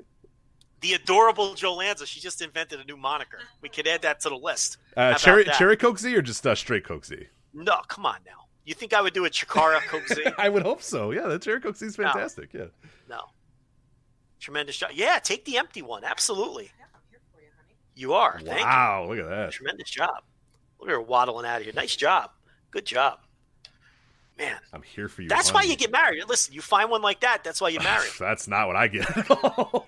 The adorable Joe Lanza. She just invented a new moniker. We could add that to the list. Cherry Coke Z or just straight Coke Z? No, come on now. You think I would do a Chikara Coke Z? I would hope so. Yeah, the Cherry Coke Z is fantastic. No. Tremendous job. Yeah, take the empty one. Absolutely. Yeah, I'm here for you, honey. You are. Thank you. Wow, look at that. Tremendous job. Look at her waddling out of here. Nice job. Good job. Man. I'm here for you. That's honey. why you get married. Listen, you find one like that, that's why you marry. That's not what I get at all.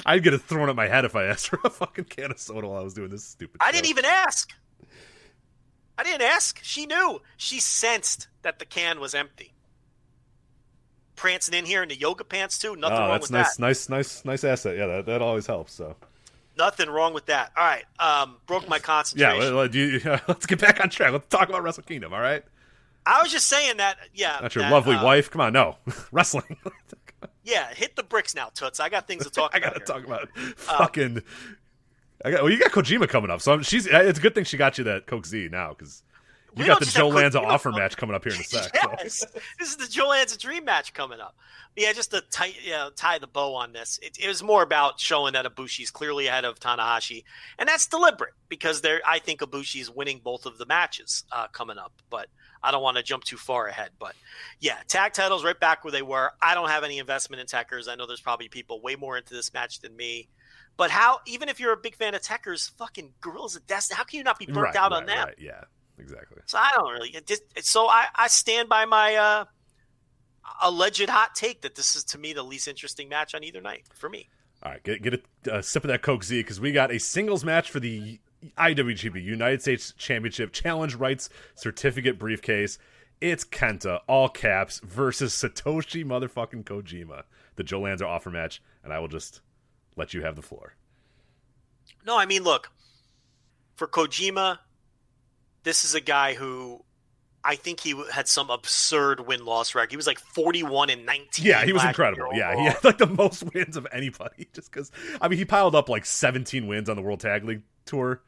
I'd get it thrown at my head if I asked for a fucking can of soda while I was doing this stupid I show. didn't even ask. She knew. She sensed that the can was empty. Prancing in here in the yoga pants too. Nothing wrong with that. Nice asset. Yeah, that always helps. So nothing wrong with that. All right, broke my concentration. Yeah, let's get back on track. Let's talk about Wrestle Kingdom. All right. I was just saying that. Yeah, not your lovely wife. Come on, no wrestling. Yeah, hit the bricks now, Toots. I got things to talk about. I gotta talk about fucking. You got Kojima coming up, so it's a good thing she got you that Coke Z now because you got the Joe Lanza offer match coming up here in a sec. Yes, so. This is the Joe Lanza dream match coming up. Yeah, just to tie the bow on this. It was more about showing that Ibushi's clearly ahead of Tanahashi, and that's deliberate because I think Ibushi's winning both of the matches coming up, but I don't want to jump too far ahead. But yeah, tag titles right back where they were. I don't have any investment in Techers. I know there's probably people way more into this match than me. But even if you're a big fan of Techers, fucking Gorillas of Destiny, how can you not be burnt out on them? Right, yeah, exactly. So I don't really. I stand by my alleged hot take that this is, to me, the least interesting match on either night for me. All right, get a sip of that Coke Z because we got a singles match for the IWGP United States Championship Challenge Rights Certificate briefcase. It's Kenta, all caps, versus Satoshi motherfucking Kojima, the Joe Lanza offer match, and I will just let you have the floor. No, I mean, look, for Kojima, this is a guy who I think he had some absurd win-loss record. He was like 41-19. Yeah, he was incredible. Yeah, he had like the most wins of anybody just because, he piled up like 17 wins on the World Tag League Tour,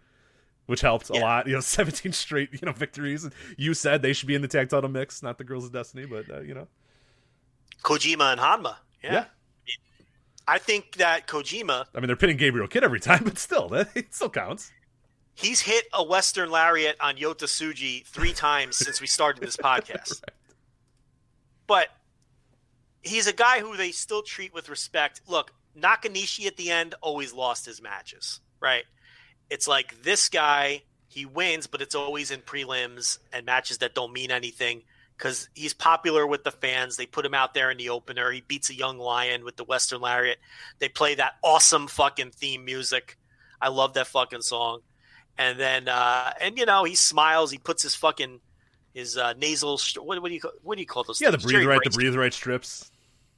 which helped a lot. 17 straight, victories. You said they should be in the tag title mix, not the Girls of Destiny, but, Kojima and Hanma. Yeah. I think that Kojima... they're pinning Gabriel Kidd every time, but still, it still counts. He's hit a Western Lariat on Yota Tsuji 3 times since we started this podcast. Right. But he's a guy who they still treat with respect. Look, Nakanishi at the end always lost his matches, right? It's like this guy, he wins, but it's always in prelims and matches that don't mean anything because he's popular with the fans. They put him out there in the opener. He beats a young lion with the Western Lariat. They play that awesome fucking theme music. I love that fucking song. And then, he smiles. He puts his nasal. What do you call those? Yeah, things? the breathe right strips.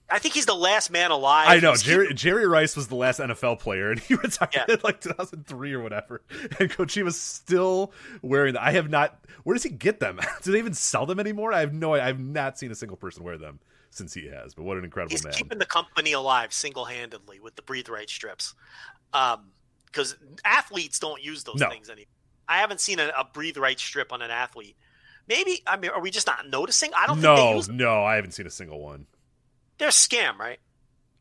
I think he's the last man alive. I know. Jerry Rice was the last NFL player, and he retired in like 2003 or whatever. And Kojima's still wearing them. I have not. Where does he get them? Do they even sell them anymore? I have no. I have not seen a single person wear them since he has. But what an incredible man! He's keeping the company alive single-handedly with the breathe right strips. Because athletes don't use those things anymore. I haven't seen a breathe right strip on an athlete. Maybe, are we just not noticing? I don't think they use them. No, I haven't seen a single one. They're a scam, right?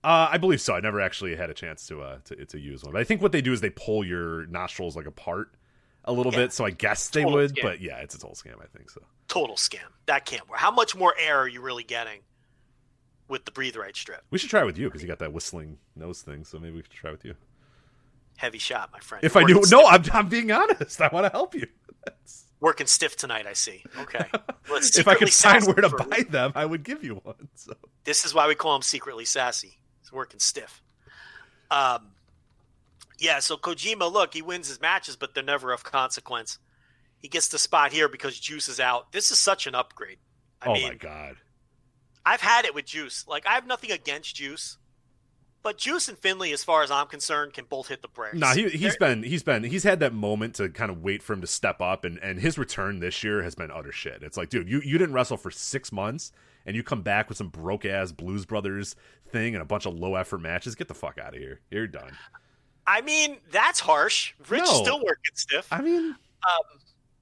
I believe so. I never actually had a chance to use one. But I think what they do is they pull your nostrils like apart a little bit, so I guess they would. Scam. But yeah, it's a total scam, I think so. Total scam. That can't work. How much more air are you really getting with the breathe right strip? We should try it with you because you got that whistling nose thing, so maybe we should try it with you. Heavy shot, my friend. If I knew, no, I'm being honest. I want to help you. Working stiff tonight, I see. Okay. Well, if I could find where to buy them, I would give you one. So this is why we call him secretly sassy. He's working stiff. Yeah. So Kojima, look, he wins his matches, but they're never of consequence. He gets the spot here because Juice is out. This is such an upgrade. I mean, my God. I've had it with Juice. Like, I have nothing against Juice. But Juice and Finley, as far as I'm concerned, can both hit the brakes. No, he's had that moment to kind of wait for him to step up, and his return this year has been utter shit. It's like, dude, you didn't wrestle for 6 months, and you come back with some broke ass Blues Brothers thing and a bunch of low effort matches. Get the fuck out of here. You're done. I mean, that's harsh. Rich still working stiff. I mean,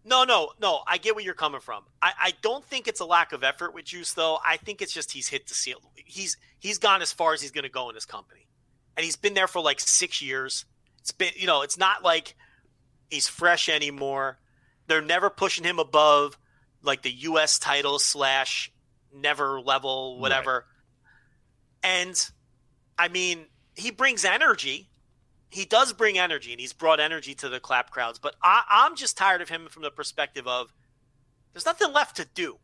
no. I get where you're coming from. I don't think it's a lack of effort with Juice, though. I think it's just he's hit the ceiling. He's gone as far as he's going to go in this company. And he's been there for like 6 years. It's been, it's not like he's fresh anymore. They're never pushing him above like the U.S. title / never level, whatever. And, I mean, he brings energy. He does bring energy, and he's brought energy to the clap crowds. But I'm just tired of him from the perspective of there's nothing left to do.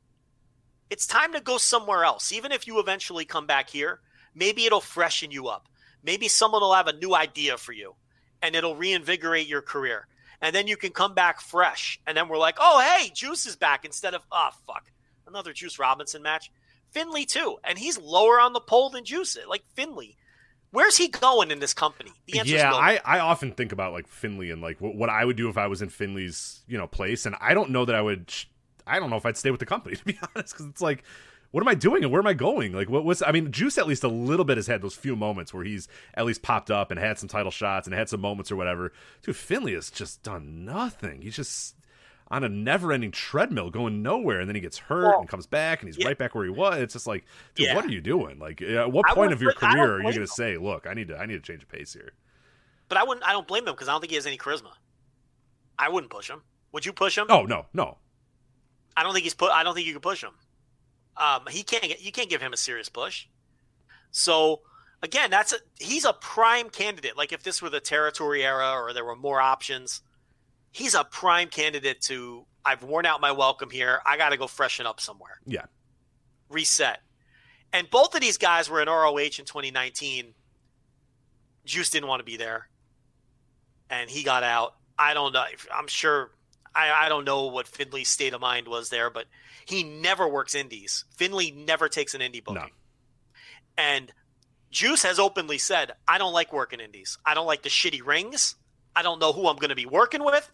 It's time to go somewhere else. Even if you eventually come back here, maybe it'll freshen you up. Maybe someone will have a new idea for you, and it'll reinvigorate your career. And then you can come back fresh. And then we're like, oh, hey, Juice is back instead of, oh, fuck, another Juice Robinson match. Finley, too. And he's lower on the pole than Juice. Like, Finley, where's he going in this company? The answer's no. I often think about, like, Finley and, like, what I would do if I was in Finley's, place. And I don't know that I don't know if I'd stay with the company, to be honest, because it's like, what am I doing and where am I going? Like, Juice at least a little bit has had those few moments where he's at least popped up and had some title shots and had some moments or whatever. Dude, Finley has just done nothing. He's just on a never-ending treadmill going nowhere, and then he gets hurt and comes back, and he's right back where he was. It's just like, dude, what are you doing? Like, at what point of your career are you going to say, look, I need to change the pace here? But I don't blame him because I don't think he has any charisma. I wouldn't push him. Would you push him? Oh, no. I don't think you can push him. You can't give him a serious push. So again, he's a prime candidate. Like if this were the territory era or there were more options, he's a prime candidate to, I've worn out my welcome here. I got to go freshen up somewhere. Yeah. Reset. And both of these guys were in ROH in 2019. Juice didn't want to be there. And he got out. I don't know. I'm sure. I don't know what Finley's state of mind was there, but he never works indies. Finley never takes an indie booking. No. And Juice has openly said, I don't like working indies. I don't like the shitty rings. I don't know who I'm going to be working with.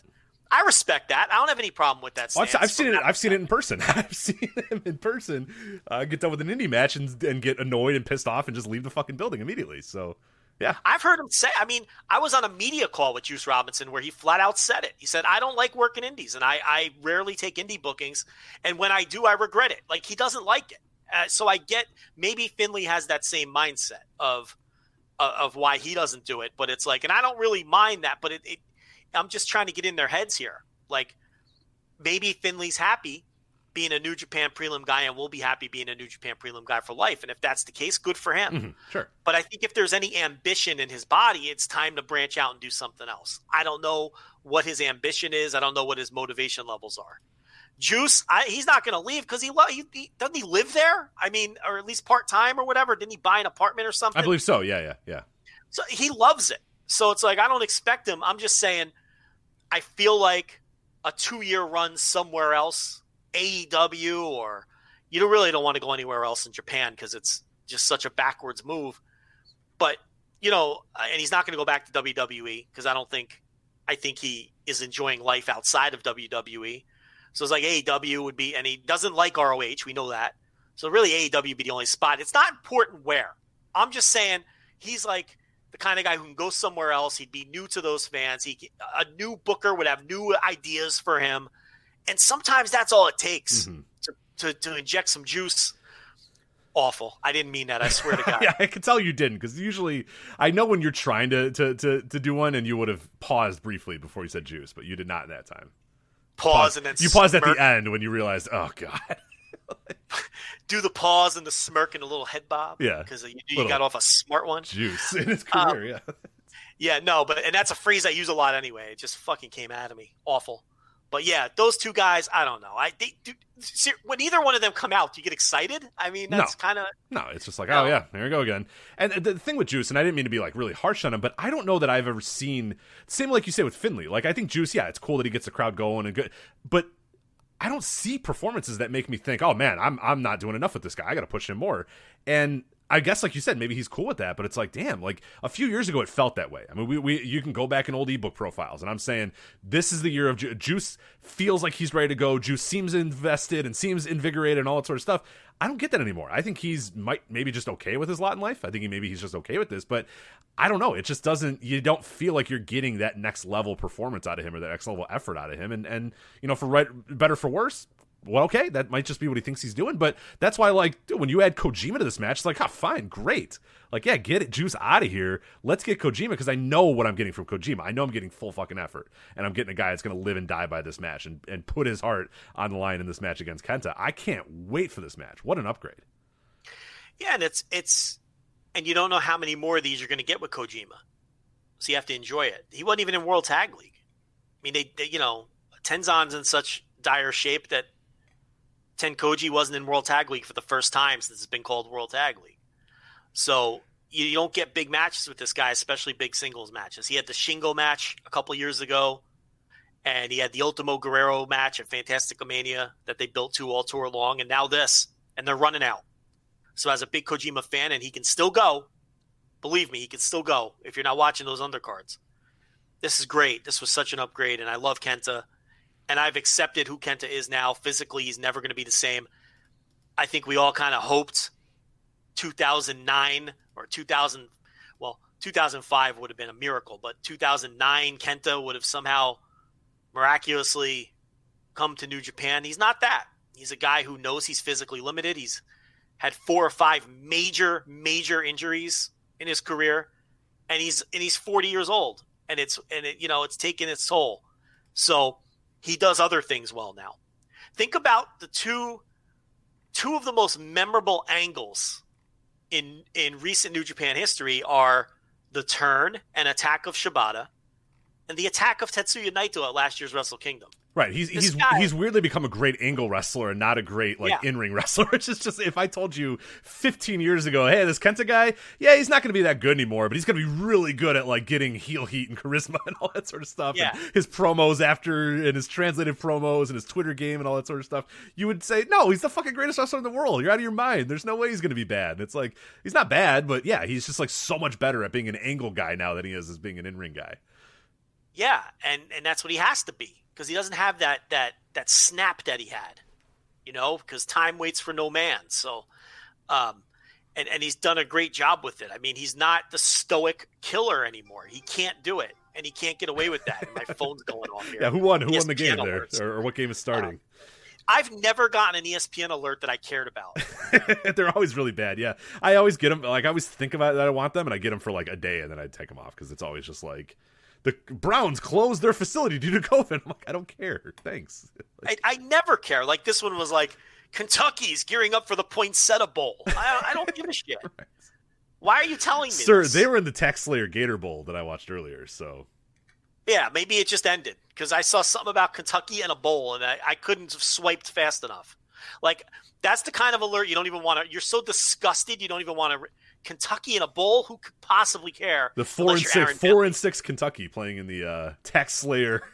I respect that. I don't have any problem with that stance. I've seen it in person. I've seen him in person get done with an indie match and get annoyed and pissed off and just leave the fucking building immediately. So, yeah. I've heard him say, I was on a media call with Juice Robinson where he flat out said it. He said, I don't like working indies, and I rarely take indie bookings. And when I do, I regret it. Like, he doesn't like it. So I get maybe Finley has that same mindset of why he doesn't do it. But it's like, and I don't really mind that, but I'm just trying to get in their heads here. Like, maybe Finley's happy being a New Japan prelim guy and we'll be happy being a New Japan prelim guy for life. And if that's the case, good for him. Mm-hmm, sure. But I think if there's any ambition in his body, it's time to branch out and do something else. I don't know what his ambition is. I don't know what his motivation levels are. Juice, he's not going to leave because doesn't he live there? Or at least part-time or whatever. Didn't he buy an apartment or something? I believe so. Yeah. So he loves it. So it's like, I don't expect him. I'm just saying, I feel like a 2-year run somewhere else, AEW, or you don't want to go anywhere else in Japan because it's just such a backwards move. But, and he's not going to go back to WWE because I think he is enjoying life outside of WWE. So it's like AEW would be, and he doesn't like ROH. We know that. So really AEW would be the only spot. It's not important where. I'm just saying he's like the kind of guy who can go somewhere else. He'd be new to those fans. A new booker would have new ideas for him. And sometimes that's all it takes to inject some juice. Awful. I didn't mean that. I swear to God. Yeah, I can tell you didn't, because usually I know when you're trying to do one, and you would have paused briefly before you said juice, but you did not that time. Pause and then you paused at the end when you realized, oh God. Do the pause and the smirk and a little head bob. Yeah, because you got off a smart one. Juice in his career. Yeah. Yeah, no, and that's a phrase I use a lot anyway. It just fucking came out of me. Awful. But yeah, those two guys, I don't know. When either one of them come out, do you get excited? That's kind of... No, it's just like, oh yeah, there we go again. And the thing with Juice, and I didn't mean to be like really harsh on him, but I don't know that I've ever seen, same like you say with Finley. Like, I think Juice, yeah, it's cool that he gets the crowd going and good, but I don't see performances that make me think, oh man, I'm not doing enough with this guy. I got to push him more. And I guess, like you said, maybe he's cool with that, but it's like, damn, like a few years ago, it felt that way. You can go back in old ebook profiles, and I'm saying this is the year of Juice. Feels like he's ready to go. Juice seems invested and seems invigorated and all that sort of stuff. I don't get that anymore. I think he's maybe just okay with his lot in life. I think maybe he's just okay with this, but I don't know. It just doesn't. You don't feel like you're getting that next level performance out of him or that next level effort out of him. And for better for worse. Well, okay, that might just be what he thinks he's doing, but that's why, like, dude, when you add Kojima to this match, it's like, fine, great. Like, yeah, get it, Juice out of here. Let's get Kojima, because I know what I'm getting from Kojima. I know I'm getting full fucking effort, and I'm getting a guy that's going to live and die by this match and put his heart on the line in this match against Kenta. I can't wait for this match. What an upgrade. Yeah, and it's And you don't know how many more of these you're going to get with Kojima. So you have to enjoy it. He wasn't even in World Tag League. I mean, they Tenzon's in such dire shape that Tenkoji wasn't in World Tag League for the first time since it's been called World Tag League. So you don't get big matches with this guy, especially big singles matches. He had the Shingo match a couple years ago, and he had the Ultimo Guerrero match at Fantasticomania that they built to all tour long, and now this, and they're running out. So as a big Kojima fan, and he can still go, believe me, he can still go if you're not watching those undercards. This is great. This was such an upgrade, and I love Kenta. And I've accepted who Kenta is now. Physically, he's never going to be the same. I think we all kind of hoped 2009 or 2005 would have been a miracle, but 2009 Kenta would have somehow miraculously come to New Japan. He's not that. He's a guy who knows he's physically limited. He's had 4 or 5 major injuries in his career, and he's 40 years old, and it's taken its toll. So he does other things well now. Think about the two of the most memorable angles in recent New Japan history are the turn and attack of Shibata and the attack of Tetsuya Naito at last year's Wrestle Kingdom. Right, he's weirdly become a great angle wrestler and not a great in-ring wrestler. Which is just, if I told you 15 years ago, hey, this Kenta guy, yeah, he's not going to be that good anymore, but he's going to be really good at like getting heel heat and charisma and all that sort of stuff. Yeah. And his promos and his translated promos and his Twitter game and all that sort of stuff. You would say, no, he's the fucking greatest wrestler in the world. You're out of your mind. There's no way he's going to be bad. And it's like, he's not bad, but yeah, he's just like so much better at being an angle guy now than he is as being an in-ring guy. Yeah, and that's what he has to be, because he doesn't have that snap that he had, because time waits for no man. So, and he's done a great job with it. I mean, he's not the stoic killer anymore. He can't do it, and he can't get away with that. And my phone's going off here. Yeah, who won the game there, or what game is starting? I've never gotten an ESPN alert that I cared about. They're always really bad. Yeah, I always get them. Like, I always think about that I want them, and I get them for like a day, and then I take them off because it's always just like, the Browns closed their facility due to COVID. I'm like, I don't care. Thanks. I never care. Like, this one was like, Kentucky's gearing up for the Poinsettia Bowl. I don't give a shit. Right. Why are you telling me Sir, this? They were in the Tax Slayer Gator Bowl that I watched earlier, so. Yeah, maybe it just ended, because I saw something about Kentucky and a bowl, and I couldn't have swiped fast enough. Like, that's the kind of alert you don't even want to – you're so disgusted you don't even want to – Kentucky in a bowl? Who could possibly care? The 4-6 Kentucky playing in the Tax Slayer.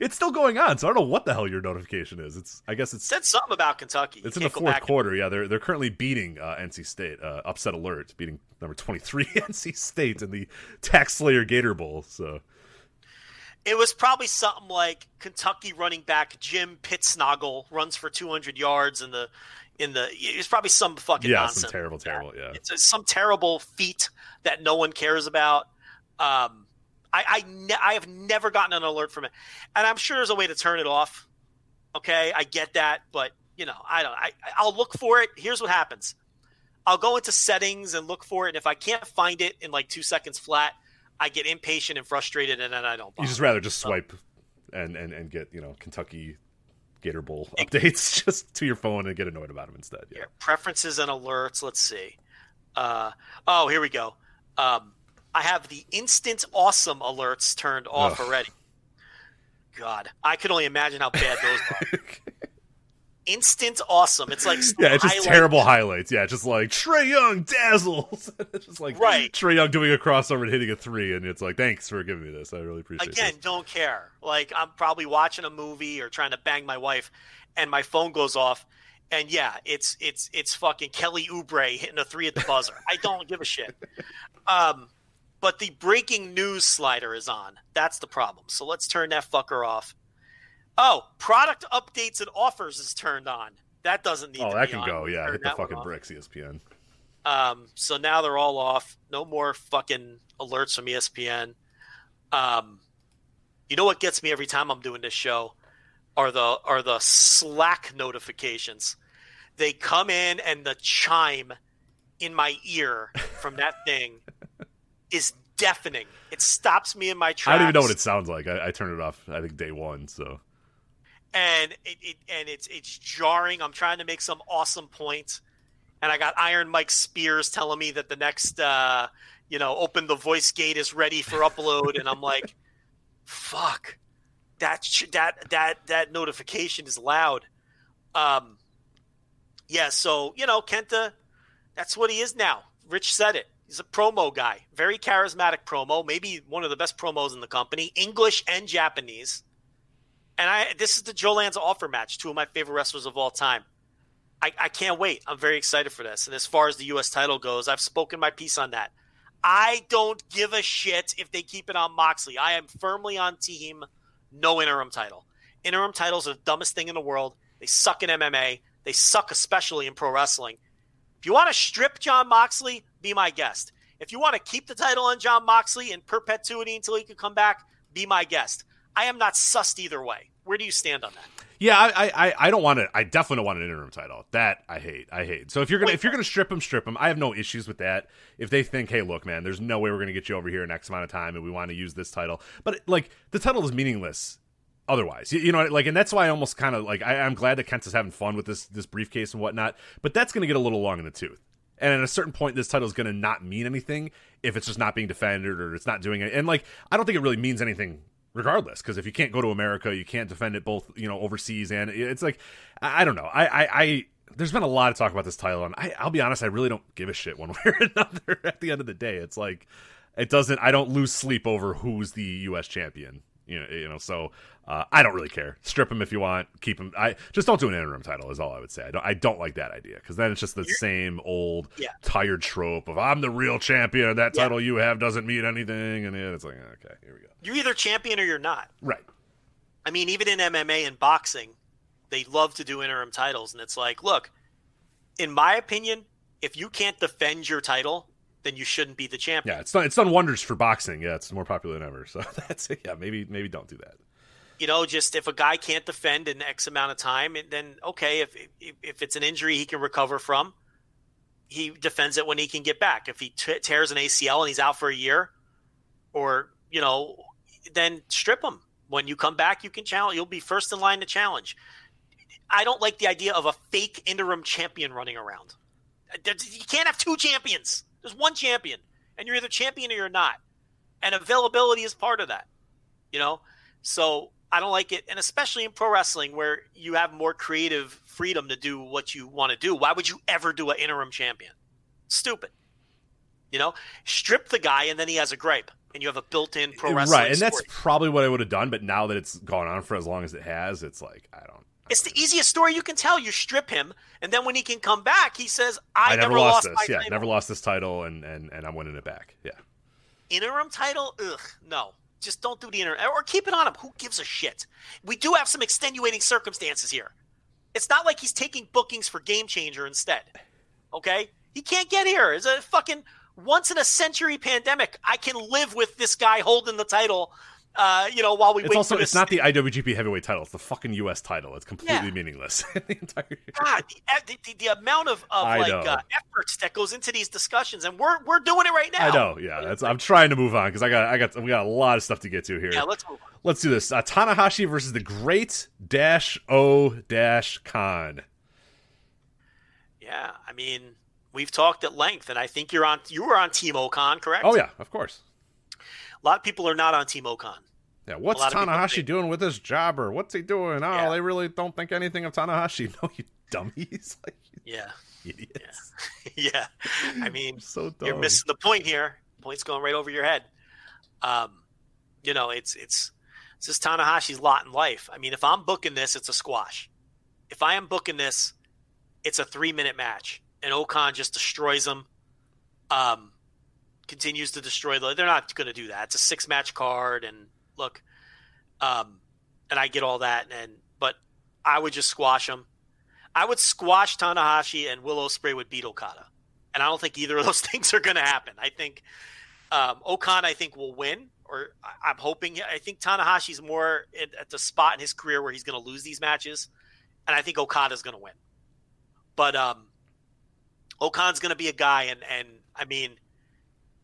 It's still going on, so I don't know what the hell your notification is. I guess it's said something about Kentucky. It's in the fourth quarter. Yeah, they're currently beating NC State. Upset alert, beating number 23 NC State in the Tax Slayer Gator Bowl. So it was probably something like Kentucky running back Jim Pittsnoggle runs for 200 yards it's probably some fucking nonsense. Some terrible, yeah. It's some terrible feat that no one cares about. I have never gotten an alert from it, and I'm sure there's a way to turn it off. Okay, I get that, but I'll look for it. Here's what happens: I'll go into settings and look for it, and if I can't find it in like 2 seconds flat, I get impatient and frustrated, and then I don't bother. You just rather just swipe and get Kentucky Gator Bowl updates just to your phone and get annoyed about them instead. Yeah. Preferences and alerts. Let's see. Here we go. I have the instant awesome alerts turned off already. God, I could only imagine how bad those are. Instant awesome. It's like it's just terrible highlights. Yeah, just like Trae Young dazzles. It's just like Trae Young doing a crossover and hitting a 3, and it's like, thanks for giving me this. I really appreciate it. Again, don't care. Like, I'm probably watching a movie or trying to bang my wife, and my phone goes off, and yeah, it's fucking Kelly Oubre hitting a 3 at the buzzer. I don't give a shit. But the breaking news slider is on. That's the problem. So let's turn that fucker off. Oh, product updates and offers is turned on. That doesn't need to be on. Oh, that can go. Yeah, hit the fucking bricks, ESPN. So now they're all off. No more fucking alerts from ESPN. You know what gets me every time I'm doing this show are the Slack notifications. They come in, and the chime in my ear from that thing is deafening. It stops me in my tracks. I don't even know what it sounds like. I turned it off, I think, day one. So, and it's jarring. I'm trying to make some awesome point, and I got Iron Mike Spears telling me that the next, open the voice gate is ready for upload, and I'm like, fuck, that notification is loud. So Kenta, that's what he is now. Rich said it. He's a promo guy, very charismatic promo, maybe one of the best promos in the company, English and Japanese. And this is the Joe Lanza offer match, two of my favorite wrestlers of all time. I can't wait. I'm very excited for this. And as far as the U.S. title goes, I've spoken my piece on that. I don't give a shit if they keep it on Moxley. I am firmly on team no interim title. Interim titles are the dumbest thing in the world. They suck in MMA. They suck especially in pro wrestling. If you want to strip Jon Moxley, be my guest. If you want to keep the title on Jon Moxley in perpetuity until he can come back, be my guest. I am not sussed either way. Where do you stand on that? Yeah, I don't want it. I definitely don't want an interim title. That I hate. So if you're gonna strip him. I have no issues with that. If they think, hey, look, man, there's no way we're gonna get you over here in X amount of time, and we want to use this title, but like the title is meaningless otherwise. And that's why I almost kind of like I'm glad that Kenta's having fun with this briefcase and whatnot. But that's gonna get a little long in the tooth. And at a certain point, this title is going to not mean anything if it's just not being defended or it's not doing it. And like, I don't think it really means anything regardless, because if you can't go to America, you can't defend it both, overseas, and it's like, I don't know. There's been a lot of talk about this title, and I'll be honest, I really don't give a shit one way or another. At the end of the day, it's like, I don't lose sleep over who's the U.S. champion. So I don't really care. Strip him if you want. Keep him. I just don't do an interim title is all I would say. I don't like that idea, because then it's just the same old tired trope of I'm the real champion. That title you have doesn't mean anything, and it's like, okay, here we go. You're either champion or you're not. Right. I mean, even in MMA and boxing, they love to do interim titles, and it's like, look, in my opinion, if you can't defend your title, then you shouldn't be the champion. Yeah, it's done wonders for boxing. Yeah, it's more popular than ever. So that's it. Yeah, maybe don't do that. Just if a guy can't defend in X amount of time, then okay, if it's an injury he can recover from, he defends it when he can get back. If he tears an ACL and he's out for a year, or then strip him. When you come back, you can challenge. You'll be first in line to challenge. I don't like the idea of a fake interim champion running around. You can't have two champions. There's one champion, and you're either champion or you're not. And availability is part of that, So I don't like it, and especially in pro wrestling where you have more creative freedom to do what you want to do. Why would you ever do an interim champion? Stupid. Strip the guy, and then he has a gripe, and you have a built-in pro wrestling right, and story. that's probably what I would have done, but now that it's gone on for as long as it has, it's like, It's the easiest story you can tell. You strip him, and then when he can come back, he says, I never lost this. my Yeah, title. never lost this title, and I'm winning it back. Yeah. Interim title? Ugh, no. Just don't do the interim. Or keep it on him. Who gives a shit? We do have some extenuating circumstances here. It's not like he's taking bookings for Game Changer instead. Okay? He can't get here. It's a fucking once-in-a-century pandemic. I can live with this guy holding the title while we wait for this. It's not the IWGP heavyweight title. It's the fucking U.S. title. It's completely meaningless. The entire God, the amount of effort that goes into these discussions, and we're doing it right now. I know, yeah. I'm trying to move on because we got a lot of stuff to get to here. Yeah, let's move on. Let's do this. Tanahashi versus the Great O Khan. Yeah, I mean, we've talked at length, and I think you were on Team Okan, correct? Oh yeah, of course. A lot of people are not on Team Okan. Yeah, what's Tanahashi doing with this jobber? What's he doing? Oh, They really don't think anything of Tanahashi. No, you dummies. Idiots. Yeah. I mean, so dumb. You're missing the point here. Point's going right over your head. It's just Tanahashi's lot in life. I mean, if I'm booking this, it's a squash. If I am booking this, it's a 3-minute match, and Okan just destroys him. Continues to destroy they're not going to do that. It's a 6-match card, and look, and I get all that, but I would just squash him. I would squash Tanahashi, and Will Ospreay would beat Okada, and I don't think either of those things are going to happen. I think Okan will win, or I'm hoping. I think Tanahashi's more at the spot in his career where he's going to lose these matches, and I think Okada's going to win. But Okan's going to be a guy, and I mean,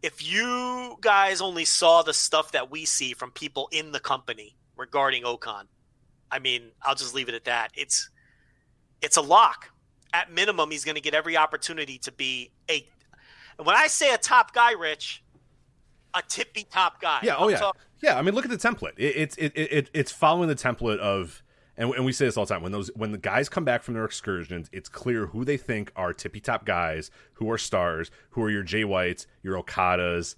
if you guys only saw the stuff that we see from people in the company regarding Okan, I mean, I'll just leave it at that. It's a lock. at minimum, he's going to get every opportunity to be when I say a top guy, Rich, a tippy top guy. Yeah. Yeah. I mean, look at the template. It's following the template of, and we say this all the time, when the guys come back from their excursions, it's clear who they think are tippy top guys, who are stars, who are your Jay Whites, your Okadas,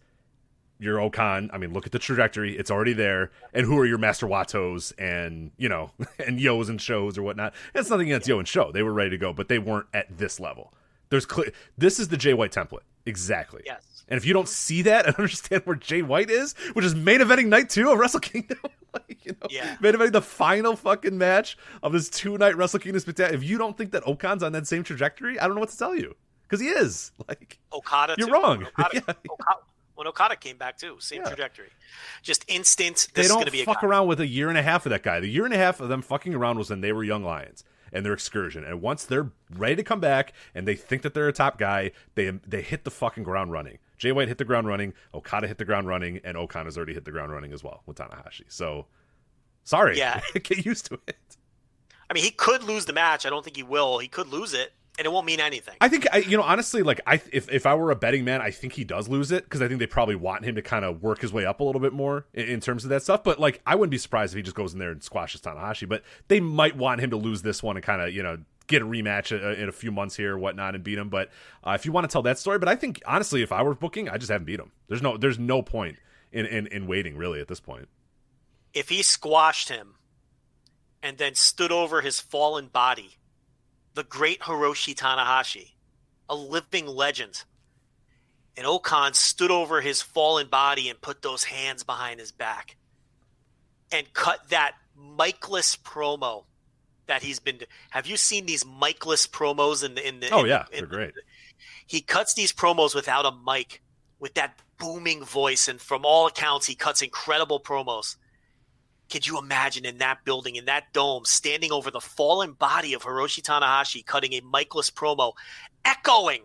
your Okan. I mean, look at the trajectory; it's already there. And who are your Master Watos and and Yos and Shows or whatnot? And it's nothing against Yo and Show; they were ready to go, but they weren't at this level. This is the Jay White template exactly. Yes. And if you don't see that and understand where Jay White is, which is main eventing night 2 of Wrestle Kingdom, main eventing the final fucking match of this 2-night Wrestle Kingdom spectacular, if you don't think that Okan's on that same trajectory, I don't know what to tell you, because he is. Okada, you're too. wrong. When Okada came back too, same trajectory, just instant. This is going to be a fuck around with a year and a half of that guy. The year and a half of them fucking around was when they were young lions and their excursion. And once they're ready to come back and they think that they're a top guy, they hit the fucking ground running. Jay White hit the ground running, Okada hit the ground running, and Okan has already hit the ground running as well with Tanahashi. So, sorry. Yeah. Get used to it. I mean, he could lose the match. I don't think he will. He could lose it, and it won't mean anything. I think, honestly, if I were a betting man, I think he does lose it, because I think they probably want him to kind of work his way up a little bit more in terms of that stuff. But, I wouldn't be surprised if he just goes in there and squashes Tanahashi. But they might want him to lose this one and kind of, get a rematch in a few months here or whatnot and beat him. But if you want to tell that story, but I think, honestly, if I were booking, I just haven't beat him. There's no point in waiting, really, at this point. If he squashed him and then stood over his fallen body, the great Hiroshi Tanahashi, a living legend, and Okan stood over his fallen body and put those hands behind his back and cut that mic-less promo that he's been. Have you seen these mic-less promos in the? They're great. He cuts these promos without a mic, with that booming voice, and from all accounts, he cuts incredible promos. Could you imagine in that building, in that dome, standing over the fallen body of Hiroshi Tanahashi, cutting a mic-less promo, echoing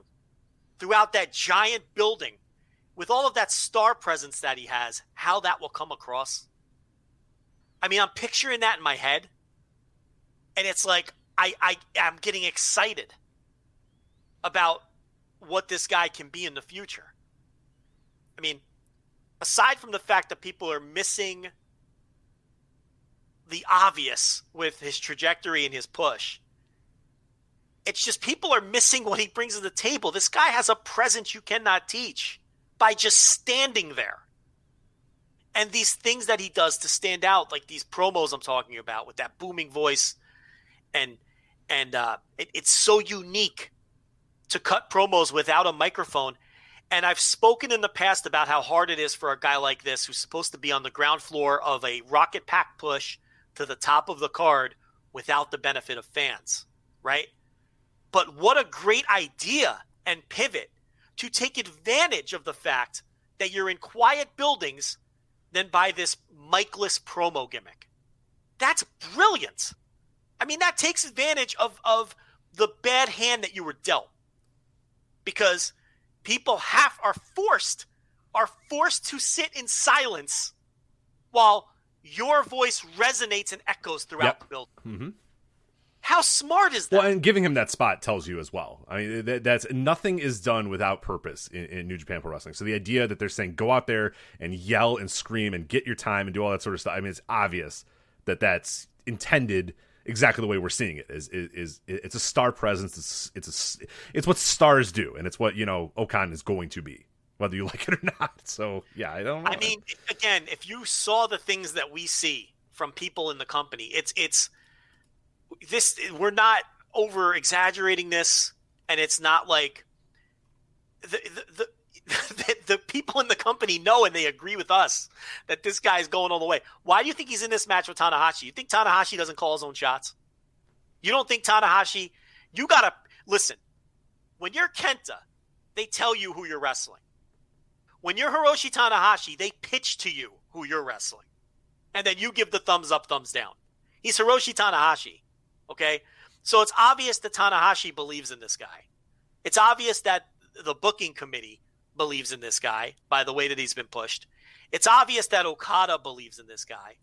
throughout that giant building, with all of that star presence that he has? How that will come across? I mean, I'm picturing that in my head. And it's like I'm getting excited about what this guy can be in the future. I mean, aside from the fact that people are missing the obvious with his trajectory and his push, it's just people are missing what he brings to the table. This guy has a presence you cannot teach by just standing there. And these things that he does to stand out, like these promos I'm talking about with that booming voice, and it's so unique to cut promos without a microphone. And I've spoken in the past about how hard it is for a guy like this, who's supposed to be on the ground floor of a rocket pack push to the top of the card without the benefit of fans, right? But what a great idea and pivot to take advantage of the fact that you're in quiet buildings than by this mic-less promo gimmick. That's brilliant. I mean, that takes advantage of the bad hand that you were dealt, because people are forced to sit in silence while your voice resonates and echoes throughout the building. Mm-hmm. How smart is that? Well, and giving him that spot tells you as well. I mean, that's nothing is done without purpose in New Japan Pro Wrestling. So the idea that they're saying go out there and yell and scream and get your time and do all that sort of stuff, I mean, it's obvious that that's intended exactly the way we're seeing it. Is it's a star presence. It's what stars do, and it's what Okan is going to be, whether you like it or not. So yeah, I don't know. I mean, again, if you saw the things that we see from people in the company, it's this. We're not over exaggerating this, and it's not like the people in the company know, and they agree with us that this guy is going all the way. Why do you think he's in this match with Tanahashi? You think Tanahashi doesn't call his own shots? You don't think Tanahashi? You gotta listen. When you're Kenta, they tell you who you're wrestling. When you're Hiroshi Tanahashi, they pitch to you who you're wrestling, and then you give the thumbs up, thumbs down. He's Hiroshi Tanahashi, okay? So it's obvious that Tanahashi believes in this guy. It's obvious that the booking committee believes in this guy by the way that he's been pushed. It's obvious that Okada believes in this guy.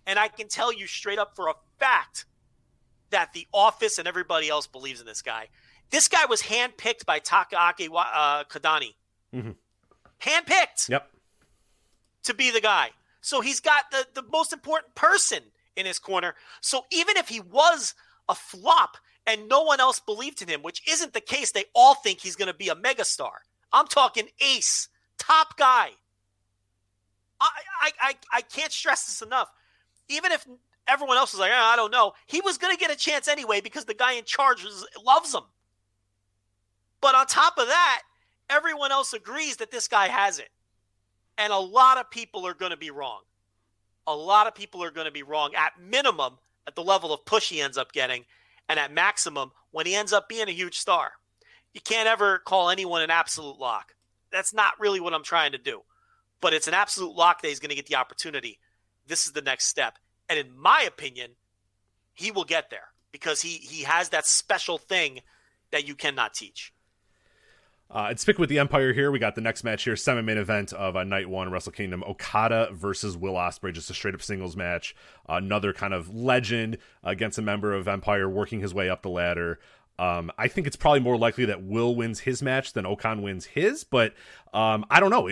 And I can tell you straight up for a fact that the office and everybody else believes in this guy. This guy was handpicked by Takaaki Kadani. Mm-hmm. Handpicked. Yep. To be the guy. So he's got the most important person in his corner. So even if he was a flop and no one else believed in him, which isn't the case, they all think he's going to be a megastar. I'm talking ace, top guy. I can't stress this enough. Even if everyone else was like, I don't know, he was going to get a chance anyway because the guy in charge loves him. But on top of that, everyone else agrees that this guy has it. And a lot of people are going to be wrong. A lot of people are going to be wrong at minimum at the level of push he ends up getting, and at maximum when he ends up being a huge star. You can't ever call anyone an absolute lock. That's not really what I'm trying to do. But it's an absolute lock that he's going to get the opportunity. This is the next step. And in my opinion, he will get there because he has that special thing that you cannot teach. And stick with the Empire here. We got the next match here, semi-main event of night one, Wrestle Kingdom. Okada versus Will Ospreay, just a straight-up singles match. Another kind of legend against a member of Empire working his way up the ladder. I think it's probably more likely that Will wins his match than Okan wins his, but I don't know.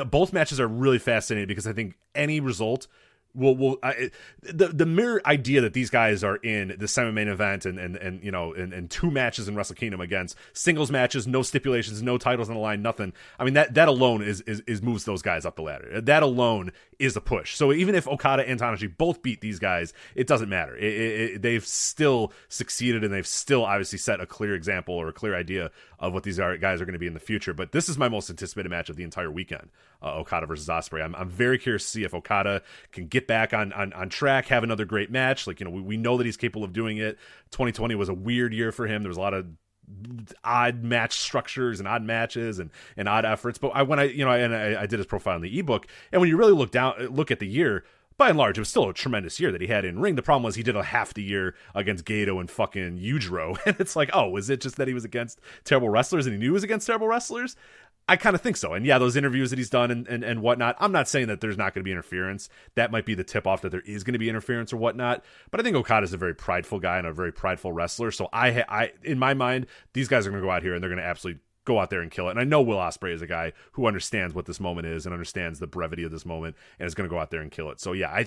Both matches are really fascinating because I think any result the mere idea that these guys are in the semi-main event and two matches in Wrestle Kingdom against singles matches, no stipulations, no titles on the line, nothing. I mean, that alone is moves those guys up the ladder. That alone is a push. So even if Okada and Tanahashi both beat these guys, it doesn't matter. They've still succeeded, and they've still obviously set a clear example or a clear idea of what these guys are going to be in the future. But this is my most anticipated match of the entire weekend, Okada versus Ospreay. I'm very curious to see if Okada can get back on track, have another great match. Like, we know that he's capable of doing it. 2020 was a weird year for him. There was a lot of odd match structures and odd matches and odd efforts. But I did his profile in the ebook, and when you really look at the year, by and large, it was still a tremendous year that he had in ring. The problem was he did a half the year against Gato and fucking Yujiro. And it's like, oh, is it just that he was against terrible wrestlers and he knew he was against terrible wrestlers? I kind of think so. And yeah, those interviews that he's done and whatnot, I'm not saying that there's not going to be interference. That might be the tip off that there is going to be interference or whatnot. But I think Okada's a very prideful guy and a very prideful wrestler. So I in my mind, these guys are going to go out here and they're going to absolutely go out there and kill it. And I know Will Ospreay is a guy who understands what this moment is and understands the brevity of this moment and is going to go out there and kill it. So yeah,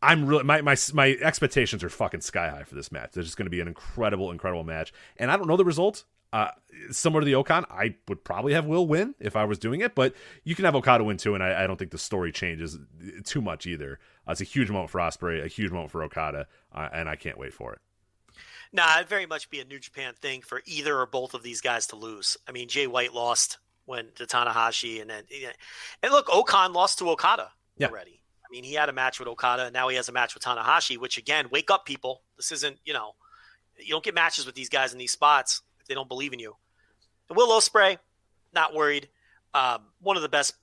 I'm really my expectations are fucking sky high for this match. It's just going to be an incredible match. And I don't know the result. Similar to the Okan, I would probably have Will win if I was doing it, but you can have Okada win too, and I don't think the story changes too much either. It's a huge moment for Ospreay, a huge moment for Okada, and I can't wait for it. Nah, it'd very much be a New Japan thing for either or both of these guys to lose. I mean, Jay White lost to Tanahashi, and look, Okan lost to Okada already. I mean, he had a match with Okada, and now he has a match with Tanahashi, which again, wake up, people. This isn't, you don't get matches with these guys in these spots if they don't believe in you. And Will Ospreay, not worried. One of the best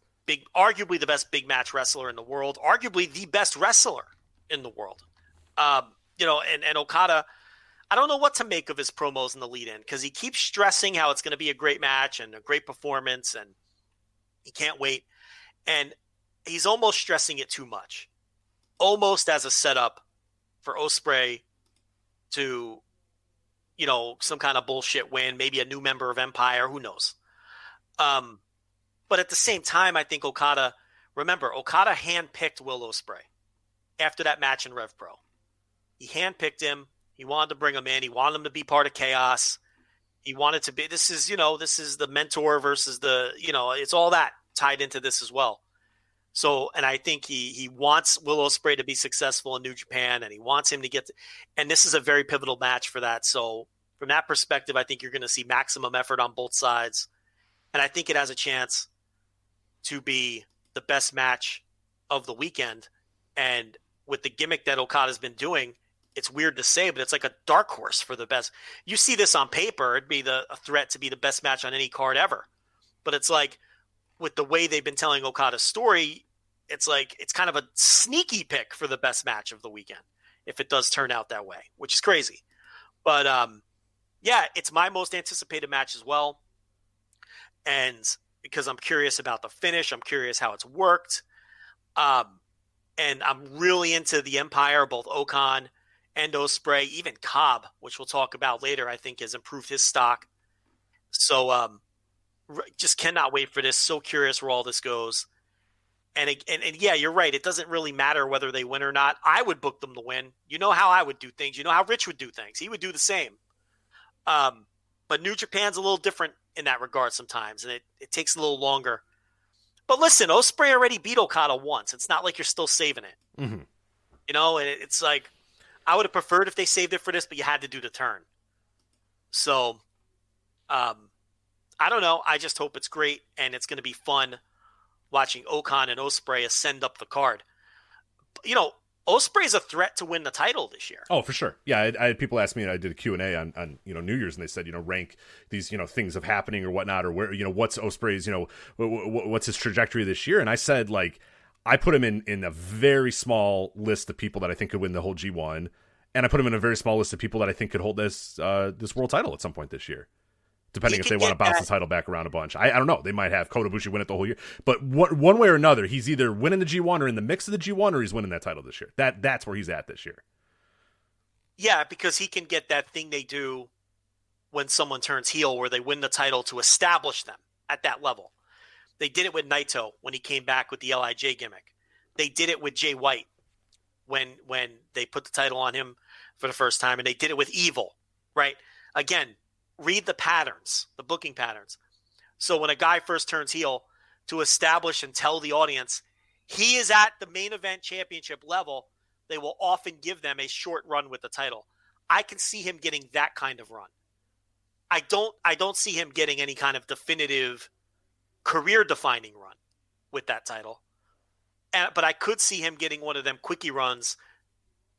arguably the best big match wrestler in the world, arguably the best wrestler in the world. And Okada, I don't know what to make of his promos in the lead-in because he keeps stressing how it's going to be a great match and a great performance, and he can't wait. And he's almost stressing it too much, almost as a setup for Ospreay to, some kind of bullshit win, maybe a new member of Empire, who knows. But at the same time, I think Okada handpicked Will Ospreay after that match in Rev Pro. He handpicked him. He wanted to bring him in. He wanted him to be part of Chaos. He wanted to be, this is the mentor versus it's all that tied into this as well. So, and I think he wants Will Ospreay to be successful in New Japan, and he wants him to and this is a very pivotal match for that. So from that perspective, I think you're going to see maximum effort on both sides. And I think it has a chance to be the best match of the weekend. And with the gimmick that Okada's been doing, it's weird to say, but it's like a dark horse for the best. You see this on paper, it'd be a threat to be the best match on any card ever. But it's like, with the way they've been telling Okada's story, it's like it's kind of a sneaky pick for the best match of the weekend if it does turn out that way, which is crazy. But it's my most anticipated match as well. And because I'm curious about the finish, I'm curious how it's worked. And I'm really into the Empire, both Okan and Ospreay, even Cobb, which we'll talk about later, I think has improved his stock. So just cannot wait for this. So curious where all this goes. And yeah, you're right. It doesn't really matter whether they win or not. I would book them to win. You know how I would do things. You know how Rich would do things. He would do the same. But New Japan's a little different in that regard sometimes, and it takes a little longer. But listen, Ospreay already beat Okada once. It's not like you're still saving it. Mm-hmm. You know, and it's like, I would have preferred if they saved it for this, but you had to do the turn. So, I don't know. I just hope it's great, and it's going to be fun watching Okan and Ospreay ascend up the card. You know, Ospreay's a threat to win the title this year. Oh, for sure. Yeah, I had people ask me, and I did a Q&A on New Year's, and they said, rank these, things of happening or whatnot, or where, what's Ospreay's, what's his trajectory this year? And I said, like, I put him in a very small list of people that I think could win the whole G1, and I put him in a very small list of people that I think could hold this world title at some point this year. Depending if they want to bounce the title back around a bunch. I don't know. They might have Kota Ibushi win it the whole year. But one way or another, he's either winning the G1 or in the mix of the G1, or he's winning that title this year. That's where he's at this year. Yeah, because he can get that thing they do when someone turns heel where they win the title to establish them at that level. They did it with Naito when he came back with the LIJ gimmick. They did it with Jay White when they put the title on him for the first time, and they did it with Evil, right? Again, read the patterns, the booking patterns. So when a guy first turns heel, to establish and tell the audience he is at the main event championship level, they will often give them a short run with the title. I can see him getting that kind of run. I don't see him getting any kind of definitive career-defining run with that title. But I could see him getting one of them quickie runs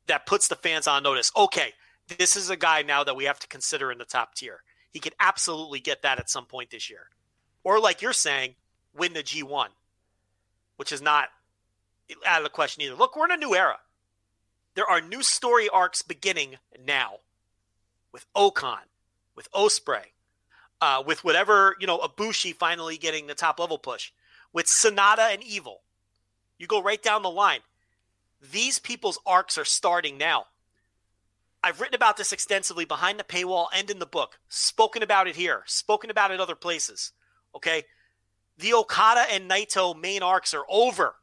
that puts the fans on notice. Okay, this is a guy now that we have to consider in the top tier. He could absolutely get that at some point this year. Or like you're saying, win the G1, which is not out of the question either. Look, we're in a new era. There are new story arcs beginning now with Okan, with Ospreay, with whatever, Ibushi finally getting the top level push, with Sonata and Evil. You go right down the line. These people's arcs are starting now. I've written about this extensively behind the paywall and in the book. Spoken about it here. Spoken about it other places. Okay? The Okada and Naito main arcs are over.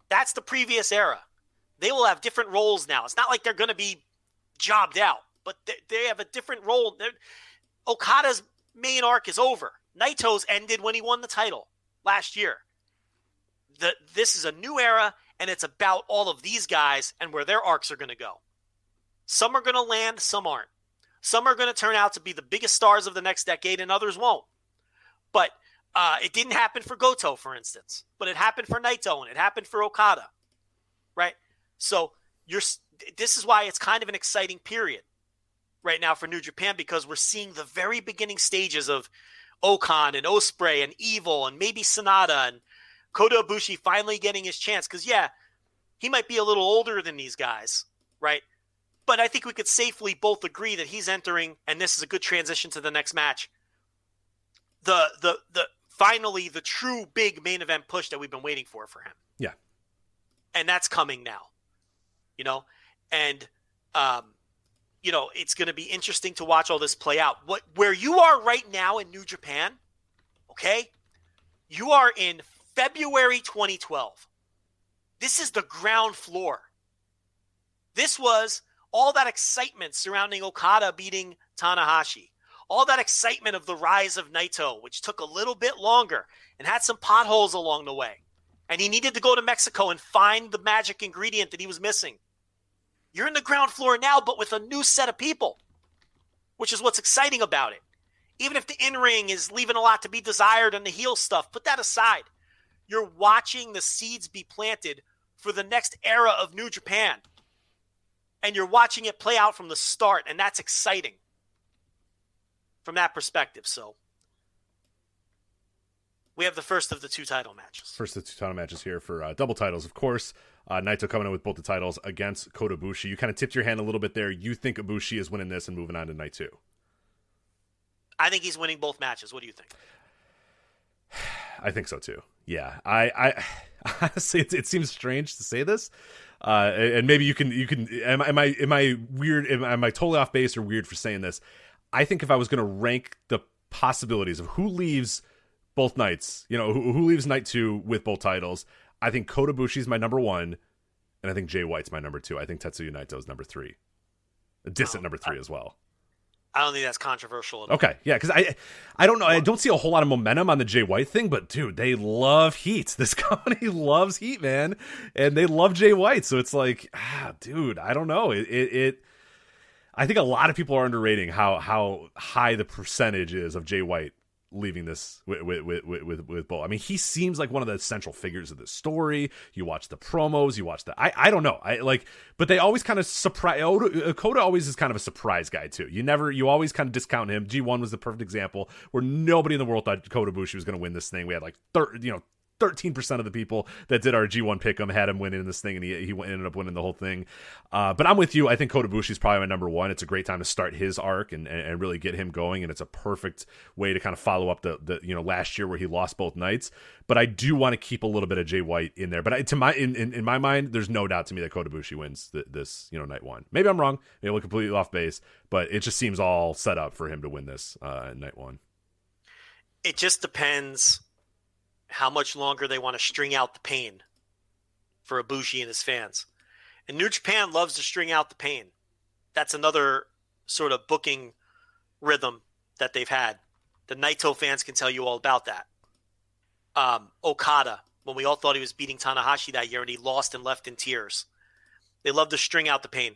That's the previous era. They will have different roles now. It's not like they're going to be jobbed out, but they have a different role. Okada's main arc is over. Naito's ended when he won the title last year. This is a new era, and it's about all of these guys and where their arcs are going to go. Some are going to land, some aren't. Some are going to turn out to be the biggest stars of the next decade, and others won't. But it didn't happen for Goto, for instance. But it happened for Naito, and it happened for Okada. Right? So this is why it's kind of an exciting period right now for New Japan, because we're seeing the very beginning stages of Okan and Ospreay and Evil and maybe Sonata and Kota Ibushi finally getting his chance. Because, yeah, he might be a little older than these guys, right? But I think we could safely both agree that he's entering, and this is a good transition to the next match, finally the true big main event push that we've been waiting for him. Yeah. And that's coming now, and, it's going to be interesting to watch all this play out. Where you are right now in New Japan, okay, you are in February 2012. This is the ground floor. This was all that excitement surrounding Okada beating Tanahashi. All that excitement of the rise of Naito, which took a little bit longer and had some potholes along the way. And he needed to go to Mexico and find the magic ingredient that he was missing. You're in the ground floor now, but with a new set of people, which is what's exciting about it. Even if the in-ring is leaving a lot to be desired and the heel stuff, put that aside. You're watching the seeds be planted for the next era of New Japan. And you're watching it play out from the start, and that's exciting from that perspective. So we have the first of the two title matches. First of the two title matches here for double titles, of course. Naito coming in with both the titles against Kota Ibushi. You kind of tipped your hand a little bit there. You think Ibushi is winning this and moving on to night two? I think he's winning both matches. What do you think? I think so too. Yeah, I honestly, it seems strange to say this, And maybe you can. Am I weird? Am I totally off base or weird for saying this? I think if I was going to rank the possibilities of who leaves both nights, who leaves night 2 with both titles, I think Kota Ibushi's my number 1, and I think Jay White's my number 2. I think Tetsuya Naito's number 3, a distant number 3 as well. I don't think that's controversial at all. Okay, yeah, because I don't know. I don't see a whole lot of momentum on the Jay White thing, but dude, they love heat. This company loves heat, man, and they love Jay White. So it's like, dude, I don't know. I think a lot of people are underrating how high the percentage is of Jay White leaving this with Bull. I mean, he seems like one of the central figures of the story. You watch the promos, you watch I don't know. But they always kind of surprise. Kota always is kind of a surprise guy too. You always kind of discount him. G1 was the perfect example where nobody in the world thought Kota Ibushi was going to win this thing. We had 13% of the people that did our G1 pick'em had him winning this thing, and he ended up winning the whole thing. But I'm with you. I think Kota Ibushi is probably my number 1. It's a great time to start his arc and really get him going, and it's a perfect way to kind of follow up the last year where he lost both nights. But I do want to keep a little bit of Jay White in there. But in my mind, there's no doubt to me that Kota Ibushi wins this night 1. Maybe I'm wrong. Maybe I'm completely off base, but it just seems all set up for him to win this night 1. It just depends how much longer they want to string out the pain for Ibushi and his fans. And New Japan loves to string out the pain. That's another sort of booking rhythm that they've had. The Naito fans can tell you all about that. Okada, when we all thought he was beating Tanahashi that year and he lost and left in tears. They love to string out the pain.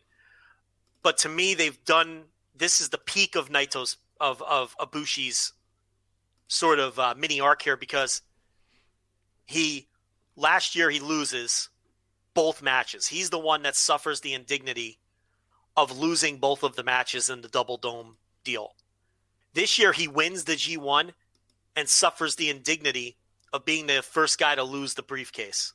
But to me, this is the peak of Naito's, of Ibushi's sort of mini arc here, because last year he loses both matches. He's the one that suffers the indignity of losing both of the matches in the Double Dome deal. This year he wins the G1 and suffers the indignity of being the first guy to lose the briefcase.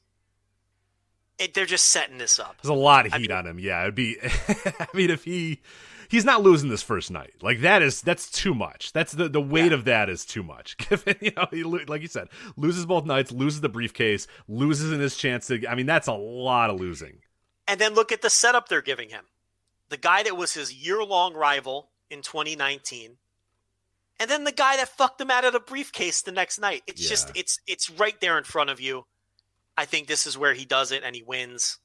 They're just setting this up. There's a lot of heat on him. Yeah, it'd be. I mean, if he's not losing this first night, that's too much. That's the weight of that is too much. Given he, like you said, loses both nights, loses the briefcase, loses in his chance to. I mean, that's a lot of losing. And then look at the setup they're giving him. The guy that was his year-long rival in 2019, and then the guy that fucked him out of the briefcase the next night. It's just it's right there in front of you. I think this is where he does it and he wins.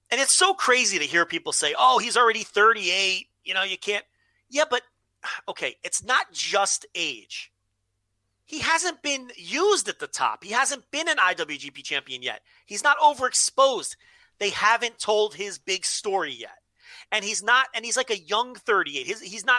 And it's so crazy to hear people say, oh, he's already 38. You can't. Yeah, but okay, it's not just age. He hasn't been used at the top. He hasn't been an IWGP champion yet. He's not overexposed. They haven't told his big story yet. And he's like a young 38.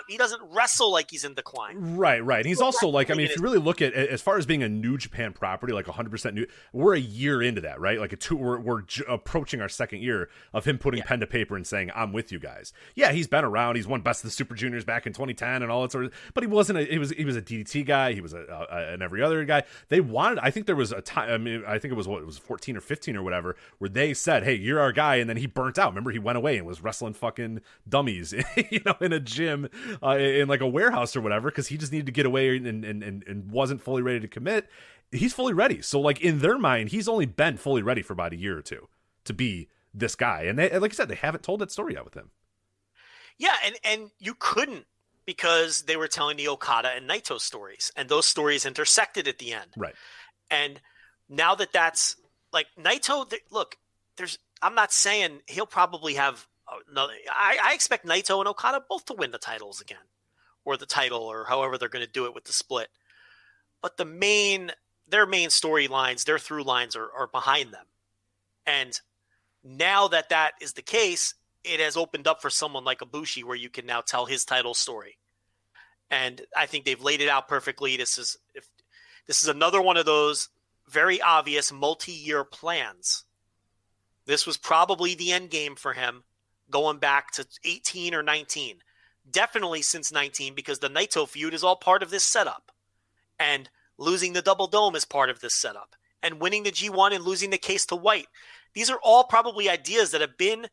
He doesn't wrestle like he's in decline. Right. And he's also if you really look at as far as being a New Japan property, 100% new, we're a year into that, right? We're approaching our second year of him putting pen to paper and saying, I'm with you guys. Yeah, he's been around. He's won Best of the Super Juniors back in 2010 and all that sort of, but he wasn't he was a DDT guy. He was an every other guy. They wanted, I think there was a time, I mean, I think it was 14 or 15 or whatever, where they said, hey, you're our guy. And then he burnt out. Remember, he went away and was wrestling fucking dummies in a gym in a warehouse or whatever, because he just needed to get away and wasn't fully ready to commit. He's fully ready, so in their mind he's only been fully ready for about a year or two to be this guy, and they, like I said, they haven't told that story yet with him. Yeah, and you couldn't, because they were telling the Okada and Naito stories, and those stories intersected at the end, right? And now that's Naito, look, I'm not saying he'll probably have I expect Naito and Okada both to win the titles again, or the title, or however they're going to do it with the split. But their main storylines, their through lines are behind them. And now that is the case, it has opened up for someone like Ibushi, where you can now tell his title story. And I think they've laid it out perfectly. This is another one of those very obvious multi-year plans. This was probably the end game for him, going back to 18 or 19. Definitely since 19, because the Naito feud is all part of this setup. And losing the Double Dome is part of this setup. And winning the G1 and losing the case to White. These are all probably ideas that have been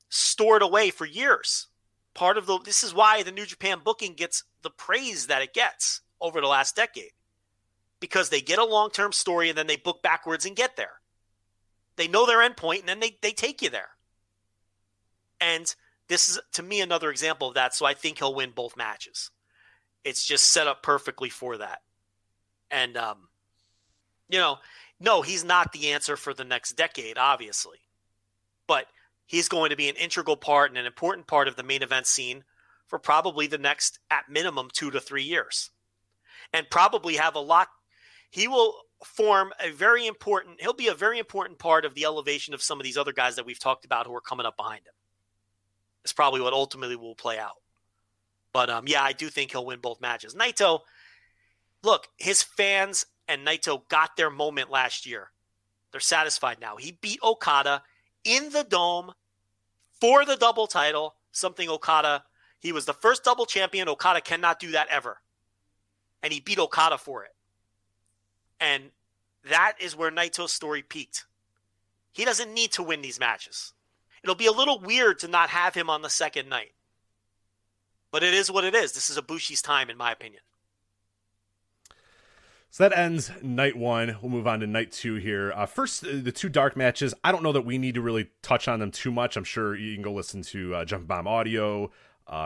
stored away for years. This is why the New Japan booking gets the praise that it gets over the last decade. Because they get a long-term story and then they book backwards and get there. They know their end point, and then they take you there. And this is, to me, another example of that. So I think he'll win both matches. It's just set up perfectly for that. And, no, he's not the answer for the next decade, obviously. But he's going to be an integral part and an important part of the main event scene for probably the next, at minimum, 2 to 3 years. And probably have a lot. He will form he'll be a very important part of the elevation of some of these other guys that we've talked about who are coming up behind him. It's probably what ultimately will play out. But, I do think he'll win both matches. Naito, look, his fans and Naito got their moment last year. They're satisfied now. He beat Okada in the Dome for the double title, something he was the first double champion. Okada cannot do that ever. And he beat Okada for it. And that is where Naito's story peaked. He doesn't need to win these matches. It'll be a little weird to not have him on the second night. But it is what it is. This is Ibushi's time, in my opinion. So that ends night 1. We'll move on to night 2 here. First, the 2 dark matches. I don't know that we need to really touch on them too much. I'm sure you can go listen to Jump Bomb Audio,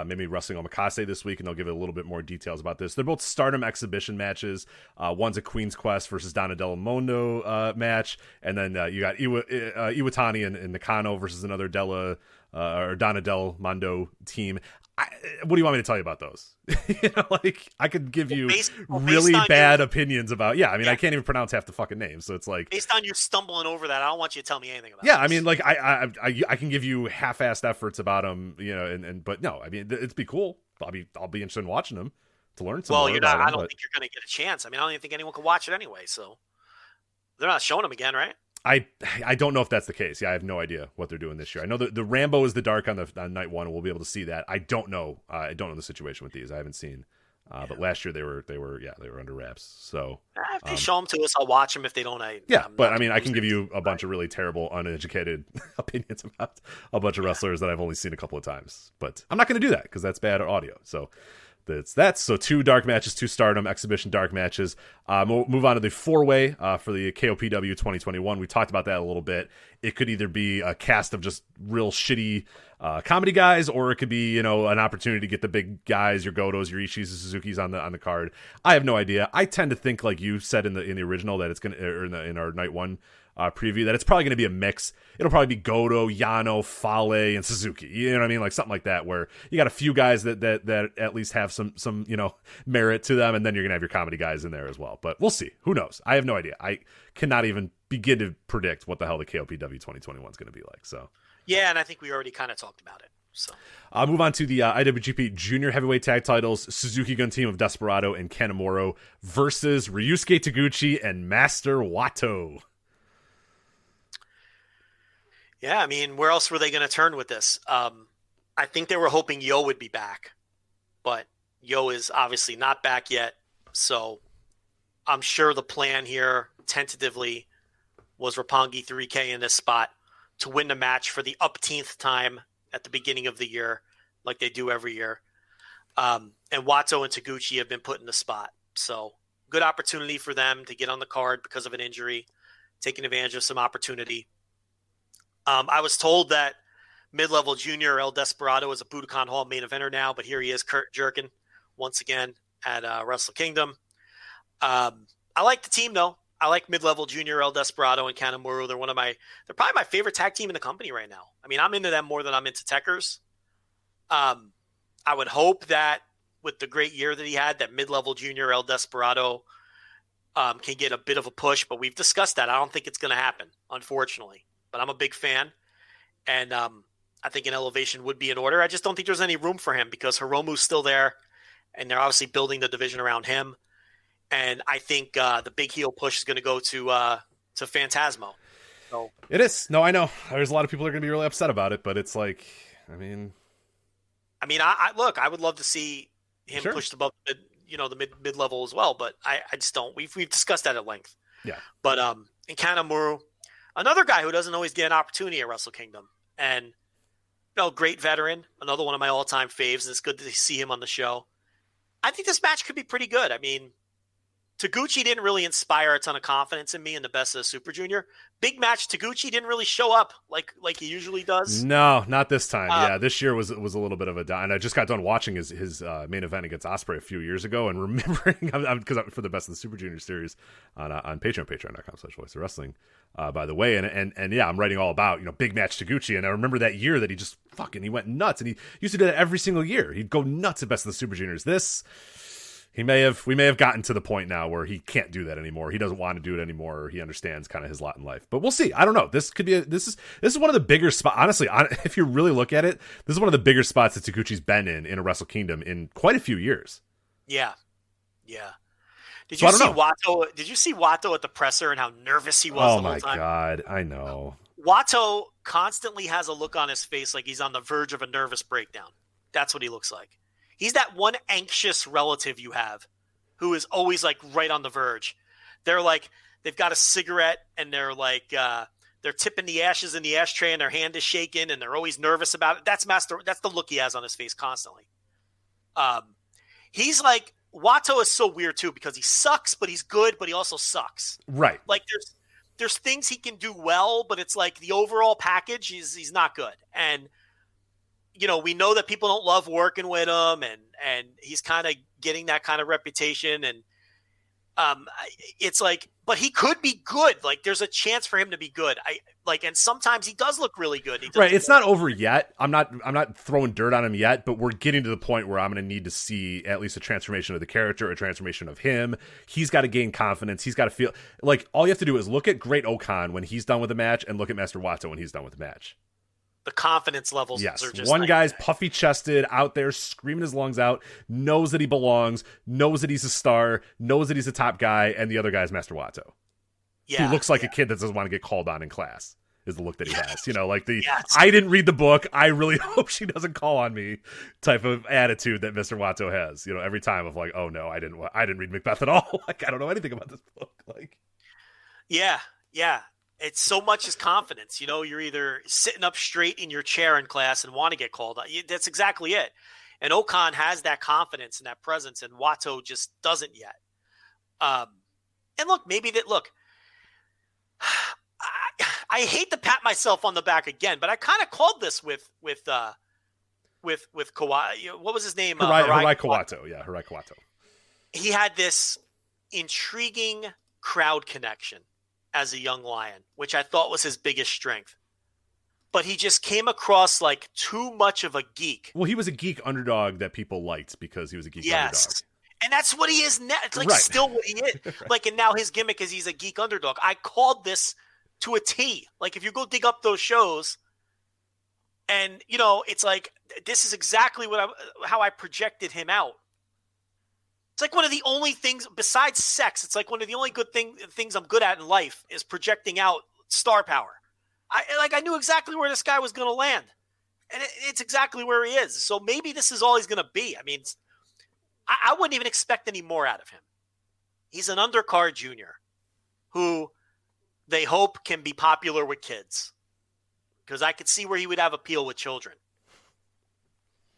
maybe Wrestling Omakase this week, and they'll give it a little bit more details about this. They're both Stardom exhibition matches. One's a Queen's Quest versus Donna Del Mondo match, and then you got Iwatani and Nakano versus another or Donna Del Mondo team. What do you want me to tell you about those? I could give you really bad opinions about. Yeah, I mean, I can't even pronounce half the fucking names, so it's like based on you stumbling over that, I don't want you to tell me anything about. Yeah, this. I mean, like I can give you half-assed efforts about them, but no, I mean, it'd be cool. I'll be interested in watching them to learn some. Well, you're not. I don't think you're going to get a chance. I mean, I don't even think anyone can watch it anyway. So they're not showing them again, right? I don't know if that's the case. Yeah, I have no idea what they're doing this year. I know the Rambo is the dark on night 1, and we'll be able to see that. I don't know. I don't know the situation with these. I haven't seen. But last year they were under wraps. So if they show them to us, I'll watch them. If they don't, but I mean, I can give you a bunch of really terrible, uneducated opinions about a bunch of wrestlers that I've only seen a couple of times. But I'm not going to do that because that's bad audio. So. So 2 dark matches, 2 Stardom exhibition dark matches. We'll move on to the 4-way for the KOPW 2021. We talked about that a little bit. It could either be a cast of just real shitty comedy guys, or it could be an opportunity to get the big guys, your Gotos, your Ishis, Suzuki's on the card. I have no idea. I tend to think, like you said in the original, that it's gonna, or in our night 1 preview, that it's probably going to be a mix. It'll probably be Goto, Yano, Fale, and Suzuki. You know what I mean? Like something like that, where you got a few guys that at least have some merit to them, and then you're going to have your comedy guys in there as well. But we'll see. Who knows? I have no idea. I cannot even begin to predict what the hell the KOPW 2021 is going to be like. So yeah, and I think we already kind of talked about it. So I'll move on to the IWGP Junior Heavyweight Tag Titles. Suzuki Gun team of Desperado and Kanemaru versus Ryusuke Taguchi and Master Wato. Yeah, I mean, where else were they going to turn with this? I think they were hoping Yo would be back, but Yo is obviously not back yet. So I'm sure the plan here, tentatively, was Roppongi 3K in this spot to win the match for the upteenth time at the beginning of the year, like they do every year. And Wato and Taguchi have been put in the spot. So good opportunity for them to get on the card because of an injury, taking advantage of some opportunity. I was told that mid-level junior El Desperado is a Budokan Hall main eventer now, but here he is, Kurt Jerkin, once again at Wrestle Kingdom. I like the team, though. I like mid-level junior El Desperado and Kanemaru. They're probably my favorite tag team in the company right now. I mean, I'm into them more than I'm into Tekkers. I would hope that with the great year that he had, that mid-level junior El Desperado can get a bit of a push, but we've discussed that. I don't think it's going to happen, unfortunately. But I'm a big fan, and I think an elevation would be in order. I just don't think there's any room for him because Hiromu's still there, and they're obviously building the division around him. And I think the big heel push is going to go to Phantasmo. So it is. No, I know. There's a lot of people that are going to be really upset about it, but it's like, I mean, I look, I would love to see him pushed above the mid level as well, but I just don't. We've discussed that at length. Yeah. But in Kanemaru, another guy who doesn't always get an opportunity at Wrestle Kingdom, and great veteran, another one of my all-time faves, and it's good to see him on the show. I think this match could be pretty good. I mean, Taguchi didn't really inspire a ton of confidence in me in the Best of the Super Junior. Big match, Taguchi didn't really show up like he usually does. No, not this time. Yeah, this year was a little bit of a down. And I just got done watching his main event against Ospreay a few years ago, and remembering because for the Best of the Super Junior series on Patreon, patreon.com/voice of wrestling. By the way, and yeah, I'm writing all about big match Taguchi, and I remember that year that he went nuts, and he used to do that every single year. He'd go nuts at Best of the Super Juniors. We may have gotten to the point now where he can't do that anymore. He doesn't want to do it anymore. Or he understands kind of his lot in life, but we'll see. I don't know. This is one of the bigger spots. Honestly, if you really look at it, this is one of the bigger spots that Taguchi's been in a Wrestle Kingdom in quite a few years. Yeah. Did you see Wato? Did you see Wato at the presser and how nervous he was? Oh my God, I know. Wato constantly has a look on his face like he's on the verge of a nervous breakdown. That's what he looks like. He's that one anxious relative you have who is always like right on the verge. They're like, they've got a cigarette and they're like, they're tipping the ashes in the ashtray and their hand is shaking and they're always nervous about it. That's the look he has on his face constantly. He's like, Wato is so weird too because he sucks, but he's good, but he also sucks. Right. Like there's things he can do well, but it's like the overall package, he's not good. And we know that people don't love working with him, and he's kind of getting that kind of reputation. And it's like, but he could be good. Like, there's a chance for him to be good. And sometimes he does look really good. Right. It's not over yet. I'm not throwing dirt on him yet, but we're getting to the point where I'm going to need to see at least a transformation of the character, a transformation of him. He's got to gain confidence. He's got to feel like all you have to do is look at Great Okan when he's done with the match and look at Master Wato when he's done with the match. The confidence levels yes. are just one guy's puffy-chested, out there screaming his lungs out, knows that he belongs, knows that he's a star, knows that he's a top guy, and the other guy's Master Wato. Yeah, who looks like a kid that doesn't want to get called on in class, is the look that he has. Like yes. I didn't read the book, I really hope she doesn't call on me type of attitude that Mr. Wato has. Every time of like, oh no, I didn't read Macbeth at all. Like, I don't know anything about this book. Like, yeah. It's so much as confidence. You're either sitting up straight in your chair in class and want to get called on. That's exactly it. And Okan has that confidence and that presence, and Wato just doesn't yet. And look, I hate to pat myself on the back again, but I kind of called this with Kawato. What was his name? Hirai Kawato. Yeah, Hirai Kawato. He had this intriguing crowd connection as a young lion, which I thought was his biggest strength. But he just came across like too much of a geek. Well, he was a geek underdog that people liked because he was a geek underdog. And that's what he is now. It's like right. Still what he is. Right. Like, and now his gimmick is he's a geek underdog. I called this to a T. Like, if you go dig up those shows, and it's like this is exactly how I projected him out. It's like one of the only things besides sex. It's like one of the only good things I'm good at in life is projecting out star power. I knew exactly where this guy was going to land, and it's exactly where he is. So maybe this is all he's going to be. I mean, I wouldn't even expect any more out of him. He's an undercard junior who they hope can be popular with kids, because I could see where he would have appeal with children.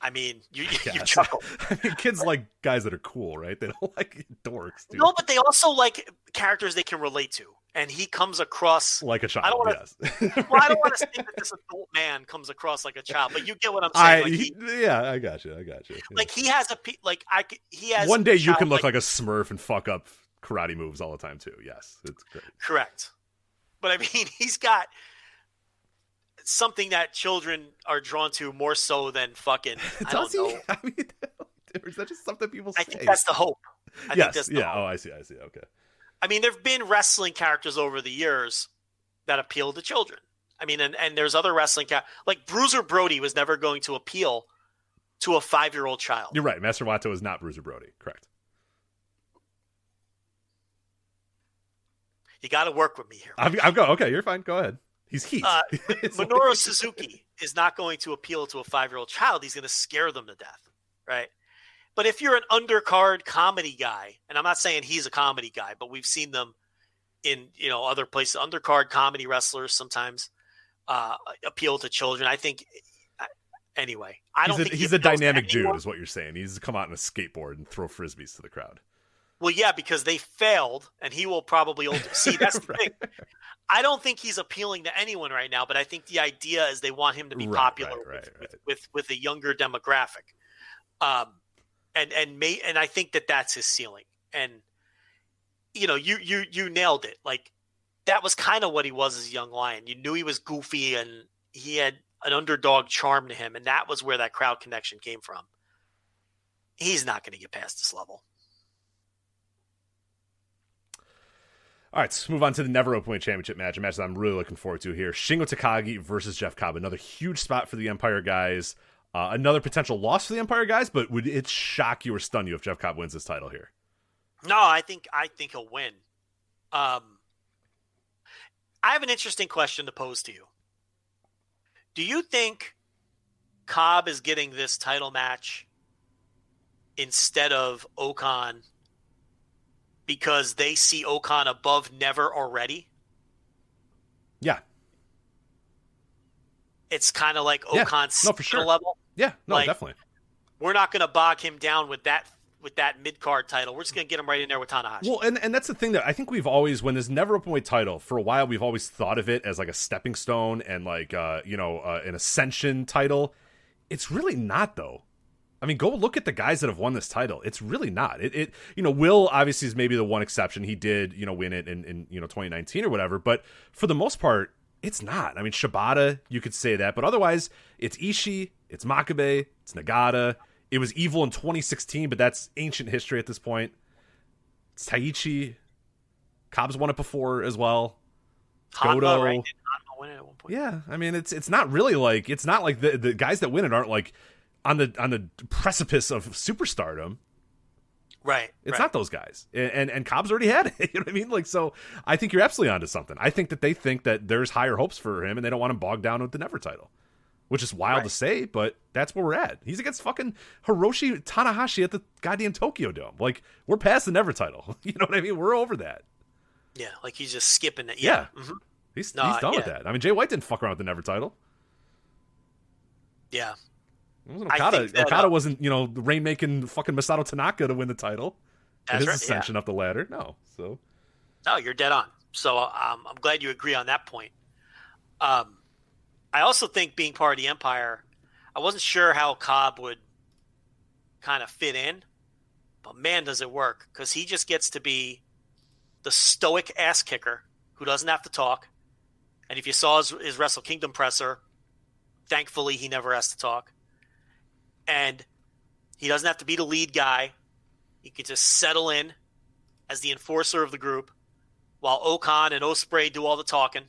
I mean, you chuckle. I mean, kids like guys that are cool, right? They don't like dorks, dude. No, but they also like characters they can relate to. And he comes across like a child. I don't want to think that this adult man comes across like a child, but you get what I'm saying. I got you. Yeah. Like he has he has. One day you can look like a Smurf and fuck up karate moves all the time too. Yes, it's great. Correct. But I mean, he's got something that children are drawn to more so than fucking. I don't know. I mean, is that just something people say? I think that's the hope. I think that's the hope. Oh, I see. Okay. I mean, there have been wrestling characters over the years that appeal to children. I mean, and there's other wrestling like Bruiser Brody was never going to appeal to a 5-year-old child. You're right. Master Wato is not Bruiser Brody. Correct. You got to work with me here. I'll go. Okay, you're fine. Go ahead. He's Heat. Minoru Suzuki is not going to appeal to a 5-year-old child. He's going to scare them to death, right? But if you're an undercard comedy guy, and I'm not saying he's a comedy guy, but we've seen them in other places, undercard comedy wrestlers sometimes appeal to children. I think I don't think he's a dynamic dude, is what you're saying. He's come out on a skateboard and throw frisbees to the crowd. Well, yeah, because they failed, and he will probably see. That's the thing. I don't think he's appealing to anyone right now, but I think the idea is they want him to be popular with a younger demographic, and I think that's his ceiling. And you nailed it. Like that was kind of what he was as a young lion. You knew he was goofy, and he had an underdog charm to him, and that was where that crowd connection came from. He's not going to get past this level. All right, let's move on to the Never Openweight Championship match, a match that I'm really looking forward to here. Shingo Takagi versus Jeff Cobb. Another huge spot for the Empire guys. Another potential loss for the Empire guys, but would it shock you or stun you if Jeff Cobb wins this title here? No, I think he'll win. I have an interesting question to pose to you. Do you think Cobb is getting this title match instead of Okan because they see Okan above Never already? Yeah. It's kind of like Okan's for sure. level. Yeah, no, definitely. We're not going to bog him down with that mid-card title. We're just going to get him right in there with Tanahashi. Well, and that's the thing that I think we've always, when there's Never Openweight title, for a while we've always thought of it as like a stepping stone and like, an ascension title. It's really not, though. I mean, go look at the guys that have won this title. It's really not. Will obviously is maybe the one exception. He did, win it in 2019 or whatever. But for the most part, it's not. I mean, Shibata, you could say that. But otherwise, it's Ishii, it's Makabe, it's Nagata. It was Evil in 2016, but that's ancient history at this point. It's Taichi. Cobb's won it before as well. Hanma, right? Did Hanma win it at one point? Yeah, I mean, it's not really like, it's not like the guys that win it aren't like on the precipice of superstardom. Right. It's not those guys. And Cobb's already had it. You know what I mean? Like, so I think you're absolutely onto something. I think that they think that there's higher hopes for him and they don't want him bogged down with the Never title, which is wild to say, but that's where we're at. He's against fucking Hiroshi Tanahashi at the goddamn Tokyo Dome. Like, we're past the Never title. You know what I mean? We're over that. Yeah. Like he's just skipping it. Yeah. Mm-hmm. He's done with that. I mean, Jay White didn't fuck around with the Never title. Yeah. Okada wasn't, rainmaking fucking Masato Tanaka to win the title. That's his ascension up the ladder. No, you're dead on. So I'm glad you agree on that point. I also think being part of the Empire, I wasn't sure how Cobb would kind of fit in, but man, does it work, because he just gets to be the stoic ass kicker who doesn't have to talk. And if you saw his Wrestle Kingdom presser, thankfully he never has to talk. And he doesn't have to be the lead guy. He can just settle in as the enforcer of the group while Okan and Ospreay do all the talking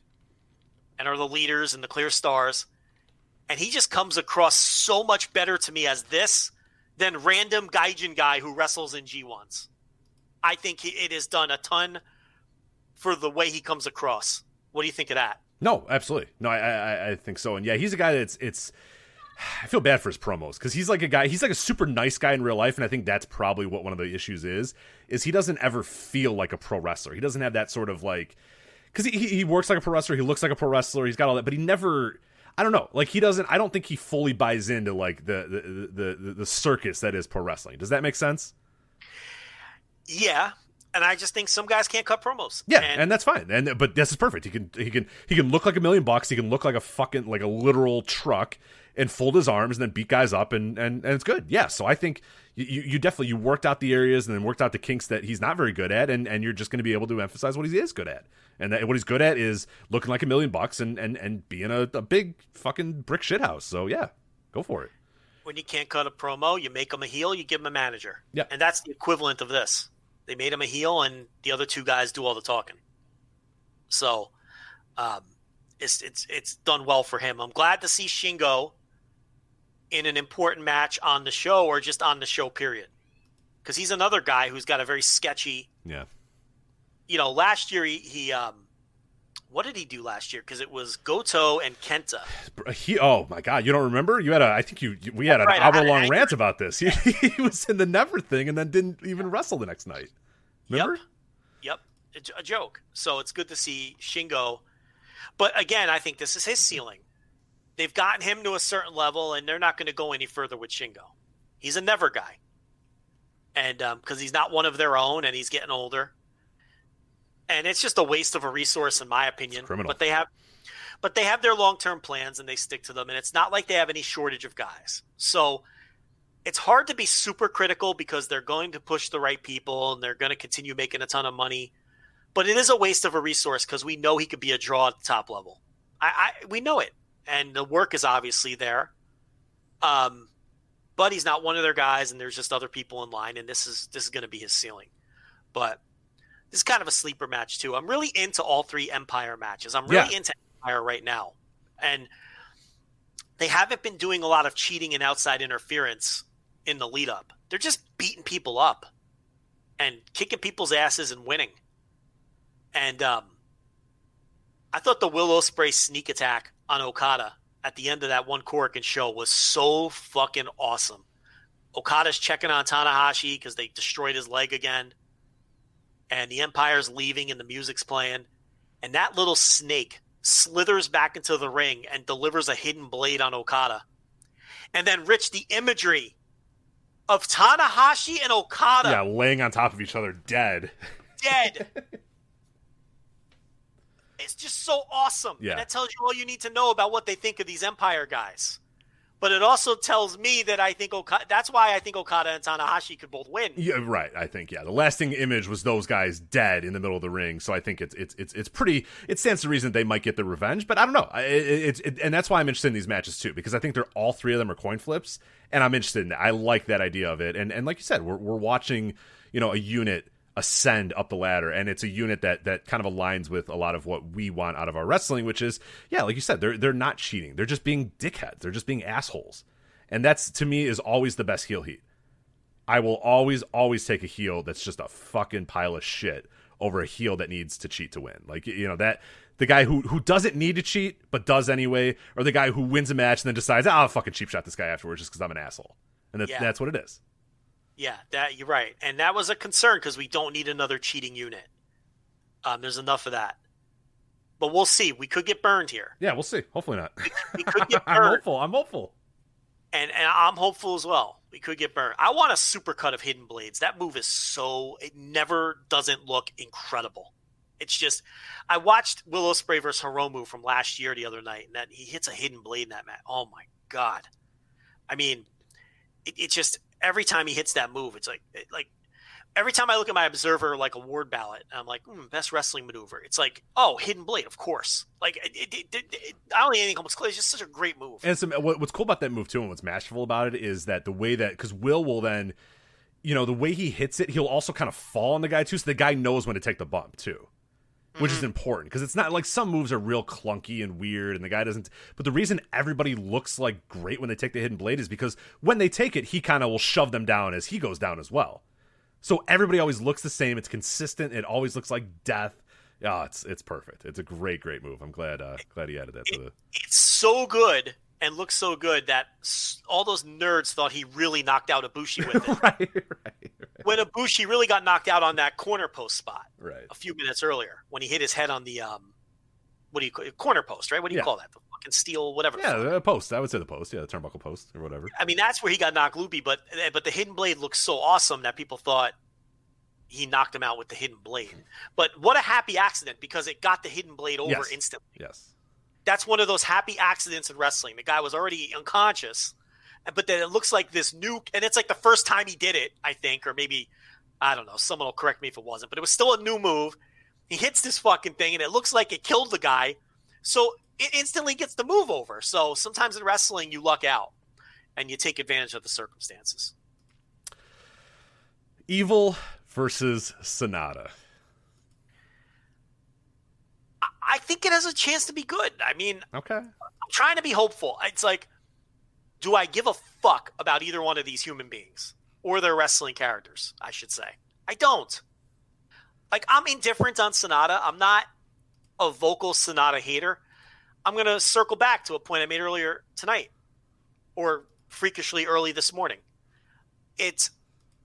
and are the leaders and the clear stars. And he just comes across so much better to me as this than random Gaijin guy who wrestles in G1s. I think it has done a ton for the way he comes across. What do you think of that? No, absolutely. No, I think so. And yeah, he's a guy that's I feel bad for his promos because he's like a super nice guy in real life, and I think that's probably what one of the issues is he doesn't ever feel like a pro wrestler. He doesn't have that sort of like, because he works like a pro wrestler, he looks like a pro wrestler, he's got all that, but he never, I don't know, like he doesn't, I don't think he fully buys into like the circus that is pro wrestling. Does that make sense? Yeah. And I just think some guys can't cut promos. Yeah, and that's fine. But this is perfect. He can look like $1 million. He can look like a literal truck and fold his arms and then beat guys up and it's good. Yeah. So I think you definitely worked out the areas and then worked out the kinks that he's not very good at, and you're just going to be able to emphasize what he is good at. And what he's good at is looking like $1 million and being a big fucking brick shithouse. So yeah, go for it. When you can't cut a promo, you make him a heel, you give him a manager. Yeah. And that's the equivalent of this. They made him a heel, and the other two guys do all the talking. So, it's done well for him. I'm glad to see Shingo in an important match on the show, or just on the show, period. Because he's another guy who's got a very sketchy. Yeah. Last year he what did he do last year? Because it was Goto and Kenta. Oh my God, you don't remember? We had an hour-long rant about this. He was in the Never thing and then didn't even wrestle the next night. Remember? Yep. A joke. So it's good to see Shingo. But again, I think this is his ceiling. They've gotten him to a certain level, and they're not going to go any further with Shingo. He's a Never guy. and because he's not one of their own and he's getting older. And it's just a waste of a resource, in my opinion. It's criminal. But they have their long-term plans and they stick to them. And it's not like they have any shortage of guys. So it's hard to be super critical because they're going to push the right people and they're going to continue making a ton of money. But it is a waste of a resource because we know he could be a draw at the top level. We know it. And the work is obviously there. But he's not one of their guys, and there's just other people in line, and this is going to be his ceiling. But this is kind of a sleeper match too. I'm really into all three Empire matches. I'm really into Empire right now. And they haven't been doing a lot of cheating and outside interference in the lead up. They're just beating people up and kicking people's asses and winning. And I thought the Will Ospreay sneak attack on Okada at the end of that one Korakuen show was so fucking awesome. Okada's checking on Tanahashi because they destroyed his leg again. And the Empire's leaving and the music's playing. And that little snake slithers back into the ring and delivers a hidden blade on Okada. And then, Rich, the imagery of Tanahashi and Okada. Yeah, laying on top of each other, dead. Dead. It's just so awesome. Yeah. And that tells you all you need to know about what they think of these Empire guys. But it also tells me that I think that's why I think Okada and Tanahashi could both win. Yeah, right. I think the lasting image was those guys dead in the middle of the ring. So I think it's pretty. It stands to reason they might get their revenge. But I don't know. And that's why I'm interested in these matches too, because I think they're all three of them are coin flips, and I'm interested in that. I like that idea of it. And like you said, we're watching a unit ascend up the ladder, and it's a unit that kind of aligns with a lot of what we want out of our wrestling, which is, like you said, they're not cheating, they're just being dickheads, they're just being assholes, and that's, to me, is always the best heel heat. I will always take a heel that's just a fucking pile of shit over a heel that needs to cheat to win. Like, that the guy who doesn't need to cheat but does anyway, or the guy who wins a match and then decides, I'll fucking cheap shot this guy afterwards just because I'm an asshole, and that's what it is. Yeah, you're right. And that was a concern because we don't need another cheating unit. There's enough of that. But we'll see. We could get burned here. Yeah, we'll see. Hopefully not. We could get burned. I'm hopeful. And I'm hopeful as well. We could get burned. I want a supercut of Hidden Blades. That move is it never doesn't look incredible. It's just, I watched Will Ospreay versus Hiromu from last year the other night, and that he hits a Hidden Blade in that match. Oh my God. I mean, it's just, every time he hits that move, it's like every time I look at my Observer award ballot, I'm like, best wrestling maneuver. It's like, oh, Hidden Blade, of course. I don't think anything comes close. It's just such a great move. And what's cool about that move too, and what's masterful about it, is that the way that, because Will then, the way he hits it, he'll also kind of fall on the guy too, so the guy knows when to take the bump too. Which is important, because it's not like some moves are real clunky and weird and the guy doesn't. But the reason everybody looks like great when they take the Hidden Blade is because when they take it, he kind of will shove them down as he goes down as well. So everybody always looks the same. It's consistent. It always looks like death. Oh, it's perfect. It's a great move. I'm glad he added that to the. It's so good and looks so good that all those nerds thought he really knocked out Ibushi with it. right. When Ibushi really got knocked out on that corner post spot, right, a few minutes earlier, when he hit his head on the what do you call it? Corner post, right? What do you call that? The fucking steel, whatever. Yeah, the post. I would say the post. Yeah, the turnbuckle post or whatever. I mean, that's where he got knocked loopy. But the Hidden Blade looks so awesome that people thought he knocked him out with the Hidden Blade. But what a happy accident, because it got the Hidden Blade over instantly. Yes. That's one of those happy accidents in wrestling. The guy was already unconscious, but then it looks like this new, and it's like the first time he did it, I think, or maybe, I don't know, someone will correct me if it wasn't, but it was still a new move. He hits this fucking thing, and it looks like it killed the guy, so it instantly gets the move over. So sometimes in wrestling, you luck out, and you take advantage of the circumstances. Evil versus Sonata. I think it has a chance to be good. I mean, okay. I'm trying to be hopeful. It's like, do I give a fuck about either one of these human beings or their wrestling characters, I should say? I don't. I'm indifferent on Sonata. I'm not a vocal Sonata hater. I'm going to circle back to a point I made earlier tonight, or freakishly early this morning. It's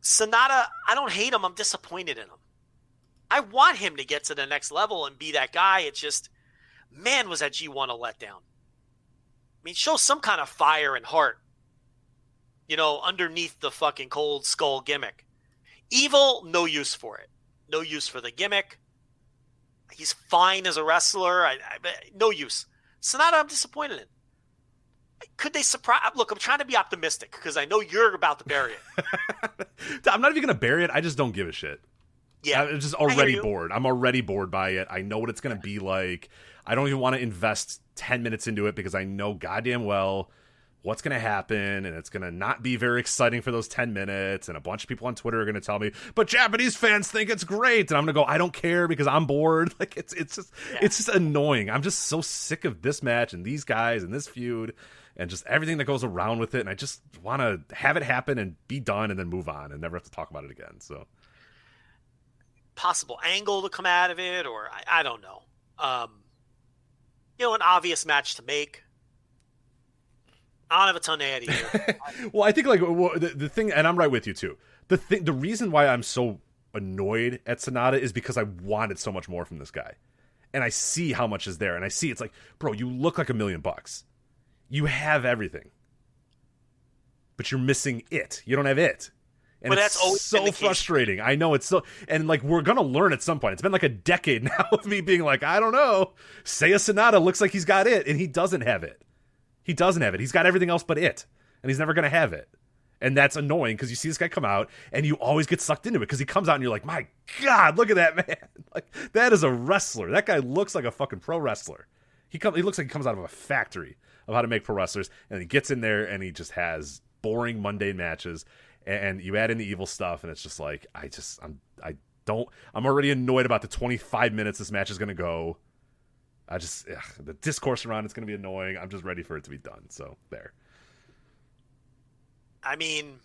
Sonata. I don't hate him. I'm disappointed in him. I want him to get to the next level and be that guy. It's just, man, was that G1 a letdown. I mean, show some kind of fire and heart, underneath the fucking cold skull gimmick. Evil, no use for it. No use for the gimmick. He's fine as a wrestler. No use. Sonata, I'm disappointed in. Could they surprise? Look, I'm trying to be optimistic because I know you're about to bury it. I'm not even going to bury it. I just don't give a shit. Yeah. I'm just already bored. I'm already bored by it. I know what it's going to be like. I don't even want to invest 10 minutes into it because I know goddamn well what's going to happen, and it's going to not be very exciting for those 10 minutes, and a bunch of people on Twitter are going to tell me, but Japanese fans think it's great, and I'm going to go, I don't care because I'm bored. Like, it's just annoying. I'm just so sick of this match and these guys and this feud and just everything that goes around with it, and I just want to have it happen and be done and then move on and never have to talk about it again. So, possible angle to come out of it, or I don't know. An obvious match to make. I don't have a ton to add here. Well, I think the thing, and I'm right with you too. The reason why I'm so annoyed at Sonata is because I wanted so much more from this guy, and I see how much is there, and I see it's like, bro, you look like $1 million. You have everything, but you're missing it. You don't have it. And but that's always so frustrating. I know it's so, and like we're gonna learn at some point. It's been like a decade now of me being like, I don't know. Seiya Sonata looks like he's got it, and he doesn't have it. He doesn't have it. He's got everything else but it, and he's never gonna have it. And that's annoying because you see this guy come out, and you always get sucked into it because he comes out, and you're like, my God, look at that man! Like that is a wrestler. That guy looks like a fucking pro wrestler. He looks like he comes out of a factory of how to make pro wrestlers, and he gets in there, and he just has boring, mundane matches. And you add in the evil stuff, and it's just like, I'm already annoyed about the 25 minutes this match is going to go. The discourse around it's going to be annoying. I'm just ready for it to be done. So, there. I mean,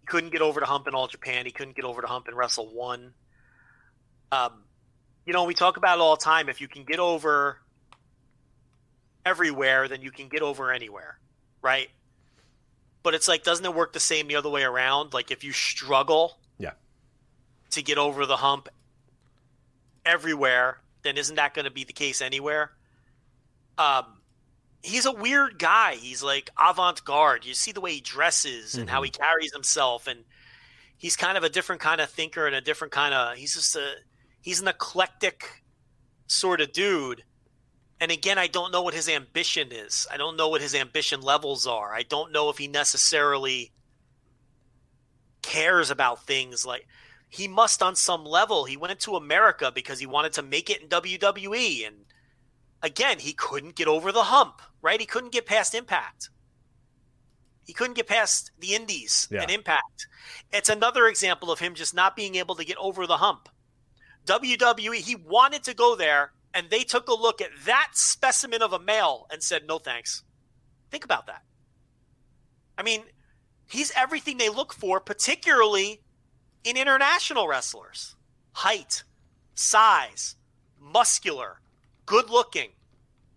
he couldn't get over the hump in All Japan. He couldn't get over the hump in Wrestle 1. We talk about it all the time. If you can get over everywhere, then you can get over anywhere, right? But it's like, doesn't it work the same the other way around? Like, if you struggle to get over the hump everywhere, then isn't that going to be the case anywhere? He's a weird guy. He's like avant-garde. You see the way he dresses and how he carries himself, and he's kind of a different kind of thinker and a different kind of – he's an eclectic sort of dude. And again, I don't know what his ambition is. I don't know what his ambition levels are. I don't know if he necessarily cares about things. Like, he must on some level. He went to America because he wanted to make it in WWE. And again, he couldn't get over the hump, right? He couldn't get past Impact. He couldn't get past the Indies and Impact. It's another example of him just not being able to get over the hump. WWE, he wanted to go there, and they took a look at that specimen of a male and said, no thanks. Think about that. I mean, he's everything they look for, particularly in international wrestlers. Height, size, muscular, good looking,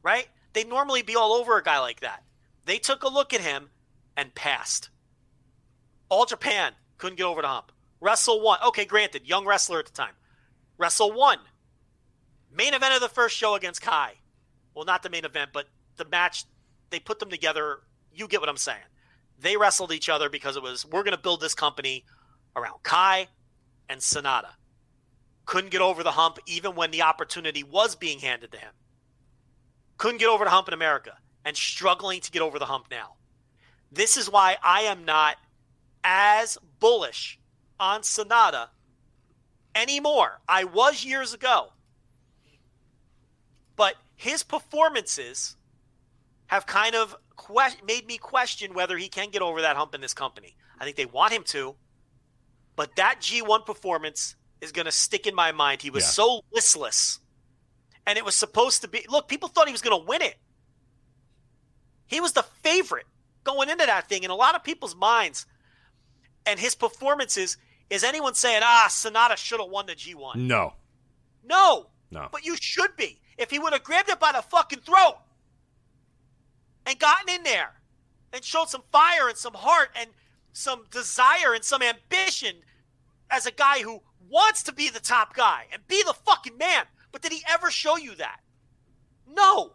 right? They'd normally be all over a guy like that. They took a look at him and passed. All Japan, couldn't get over the hump. Wrestle 1, okay, granted, young wrestler at the time. Wrestle 1. Main event of the first show against Kai. Well, not the main event, but the match, they put them together. You get what I'm saying. They wrestled each other because it was, we're going to build this company around Kai and Sonata. Couldn't get over the hump even when the opportunity was being handed to him. Couldn't get over the hump in America and struggling to get over the hump now. This is why I am not as bullish on Sonata anymore. I was years ago. But his performances have kind of made me question whether he can get over that hump in this company. I think they want him to, but that G1 performance is going to stick in my mind. He was so listless, and it was supposed to be – look, people thought he was going to win it. He was the favorite going into that thing in a lot of people's minds, and his performances – is anyone saying, Sonata should have won the G1? No. But you should be. If he would have grabbed it by the fucking throat and gotten in there and showed some fire and some heart and some desire and some ambition as a guy who wants to be the top guy and be the fucking man. But did he ever show you that? No.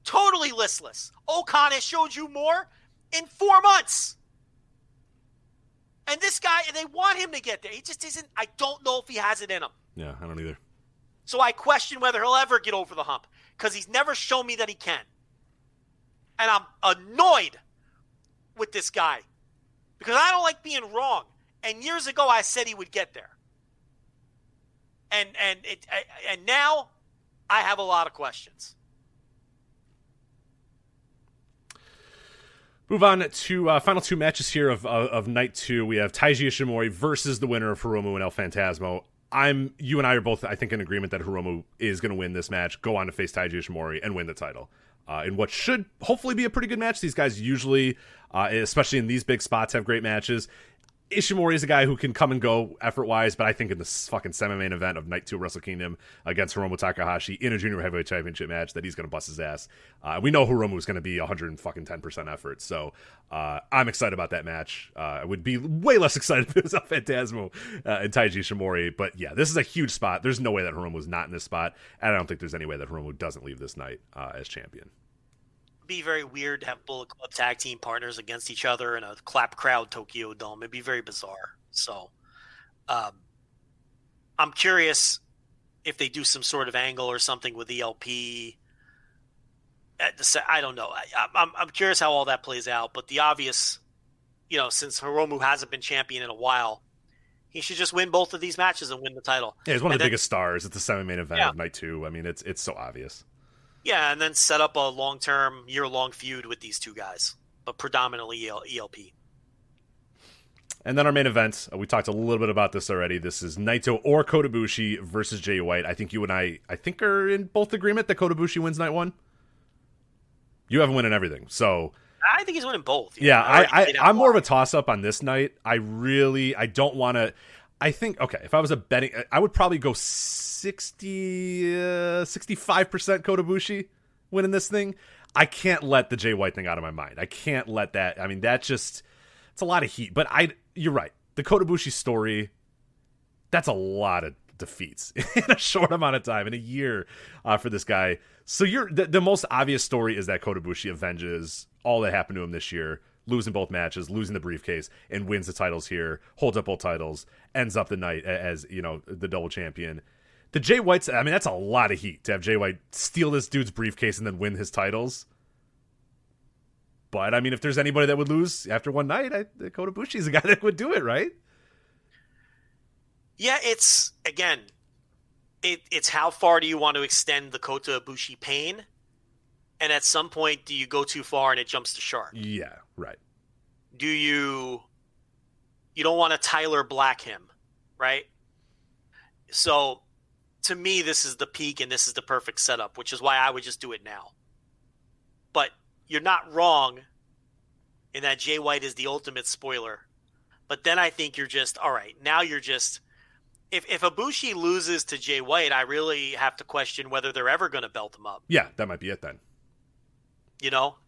Totally listless. Okan has showed you more in 4 months. And this guy, they want him to get there. He just isn't. I don't know if he has it in him. Yeah, I don't either. So I question whether he'll ever get over the hump because he's never shown me that he can. And I'm annoyed with this guy because I don't like being wrong. And years ago, I said he would get there. And now I have a lot of questions. Move on to final two matches here of night 2. We have Taiji Ishimori versus the winner of Hiromu and El Phantasmo. You and I are both, I think, in agreement that Hiromu is going to win this match, go on to face Taiji Ishimori, and win the title. In what should hopefully be a pretty good match. These guys usually, especially in these big spots, have great matches. Ishimori is a guy who can come and go effort-wise, but I think in this fucking semi-main event of Night 2 of Wrestle Kingdom against Hiromu Takahashi in a Junior Heavyweight Championship match that he's going to bust his ass. We know Hiromu is going to be 110% effort, so I'm excited about that match. I would be way less excited if it was El Phantasmo and Taiji Ishimori, but yeah, this is a huge spot. There's no way that Hiromu is not in this spot, and I don't think there's any way that Hiromu doesn't leave this night as champion. Be very weird to have Bullet Club tag team partners against each other in a clap crowd Tokyo Dome. It'd be very bizarre. So I'm curious if they do some sort of angle or something with ELP. I don't know. I'm curious how all that plays out. But the obvious, since Hiromu hasn't been champion in a while, he should just win both of these matches and win the title. Yeah, he's one of the biggest stars. It's the semi-main event of Night 2. I mean, it's so obvious. Yeah, and then set up a long-term, year-long feud with these two guys, but predominantly ELP. And then our main event, we talked a little bit about this already. This is Naito or Kota Ibushi versus Jay White. I think you and I are in both agreement that Kota Ibushi wins night 1. You have him winning everything, so... I think he's winning both. Yeah, I'm more of a toss-up on this night. I don't want to... I think, okay, if I was a betting, I would probably go 65% Kota Ibushi winning this thing. I can't let the Jay White thing out of my mind. I can't let that, I mean, it's a lot of heat. But you're right. The Kota Ibushi story, that's a lot of defeats in a short amount of time, in a year for this guy. So the most obvious story is that Kota Ibushi avenges all that happened to him this year, losing both matches, losing the briefcase, and wins the titles here, holds up both titles, ends up the night as, the double champion. The Jay White's, I mean, that's a lot of heat to have Jay White steal this dude's briefcase and then win his titles. But, I mean, if there's anybody that would lose after one night, Kota Ibushi is the guy that would do it, right? Yeah, it's how far do you want to extend the Kota Ibushi pain? And at some point, do you go too far and it jumps the shark? Yeah, right. Do you don't want to Tyler Black him, right? So, to me, this is the peak and this is the perfect setup, which is why I would just do it now. But you're not wrong in that Jay White is the ultimate spoiler. But then I think you're just, all right, now you're just... If Ibushi loses to Jay White, I really have to question whether they're ever going to belt him up. Yeah, that might be it then.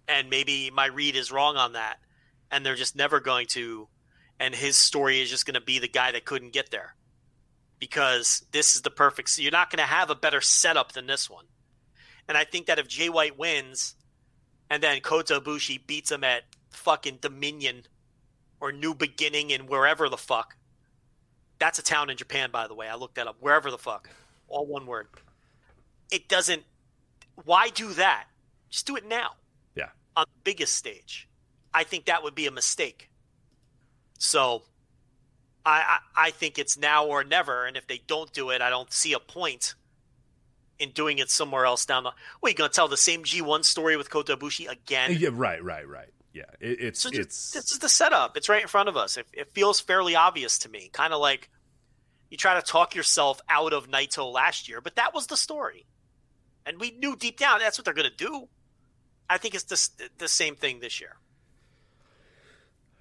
And maybe my read is wrong on that. And they're just never going to, and his story is just going to be the guy that couldn't get there. Because this is the perfect, so you're not going to have a better setup than this one. And I think that if Jay White wins, and then Kota Ibushi beats him at fucking Dominion, or New Beginning and wherever the fuck. That's a town in Japan, by the way. I looked that up. Wherever the fuck. All one word. It doesn't, why do that? Just do it now. Yeah. On the biggest stage. I think that would be a mistake. So I think it's now or never. And if they don't do it, I don't see a point in doing it somewhere else down the... Well, you going to tell the same G1 story with Kota Ibushi again? Yeah, right. Yeah, it's this is the setup. It's right in front of us. It feels fairly obvious to me. Kind of like you try to talk yourself out of Naito last year, but that was the story. And we knew deep down that's what they're going to do. I think it's the same thing this year.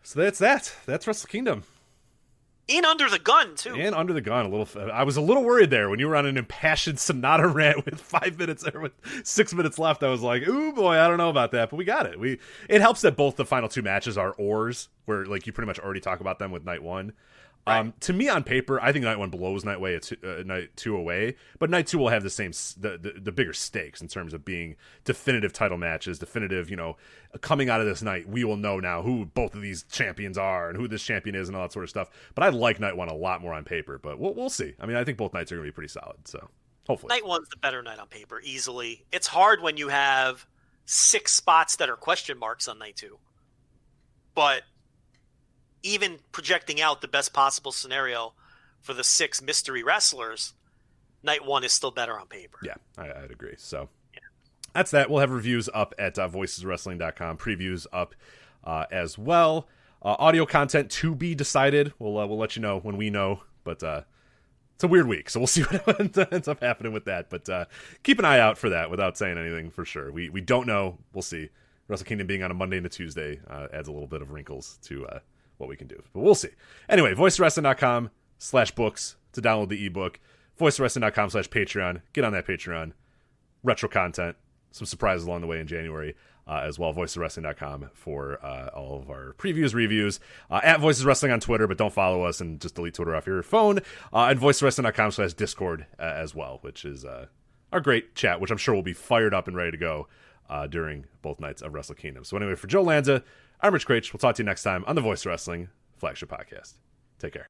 So that's that. That's Wrestle Kingdom. In Under the Gun, too. And Under the Gun. I was a little worried there when you were on an impassioned Sonata rant with 5 minutes or with 6 minutes left. I was like, ooh, boy, I don't know about that. But we got it. It helps that both the final two matches are oars, where like you pretty much already talk about them with night 1. Right. To me, on paper, I think night 1 blows night 2 away, but night 2 will have the bigger stakes in terms of being definitive title matches, definitive, coming out of this night, we will know now who both of these champions are and who this champion is and all that sort of stuff. But I like night 1 a lot more on paper, but we'll see. I mean, I think both nights are going to be pretty solid, so hopefully. Night 1's the better night on paper, easily. It's hard when you have 6 spots that are question marks on night 2. But even projecting out the best possible scenario for the 6 mystery wrestlers, night 1 is still better on paper. Yeah, I'd agree. So that's that. We'll have reviews up at voiceswrestling.com, previews up as well. Audio content to be decided. We'll let you know when we know, but it's a weird week, so we'll see what ends up happening with that. But keep an eye out for that without saying anything for sure. We don't know. We'll see. Wrestle Kingdom being on a Monday and a Tuesday adds a little bit of wrinkles to what we can do, but we'll see. Anyway, voicewrestling.com/books to download the ebook, voicewrestling.com/Patreon. Get on that Patreon. Retro content, some surprises along the way in January as well. voicewrestling.com for all of our previews, reviews. At Voices Wrestling on Twitter, but don't follow us and just delete Twitter off your phone. And voicewrestling.com/Discord as well, which is our great chat, which I'm sure will be fired up and ready to go during both nights of Wrestle Kingdom. So anyway, for Joe Lanza, I'm Rich Craich. We'll talk to you next time on the Voice Wrestling Flagship Podcast. Take care.